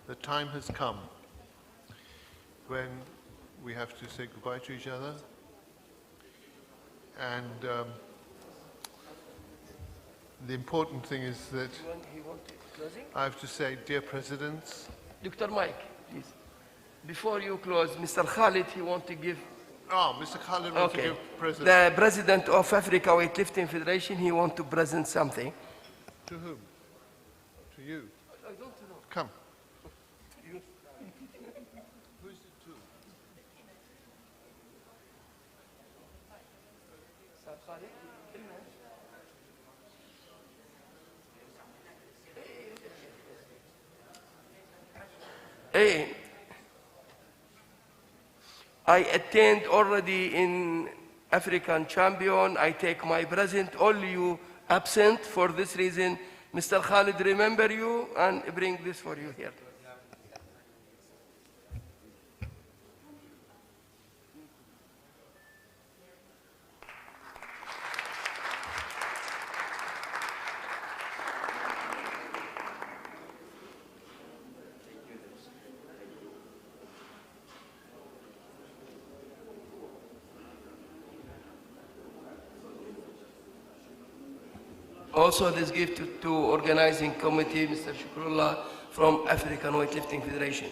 the time has come when we have to say goodbye to each other. And the important thing is that I have to say, dear presidents. Dr. Mike, please. Before you close, Mr. Khalid, he want to give. Oh, Mr. Khalid wants to give president. The president of Africa Weightlifting Federation, he want to present something. To whom? To you? I don't know. Come. You. Who's it to? Hey, I attend already in African champion. I take my present. All you absent for this reason. Mr. Khalid, remember you and bring this for you here. Also, this gift to organizing committee, Mr. Shukrullah, from African Weightlifting Federation.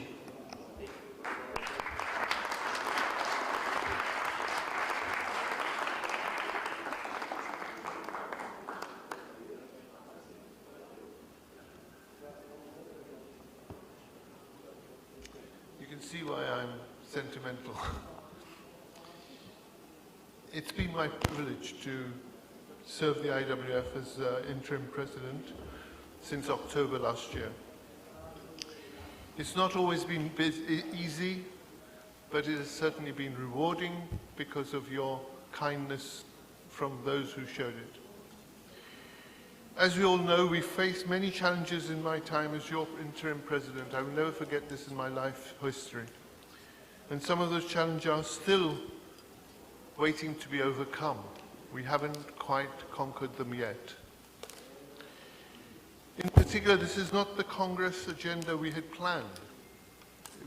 You can see why I'm sentimental. It's been my privilege to serve the IWF as interim president since October last year. It's not always been easy, but it has certainly been rewarding because of your kindness from those who showed it. As we all know, we faced many challenges in my time as your interim president. I will never forget this in my life history. And some of those challenges are still waiting to be overcome. We haven't quite conquered them yet. In particular, this is not the Congress agenda we had planned.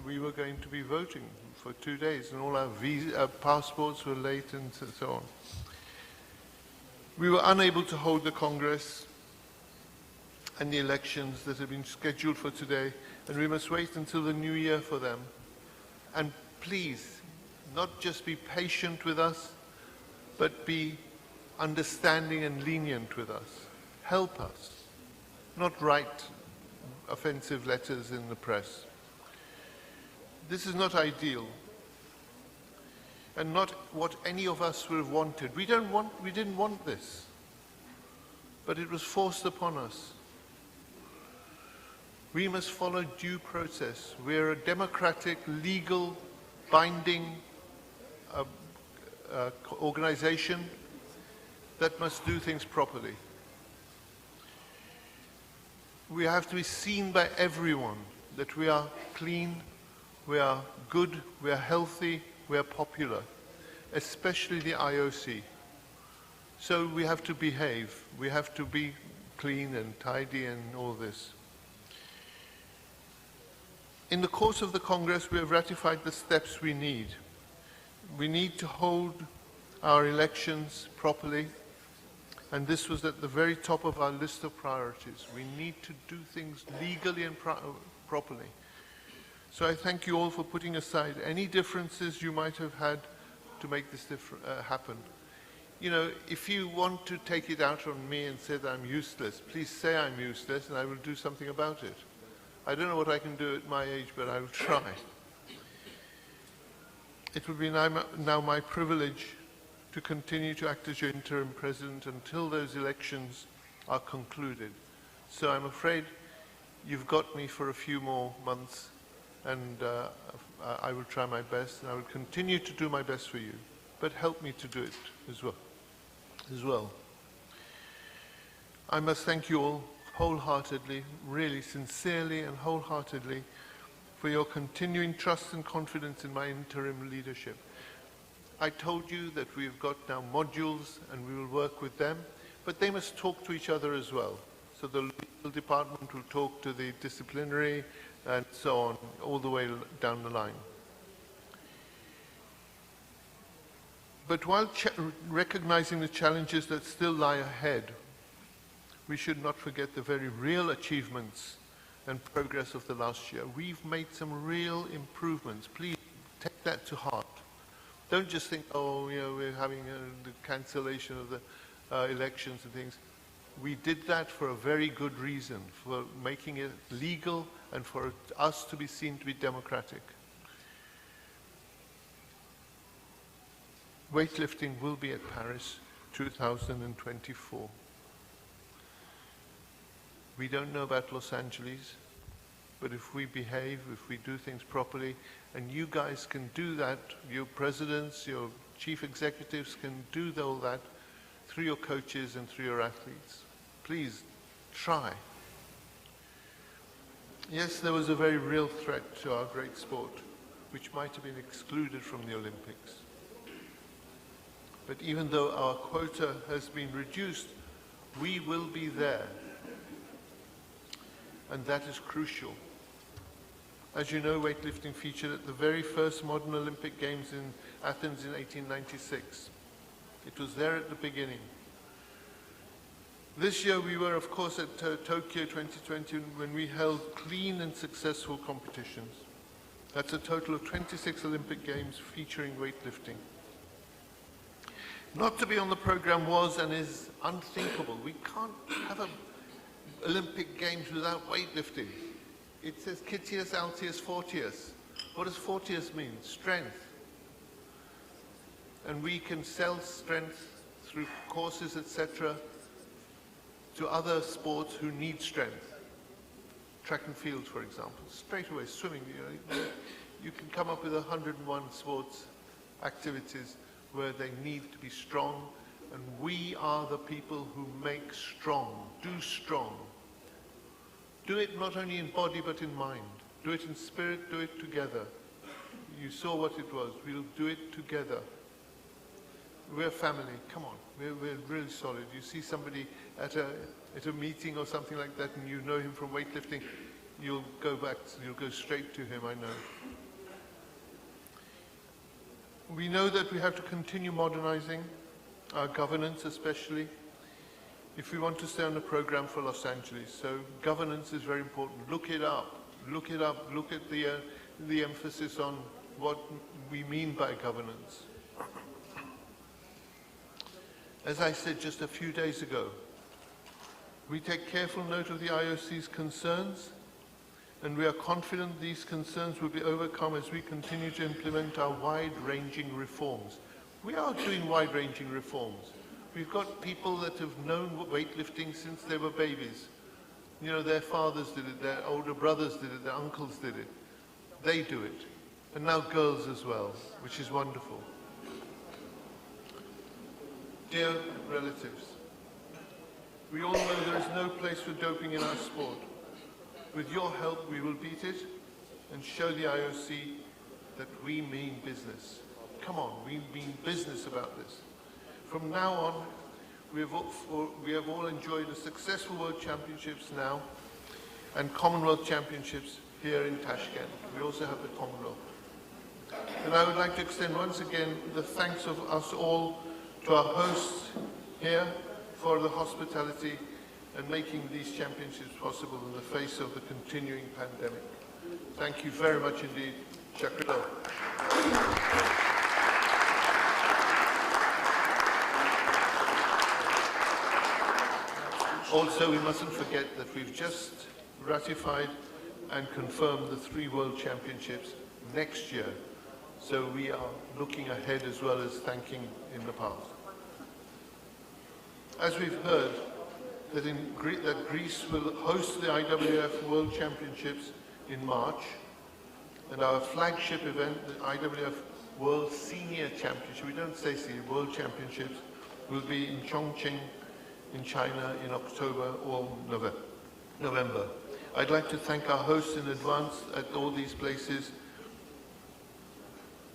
We were going to be voting for 2 days, and all our passports were late and so on. We were unable to hold the Congress and the elections that have been scheduled for today, and we must wait until the new year for them. And please, not just be patient with us, but be understanding and lenient with us. Help us, not write offensive letters in the press. This is not ideal, and not what any of us would have wanted. We didn't want this, but it was forced upon us. We must follow due process. We're a democratic, legal, binding organization that must do things properly. We have to be seen by everyone that we are clean, we are good, we are healthy, we are popular, especially the IOC. So we have to behave. We have to be clean and tidy and all this. In the course of the Congress, we have ratified the steps we need. We need to hold our elections properly, and this was at the very top of our list of priorities. We need to do things legally and properly. So I thank you all for putting aside any differences you might have had to make this happen. You know, if you want to take it out on me and say that I'm useless, please say I'm useless and I will do something about it. I don't know what I can do at my age, but I will try. It will be now my privilege to continue to act as your interim president until those elections are concluded. So I'm afraid you've got me for a few more months, and I will try my best, and I will continue to do my best for you, but help me to do it as well. I must thank you all wholeheartedly, really sincerely and wholeheartedly, for your continuing trust and confidence in my interim leadership. I told you that we've got now modules and we will work with them, but they must talk to each other as well. So the legal department will talk to the disciplinary and so on, all the way down the line. But while recognizing the challenges that still lie ahead, we should not forget the very real achievements and progress of the last year. We've made some real improvements. Please take that to heart. Don't just think, oh, you know, we're having the cancellation of the elections and things. We did that for a very good reason, for making it legal and for us to be seen to be democratic. Weightlifting will be at Paris 2024. We don't know about Los Angeles, but if we behave, if we do things properly, and you guys can do that, your presidents, your chief executives can do all that through your coaches and through your athletes. Please, try. Yes, there was a very real threat to our great sport, which might have been excluded from the Olympics. But even though our quota has been reduced, we will be there. And that is crucial. As you know, weightlifting featured at the very first modern Olympic Games in Athens in 1896. It was there at the beginning. This year we were, of course, at Tokyo 2020 when we held clean and successful competitions. That's a total of 26 Olympic Games featuring weightlifting. Not to be on the program was and is unthinkable. We can't have an Olympic Games without weightlifting. It says Citius, Altius, Fortius. What does Fortius mean? Strength. And we can sell strength through courses, etc., to other sports who need strength. Track and field, for example. Straight away, swimming. You can come up with 101 sports activities where they need to be strong And we are the people who make strong, do strong. Do it not only in body but in mind. Do it in spirit, do it together. You saw what it was. We'll do it together. We're family. Come on. We're really solid. You see somebody at a meeting or something like that and you know him from weightlifting, you'll go back, you'll go straight to him, I know. We know that we have to continue modernizing our governance, especially if we want to stay on the program for Los Angeles. So governance is very important. Look it up. Look it up. Look at the emphasis on what we mean by governance. As I said just a few days ago, we take careful note of the IOC's concerns, and we are confident these concerns will be overcome as we continue to implement our wide-ranging reforms. We are doing wide-ranging reforms. We've got people that have known weightlifting since they were babies. You know, their fathers did it, their older brothers did it, their uncles did it. They do it. And now girls as well, which is wonderful. Dear relatives, we all know there is no place for doping in our sport. With your help, we will beat it and show the IOC that we mean business. Come on, we mean business about this. From now on, we have all enjoyed the successful World Championships now and Commonwealth Championships here in Tashkent. We also have the Commonwealth. And I would like to extend once again the thanks of us all to our hosts here for the hospitality and making these championships possible in the face of the continuing pandemic. Thank you very much indeed. Shukriya. Also, we mustn't forget that we've just ratified and confirmed the 3 World Championships next year. So we are looking ahead as well as thanking in the past. As we've heard, that Greece will host the IWF World Championships in March, and our flagship event, the IWF World Senior Championship, we don't say senior, World Championships, will be in Chongqing in China in October or November. I'd like to thank our hosts in advance at all these places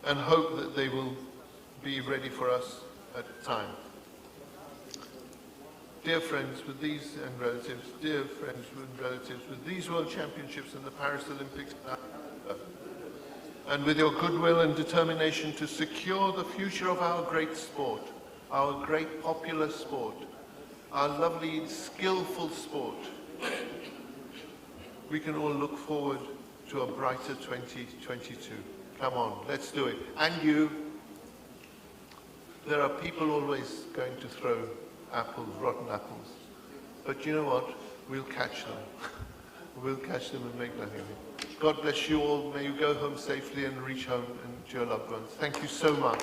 and hope that they will be ready for us at the time. Dear friends with these and relatives, dear friends and relatives, with these World Championships and the Paris Olympics, and with your goodwill and determination to secure the future of our great sport, our great popular sport, our lovely, skillful sport, we can all look forward to a brighter 2022. Come on, let's do it. And you, there are people always going to throw apples, rotten apples. But you know what? We'll catch them. We'll catch them and make nothing of it. God bless you all. May you go home safely and reach home and to your loved ones. Thank you so much.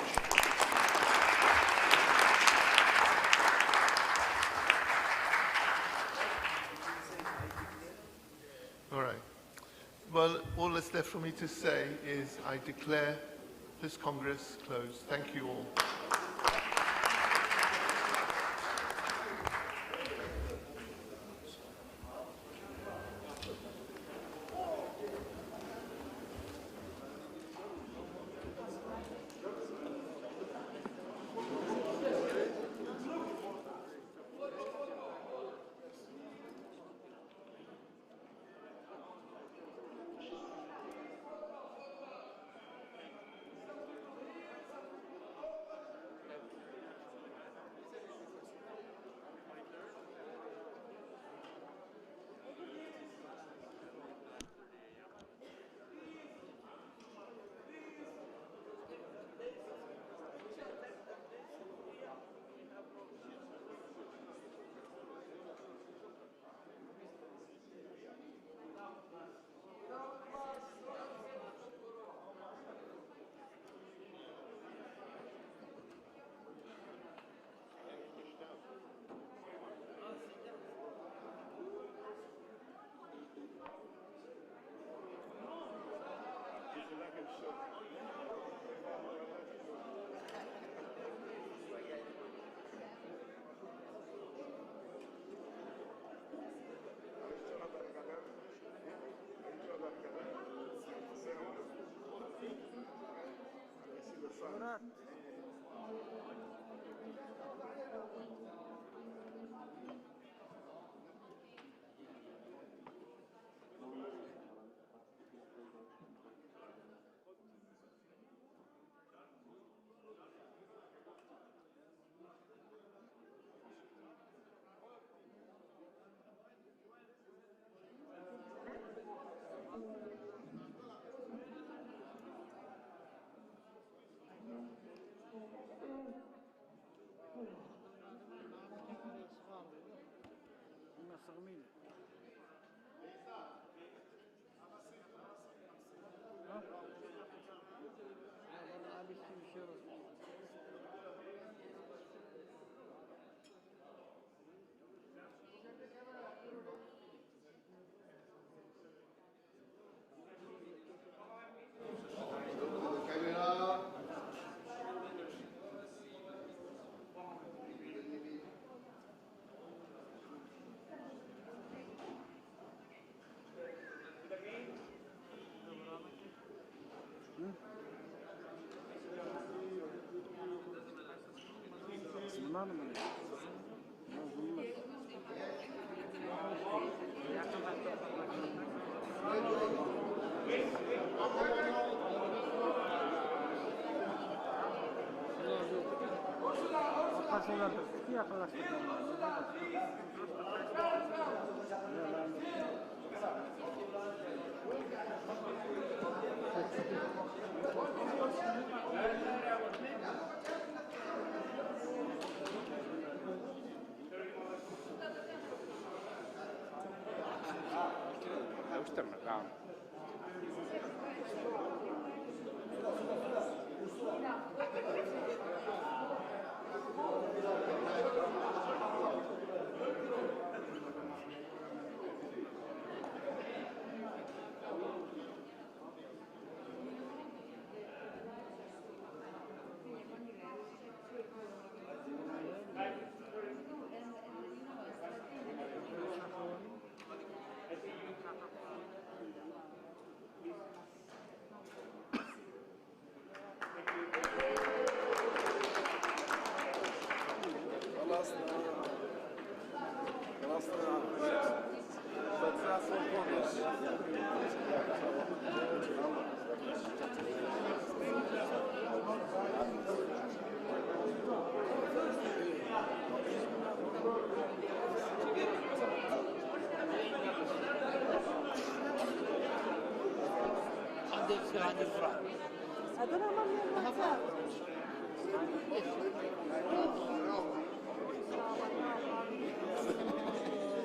All right. Well, all that's left for me to say is I declare this Congress closed. Thank you all.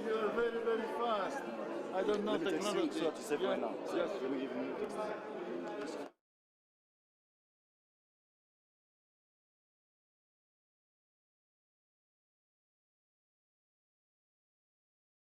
You're very, very fast. I don't know technology. Yes.